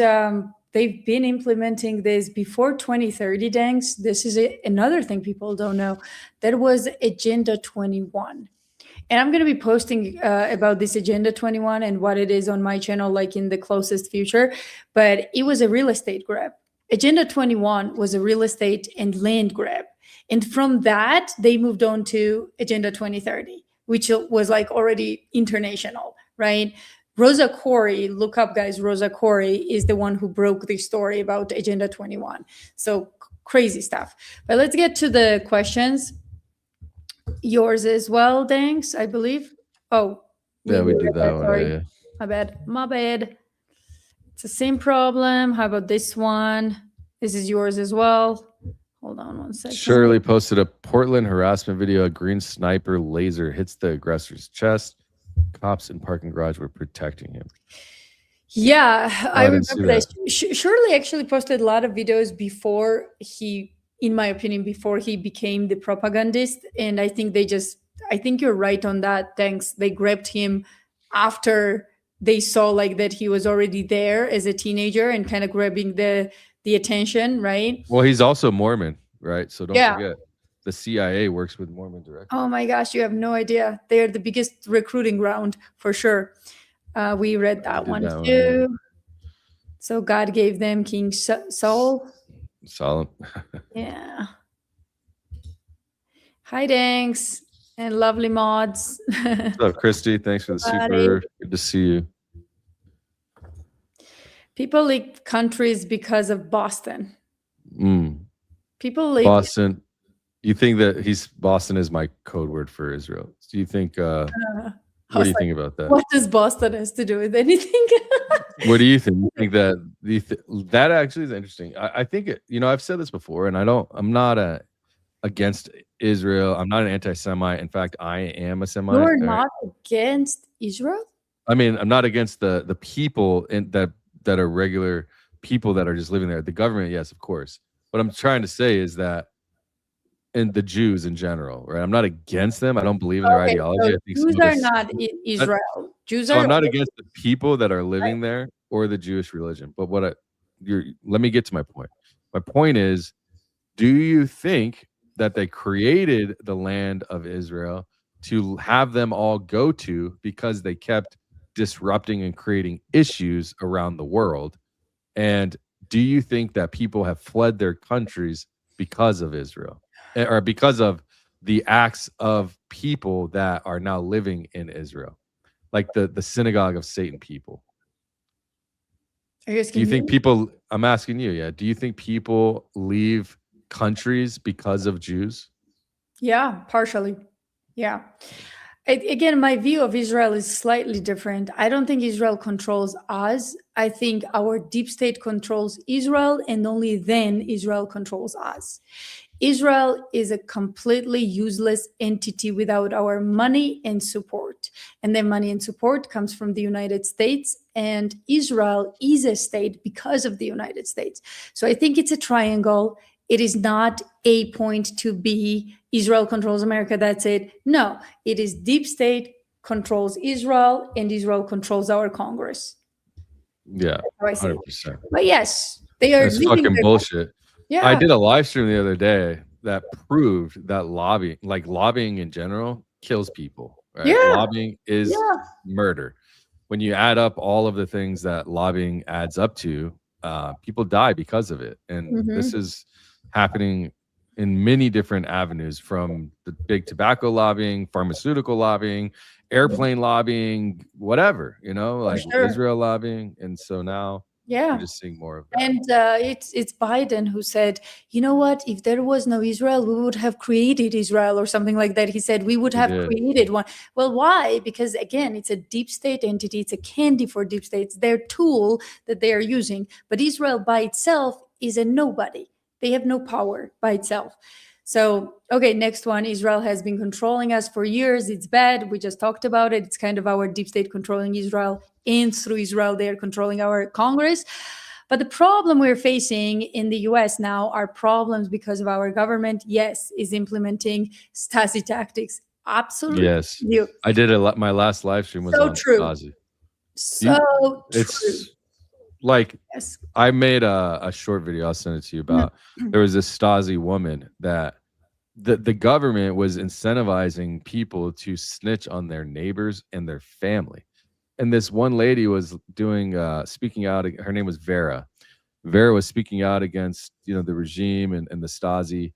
they've been implementing this before 2030, Danks. This is another thing people don't know. That was Agenda 21. And I'm going to be posting about this Agenda 21 and what it is on my channel, like in the closest future. But it was a real estate grab. Agenda 21 was a real estate and land grab. And from that, they moved on to Agenda 2030, which was like already international, right? Rosa Koire, look up, guys. Rosa Koire is the one who broke the story about Agenda 21. So crazy stuff. But let's get to the questions. Yours as well, thanks, I believe. Oh, Yeah, we did read that one. Sorry. Yeah. My bad. My bad. It's the same problem. How about this one? This is yours as well. Hold on one second. Shirley posted a Portland harassment video. A green sniper laser hits the aggressor's chest. Cops in parking garage were protecting him. Yeah, I didn't see remember that. Shirley actually posted a lot of videos before he, in my opinion, before he became the propagandist. And I think I think you're right on that. Thanks. They grabbed him after they saw like that he was already there as a teenager and kind of grabbing the attention, right? Well, he's also Mormon, right? So don't Yeah. forget, the CIA works with Mormon directly. Oh my gosh, you have no idea. They're the biggest recruiting ground for sure. We read that one too. So God gave them King Saul. Solid. Yeah. Hi, thanks. And lovely mods. What's up, Christy? Thanks for the super. Good to see you. People leave countries because of Boston. Mm. People leave Boston. You think that Boston is my code word for Israel? Do you think? What do you think about that? What does Boston has to do with anything? What do you think? You think that that actually is interesting? I think it. I've said this before, and I'm not against Israel. I'm not an anti-Semite. In fact, I am a Semite. You're not against Israel? I mean, I'm not against the people that are regular people that are just living there. The government, yes, of course. What I'm trying to say is that, and the Jews in general, right? I'm not against them. I don't believe in their ideology. So I think Jews are not Israel. Jews are. I'm not against the people that are living there or the Jewish religion. But let me get to my point. My point is, do you think that they created the land of Israel to have them all go to because they kept disrupting and creating issues around the world? And do you think that people have fled their countries because of Israel, or because of the acts of people that are now living in Israel, like the synagogue of Satan people? Are you asking Do you think me? people? I'm asking you. Yeah. Do you think people leave countries because of Jews? Yeah, partially. Yeah. Again, my view of Israel is slightly different. I don't think Israel controls us. I think our deep state controls Israel, and only then Israel controls us. Israel is a completely useless entity without our money and support. And then money and support comes from the United States, and Israel is a state because of the United States. So I think it's a triangle. It is not A point to B. Israel controls America, that's it. No, it is deep state controls Israel, and Israel controls our Congress. Yeah, That's how I see it. 100%. But yes, they are It's living fucking their- bullshit. Yeah. I did a live stream the other day that proved that lobbying in general kills people. Right? Yeah. Lobbying is murder. When you add up all of the things that lobbying adds up to, people die because of it. And this is happening in many different avenues, from the big tobacco lobbying, pharmaceutical lobbying, airplane lobbying, whatever, like Israel lobbying. And so now we're just seeing more of that. And it's Biden who said, you know what, if there was no Israel, we would have created Israel, or something like that. He said we would have created one. Well, why? Because again, it's a deep state entity. It's a candy for deep states, their tool that they are using. But Israel by itself is a nobody. They have no power by itself. So, okay, next one. Israel has been controlling us for years. It's bad. We just talked about it. It's kind of our deep state controlling Israel, and through Israel, they are controlling our Congress. But the problem we're facing in the US now are problems because of our government, yes, is implementing Stasi tactics. Absolutely. Yes. I did my last live stream was on Stasi. So true. It's like, I made a short video. I'll send it to you about. There was this Stasi woman that the government was incentivizing people to snitch on their neighbors and their family. And this one lady was speaking out. Her name was Vera. Vera was speaking out against the regime and the Stasi,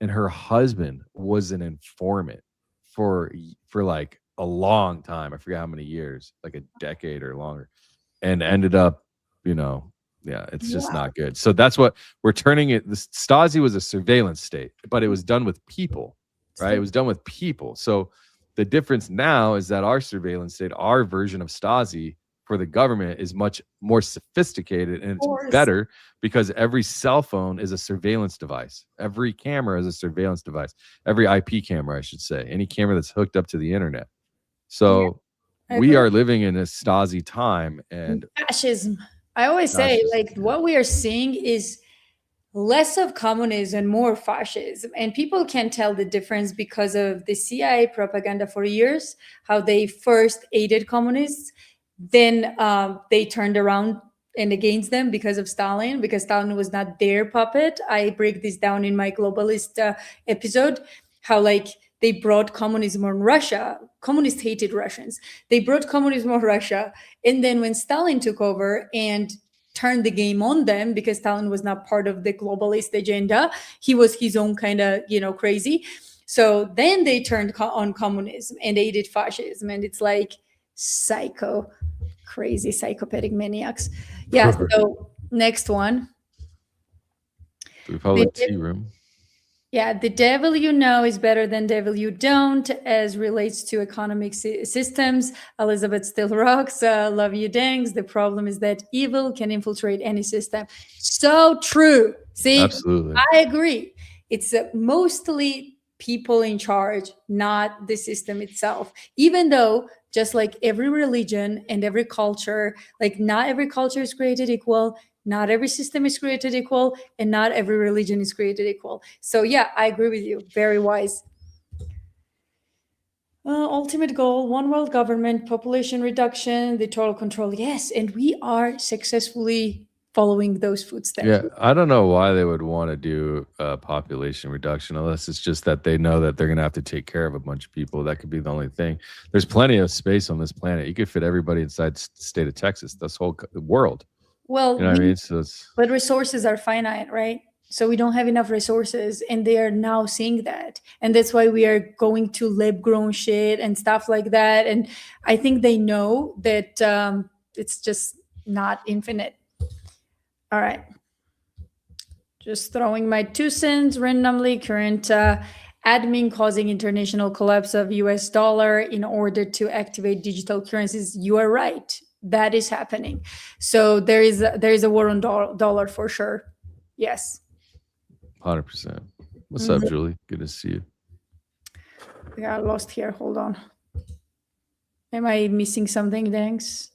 and her husband was an informant for like a long time. I forget how many years, like a decade or longer, and ended up. It's just not good. So that's what we're turning it. The Stasi was a surveillance state, but it was done with people. right? It was done with people. So the difference now is that our surveillance state, our version of Stasi for the government, is much more sophisticated, and it's better because every cell phone is a surveillance device. Every camera is a surveillance device. Every IP camera, I should say, any camera that's hooked up to the internet. So we are living in a Stasi time, and fascism. I always say, like, what we are seeing is less of communism and more fascism. And people can tell the difference because of the CIA propaganda for years, how they first aided communists, then they turned around and against them because of Stalin, because Stalin was not their puppet. I break this down in my globalist episode, how like they brought communism on Russia. Communists hated Russians. They brought communism on Russia. And then when Stalin took over and turned the game on them, because Stalin was not part of the globalist agenda, he was his own kind of, crazy. So then they turned on communism and aided fascism. And it's like crazy psychopathic maniacs. Yeah. So next one. The public tea room. Yeah, the devil you know is better than devil you don't, as relates to economic systems. Elizabeth still rocks. Love you, Dangs. The problem is that evil can infiltrate any system. So true. See, absolutely, I agree. It's mostly people in charge, not the system itself. Even though, just like every religion and every culture, like not every culture is created equal. Not every system is created equal, and not every religion is created equal. So yeah, I agree with you. Very wise. Ultimate goal, one world government, population reduction, the total control. Yes, and we are successfully following those footsteps. Yeah, I don't know why they would want to do population reduction unless it's just that they know that they're going to have to take care of a bunch of people. That could be the only thing. There's plenty of space on this planet. You could fit everybody inside the state of Texas, this whole world. Well, you know what I mean? So but resources are finite, right? So we don't have enough resources, and they are now seeing that. And that's why we are going to lab-grown shit and stuff like that. And I think they know that it's just not infinite. All right. Just throwing my 2 cents randomly. Current admin causing international collapse of US dollar in order to activate digital currencies. You are right. That is happening. So there is a war on dollar for sure. Yes. 100%. What's up, Julie? Good to see you. I got lost here. Hold on. Am I missing something? Thanks.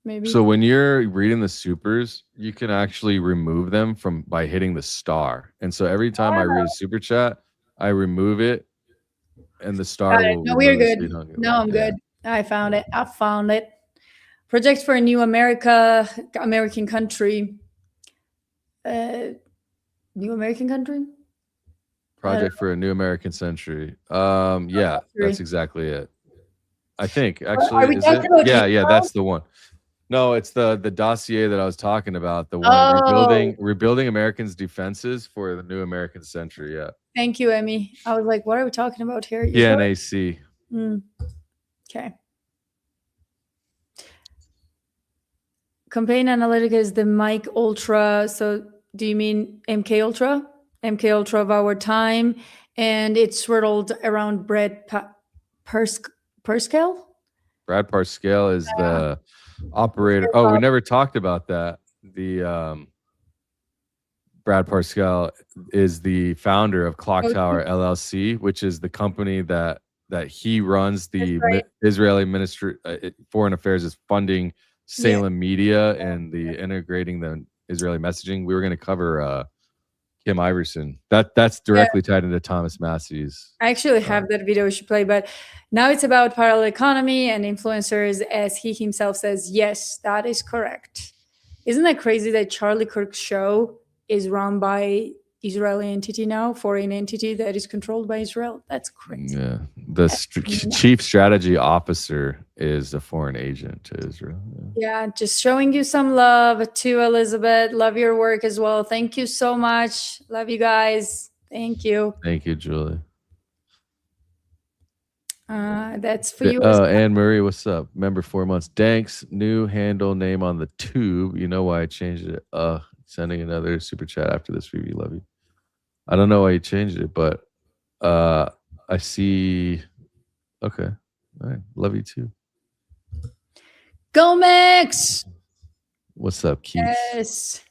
Maybe. So when you're reading the supers, you can actually remove them by hitting the star. And so every time I read a super chat, I remove it, and the star will. No, we're good. No, I'm good. I found it. Project for a new American country. New American country? Project for a new American century. Yeah, that's exactly it. I think actually, is it? Yeah, that's the one. No, it's the dossier that I was talking about. The one rebuilding Americans' defenses for the new American century. Yeah. Thank you, Emmy. I was like, what are we talking about here? PNAC. Okay. Campaign Analytica is the Mike Ultra. So do you mean MK Ultra? MK Ultra of our time. And it's swirled around Brad Parscale? Brad Parscale is the operator. Oh, we never talked about that. The Brad Parscale is the founder of Clock Tower LLC, which is the company that he runs. The Israeli Ministry Foreign Affairs is funding Salem Media and the integrating the Israeli messaging. We were going to cover Kim Iverson. That's directly tied into Thomas Massey's. I actually have that video we should play, but now it's about parallel economy and influencers, as he himself says. Yes, that is correct. Isn't that crazy that Charlie Kirk's show is run by Israeli entity now, foreign entity that is controlled by Israel? That's crazy. Yeah, the chief strategy officer is a foreign agent to Israel. Yeah, just showing you some love to Elizabeth. Love your work as well. Thank you so much. Love you guys. Thank you. Thank you, Julie. That's for you. Anne Marie, what's up? Member 4 months. Danks, new handle name on the tube. You know why I changed it? Sending another super chat after this review. Love you. I don't know why you changed it, but I see. Okay. All right. Love you too. Go Max! What's up, Keith? Yes.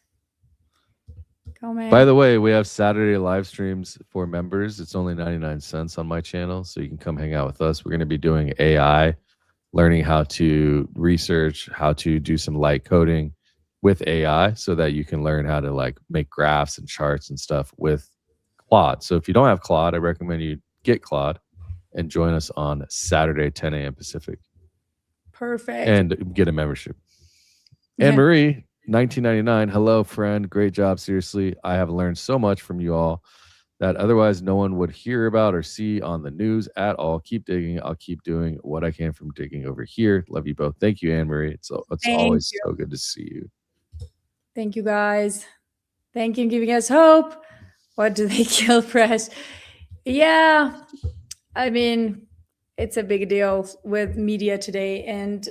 Go Max. By the way, we have Saturday live streams for members. It's only 99 cents on my channel, so you can come hang out with us. We're going to be doing AI, learning how to research, how to do some light coding with AI so that you can learn how to like make graphs and charts and stuff with Claude. So if you don't have Claude, I recommend you get Claude and join us on Saturday, 10 a.m. Pacific. Perfect. And get a membership. Yeah. Anne Marie, 1999. Hello, friend. Great job. Seriously, I have learned so much from you all that otherwise no one would hear about or see on the news at all. Keep digging. I'll keep doing what I can from digging over here. Love you both. Thank you, Anne Marie. It's always so good to see you. Thank you, guys. Thank you for giving us hope. What do they kill press? Yeah, I mean, it's a big deal with media today and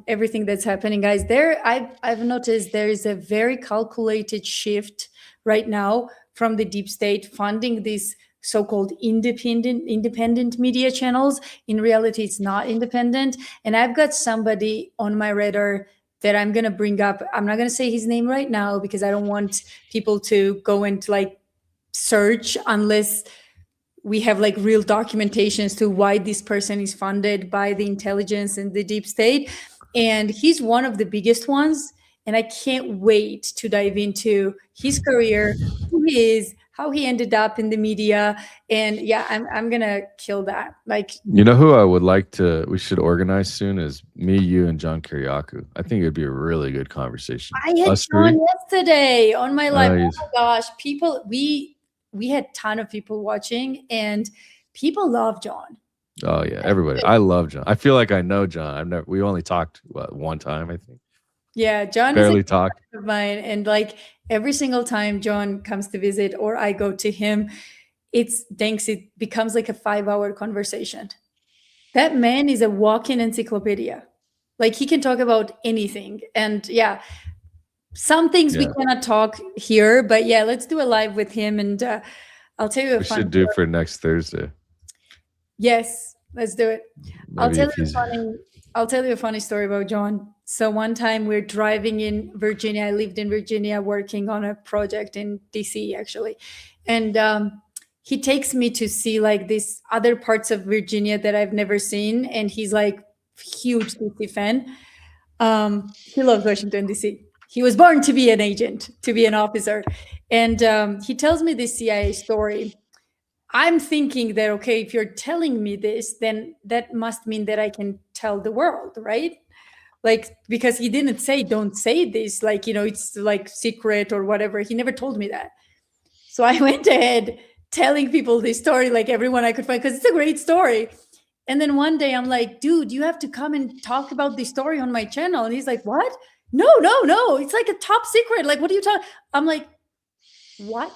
everything that's happening, guys. I've noticed there is a very calculated shift right now from the deep state funding these so-called independent media channels. In reality, it's not independent. And I've got somebody on my radar that I'm going to bring up. I'm not going to say his name right now because I don't want people to go and like search unless we have like real documentations to why this person is funded by the intelligence and the deep state. And he's one of the biggest ones. And I can't wait to dive into his career, who he is, how he ended up in the media. And yeah, I'm going to kill that. Like, you know who I would like to, we should organize soon is me, you, and John Kiriakou. I think it'd be a really good conversation. I had John yesterday on my live. Oh my gosh, people, we had a ton of people watching and people love John. Oh yeah, everybody. I love John. I feel like I know John. We only talked one time, I think. Yeah, John barely is a talked friend of mine, and like every single time John comes to visit or I go to him, it becomes like a 5-hour conversation. That man is a walking encyclopedia. Like he can talk about anything. And yeah, some things we cannot talk here, but yeah, let's do a live with him. And I'll tell you we should do for next Thursday. Yes, let's do it. I'll tell you a funny story about John. So one time we're driving in Virginia. I lived in Virginia working on a project in DC actually. And he takes me to see like these other parts of Virginia that I've never seen. And he's like huge DC fan. He loves Washington DC. He was born to be an agent, to be an officer. And he tells me this CIA story. I'm thinking that, okay, if you're telling me this, then that must mean that I can tell the world, right? Like, because he didn't say, don't say this, like, you know, it's like secret or whatever. He never told me that. So I went ahead telling people this story, like everyone I could find, because it's a great story. And then one day I'm like, dude, you have to come and talk about this story on my channel. And he's like, what? No. It's like a top secret. Like, what are you talking? I'm like, what?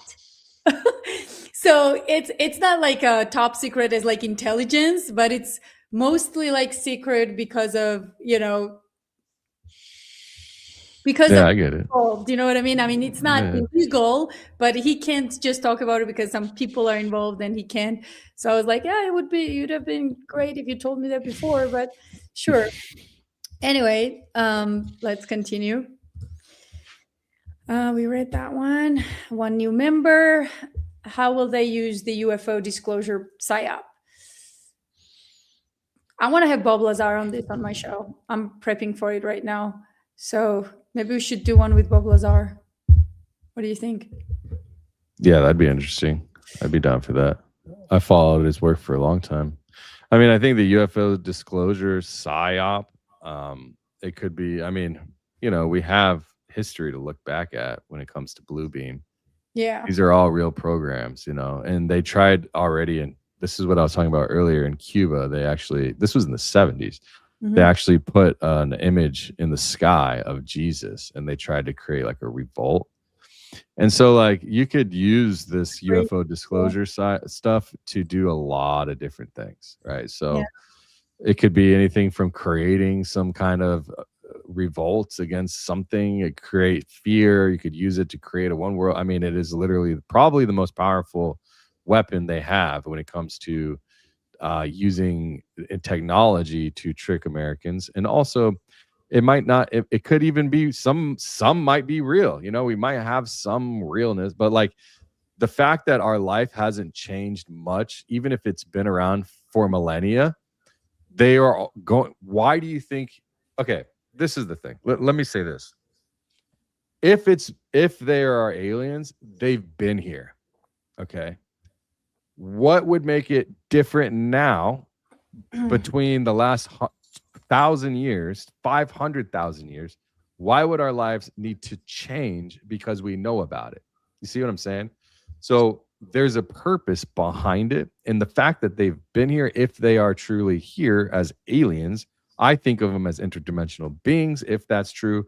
So it's not like a top secret as like intelligence, but it's mostly like secret because of, you know, because I get it. Do you know what I mean? I mean, it's not illegal, but he can't just talk about it because some people are involved and he can't. So I was like, yeah, you'd have been great if you told me that before, but sure. Anyway, let's continue. We read that one. One new member. How will they use the UFO disclosure PSYOP? I want to have Bob Lazar on this on my show. I'm prepping for it right now. So maybe we should do one with Bob Lazar. What do you think? Yeah, that'd be interesting. I'd be down for that. I followed his work for a long time. I mean, I think the UFO disclosure PSYOP, it could be, I mean, you know, we have history to look back at when it comes to Bluebeam. Yeah. These are all real programs, you know, and they tried already. And this is what I was talking about earlier in Cuba. This was in the 70s. They actually put an image in the sky of Jesus and they tried to create like a revolt. And so like you could use this UFO disclosure stuff to do a lot of different things, right? So it could be anything from creating some kind of revolts against something, it create fear. You could use it to create a one world. I mean, it is literally probably the most powerful weapon they have when it comes to using technology to trick Americans. And also, it might not. It could even be some might be real. You know, we might have some realness, but like the fact that our life hasn't changed much, even if it's been around for millennia, they are going. Why do you think? Okay, this is the thing. Let me say this. If there are aliens, they've been here. Okay. What would make it different now between the last 1,000 years, 500,000 years? Why would our lives need to change because we know about it? You see what I'm saying? So there's a purpose behind it. And the fact that they've been here, if they are truly here as aliens, I think of them as interdimensional beings, if that's true,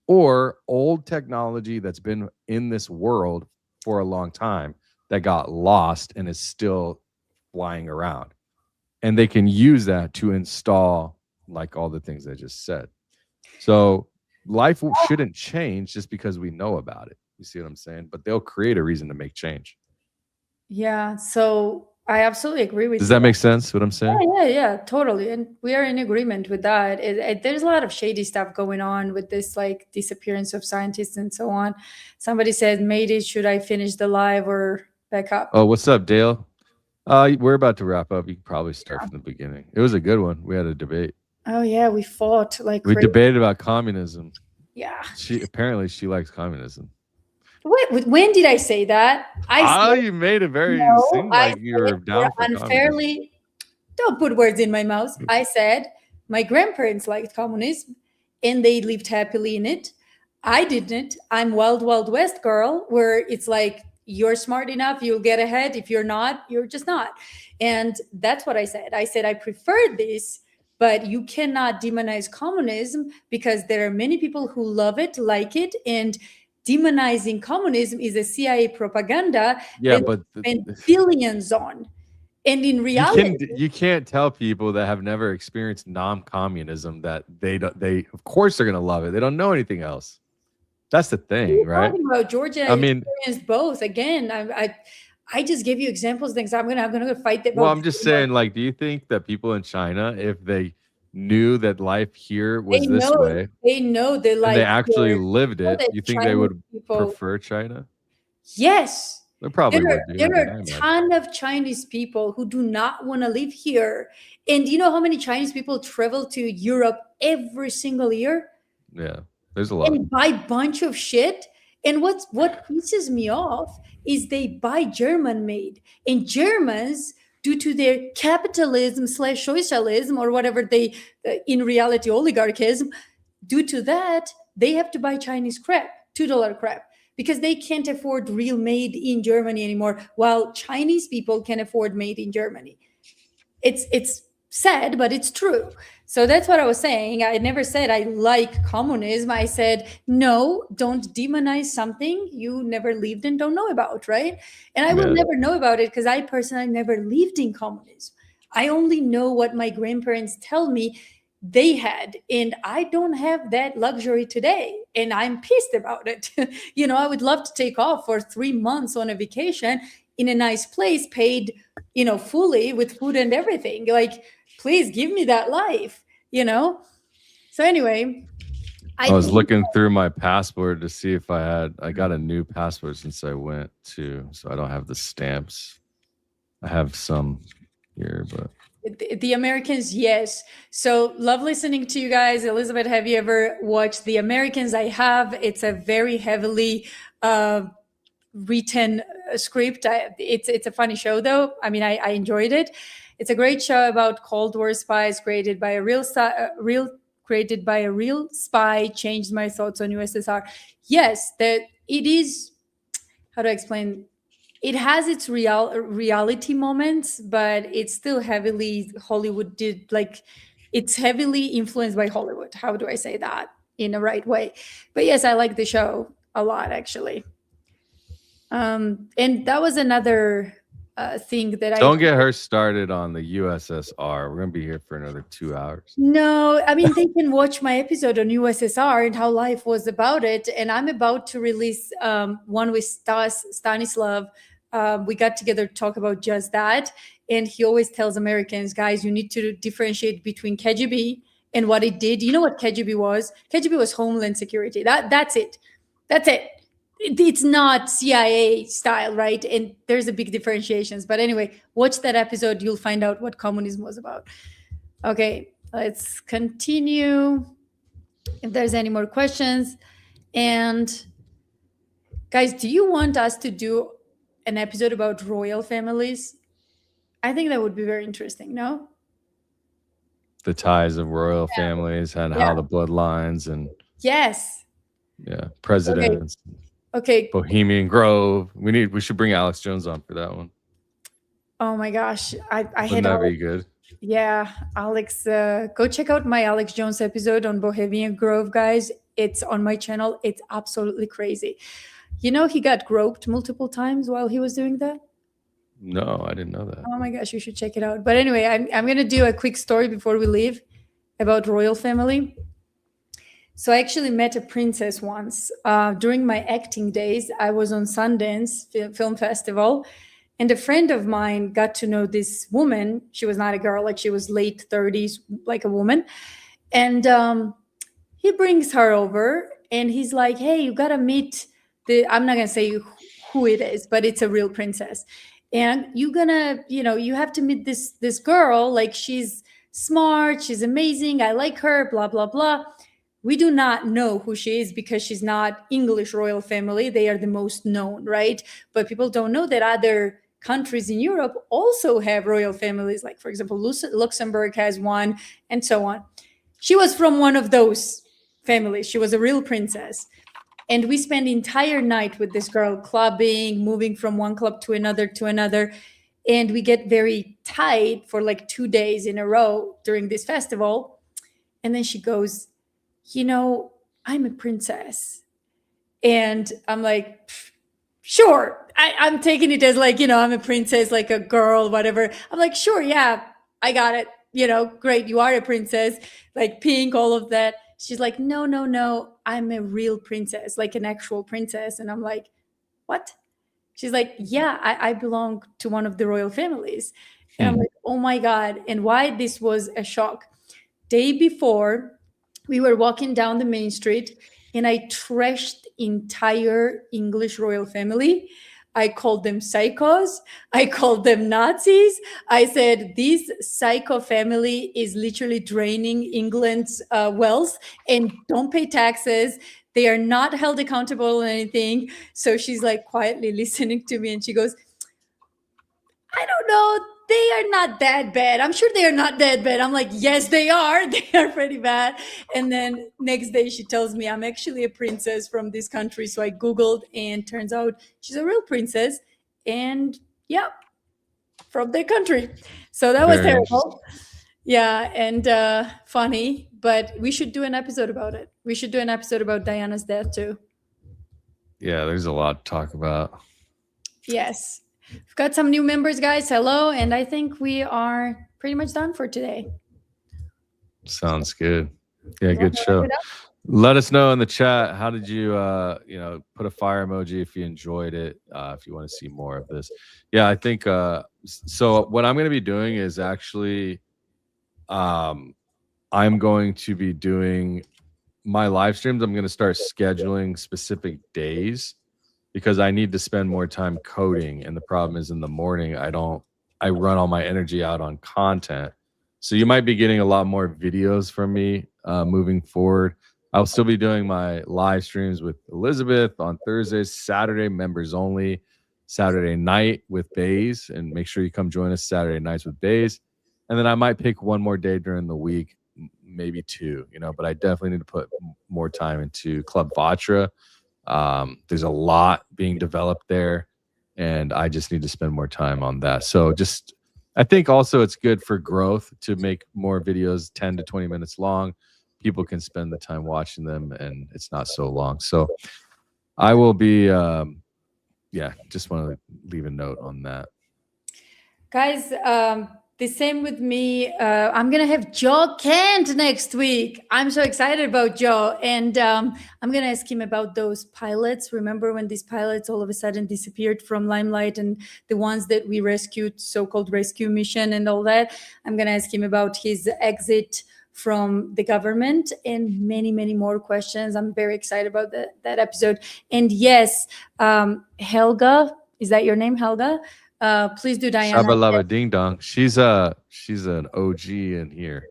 or old technology that's been in this world for a long time that got lost and is still flying around. And they can use that to install like all the things I just said. So life shouldn't change just because we know about it. You see what I'm saying? But they'll create a reason to make change. Yeah. So I absolutely agree with you. Does that make sense, what I'm saying? Yeah, totally. And we are in agreement with that. There's a lot of shady stuff going on with this, like disappearance of scientists and so on. Somebody said, matey, should I finish the live or back up? Oh, what's up, Dale? We're about to wrap up. You can probably start from the beginning. It was a good one. We had a debate. Oh, yeah. We fought like We crazy. debated about communism. Yeah. She likes communism. Wait, when did I say that? You made it very seem like you were down for unfairly. communism. Don't put words in my mouth. I said my grandparents liked communism and they lived happily in it. I didn't. I'm Wild Wild West girl, where it's like you're smart enough, you'll get ahead. If you're not, you're just not. And that's what I said. I said I prefer this, but you cannot demonize communism because there are many people who love it, like it, and demonizing communism is a CIA propaganda. Yeah, but spend billions on. And in reality, you can't tell people that have never experienced non-communism that they of course they're gonna love it. They don't know anything else. That's the thing, right? Talking about Georgia, I mean, experienced both. Again, I just gave you examples of things. I'm gonna fight that. Well, I'm just saying, like, do you think that people in China, if they knew that life here was this way, they know they like, and they actually lived it, you think they would prefer China? Yes. They probably would. There are a ton of Chinese people who do not want to live here. And you know how many Chinese people travel to Europe every single year? Yeah, there's a lot. And buy a bunch of shit. And what pisses me off is they buy German made. And Germans, due to their capitalism / socialism or whatever they, in reality, oligarchism, due to that, they have to buy Chinese crap, $2 crap, because they can't afford real made in Germany anymore, while Chinese people can afford made in Germany. It's sad, but it's true. So that's what I was saying. I never said I like communism. I said, no, don't demonize something you never lived and don't know about, right? And I will never know about it because I personally never lived in communism. I only know what my grandparents tell me they had, and I don't have that luxury today, and I'm pissed about it. You know, I would love to take off for 3 months on a vacation in a nice place, paid, you know, fully with food and everything. Like, please give me that life, you know? So anyway, I was looking through my passport to see if I got a new passport since I went to, so I don't have the stamps. I have some here, but the Americans, yes. So love listening to you guys. Elizabeth, have you ever watched The Americans? I have. It's a very heavily written script. It's a funny show, though. I mean, I enjoyed it. It's a great show about Cold War spies created by a real spy. Changed my thoughts on USSR. Yes, that it is. How to explain? It has its reality moments, but it's still heavily Hollywood it's heavily influenced by Hollywood. How do I say that in the right way? But yes, I like the show a lot, actually. And that was another thing that don't get her started on the USSR. We're gonna be here for another 2 hours. No, I mean, they can watch my episode on USSR and how life was about it. And I'm about to release one with Stanislav we got together to talk about just that. And he always tells Americans, guys, you need to differentiate between KGB and what it did. You know what KGB was? KGB was Homeland Security. That's it. That's it. It's not CIA style, right? And there's a big differentiations. But anyway, watch that episode. You'll find out what communism was about. Okay, let's continue. If there's any more questions. And guys, do you want us to do an episode about royal families? I think that would be very interesting, no? The ties of royal families and how the bloodlines and yes, presidents. Okay. Bohemian Grove. We should bring Alex Jones on for that one. Oh my gosh, I Wouldn't had that be good? Yeah, Alex, go check out my Alex Jones episode on Bohemian Grove, guys. It's on my channel. It's absolutely crazy. You know, he got groped multiple times while he was doing that. No, I didn't know that. Oh my gosh, you should check it out. But anyway, I'm going to do a quick story before we leave about royal family. So I actually met a princess once. During my acting days, I was on Sundance Film Festival, and a friend of mine got to know this woman. She was not a girl, like she was late 30s, like a woman. And he brings her over and he's like, hey, you got to meet I'm not going to say who it is, but it's a real princess. And you're going to, you have to meet this girl. Like, she's smart. She's amazing. I like her, blah, blah, blah. We do not know who she is because she's not English royal family. They are the most known, right? But people don't know that other countries in Europe also have royal families. Like, for example, Luxembourg has one, and so on. She was from one of those families. She was a real princess. And we spent the entire night with this girl, clubbing, moving from one club to another. And we get very tight for like 2 days in a row during this festival. And then she goes, I'm a princess. And I'm like, sure. I'm taking it as like, I'm a princess, like a girl, whatever. I'm like, sure, yeah, I got it. Great, you are a princess, like pink, all of that. She's like, no, I'm a real princess, like an actual princess. And I'm like, what? She's like, yeah, I belong to one of the royal families. And I'm like, oh my God. And why this was a shock. Day before, we were walking down the main street and I trashed entire English royal family. I called them psychos. I called them Nazis. I said, this psycho family is literally draining England's wealth and don't pay taxes. They are not held accountable or anything. So she's like quietly listening to me and she goes, I don't know. They are not that bad. I'm sure they are not that bad. I'm like, yes, they are. They are pretty bad. And then next day she tells me I'm actually a princess from this country. So I Googled and turns out she's a real princess. And yeah, from their country. So that was terrible. Yeah. And funny, but we should do an episode about it. We should do an episode about Diana's death too. Yeah, there's a lot to talk about. Yes. We've got some new members, guys. Hello. And I think we are pretty much done for today. Sounds good. Yeah, good show. Let us know in the chat. How did you, put a fire emoji if you enjoyed it, if you want to see more of this. Yeah, I think, so what I'm going to be doing is actually, I'm going to be doing my live streams. I'm going to start scheduling specific days, because I need to spend more time coding. And the problem is in the morning, I run all my energy out on content. So you might be getting a lot more videos from me moving forward. I'll still be doing my live streams with Elizabeth on Thursdays, Saturday members only, Saturday night with Bays. And make sure you come join us Saturday nights with Bays. And then I might pick one more day during the week, maybe two, but I definitely need to put more time into Club Vatra. There's a lot being developed there, and I just need to spend more time on that. So I think also it's good for growth to make more videos 10 to 20 minutes long. People can spend the time watching them and it's not so long. So I will be, just want to leave a note on that. Guys, The same with me. I'm going to have Joe Kent next week. I'm so excited about Joe. And I'm going to ask him about those pilots. Remember when these pilots all of a sudden disappeared from limelight, and the ones that we rescued, so-called rescue mission and all that? I'm going to ask him about his exit from the government and many, many more questions. I'm very excited about that episode. And yes, Helga, is that your name, Helga? Please do Diana. Shabba Lava Ding Dong. She's an OG in here.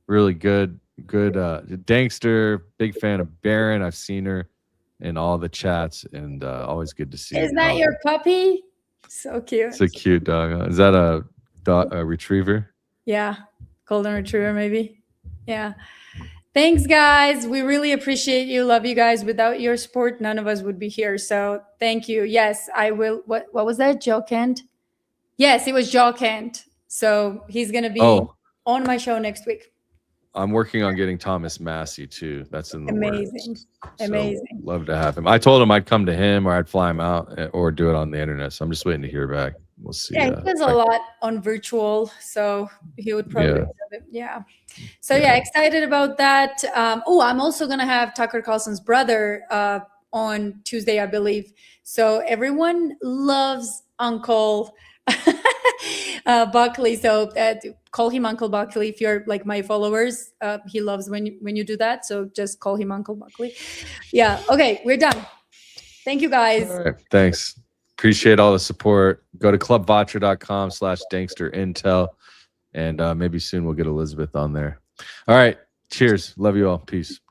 Really good Dankster. Big fan of Baron. I've seen her in all the chats, and always good to see. Is that your puppy? So cute. It's a cute dog. Is that a retriever? Yeah, golden retriever maybe. Yeah. Thanks, guys. We really appreciate you. Love you guys. Without your support, none of us would be here. So thank you. Yes, I will. What was that? Joe Kent? Yes, it was Joe Kent. So he's going to be on my show next week. I'm working on getting Thomas Massey too. That's in the works. Amazing. So love to have him. I told him I'd come to him, or I'd fly him out, or do it on the internet. So I'm just waiting to hear back. We'll see. Yeah, he does a lot on virtual, so he would probably have it. Yeah. So yeah, excited about that. I'm also gonna have Tucker Carlson's brother on Tuesday, I believe. So everyone loves Uncle Buckley. So call him Uncle Buckley if you're like my followers. He loves when you do that. So just call him Uncle Buckley. Yeah. Okay, we're done. Thank you, guys. All right, thanks. Appreciate all the support. Go to clubvatcher.com/danksterintel, and maybe soon we'll get Elizabeth on there. All right. Cheers. Love you all. Peace.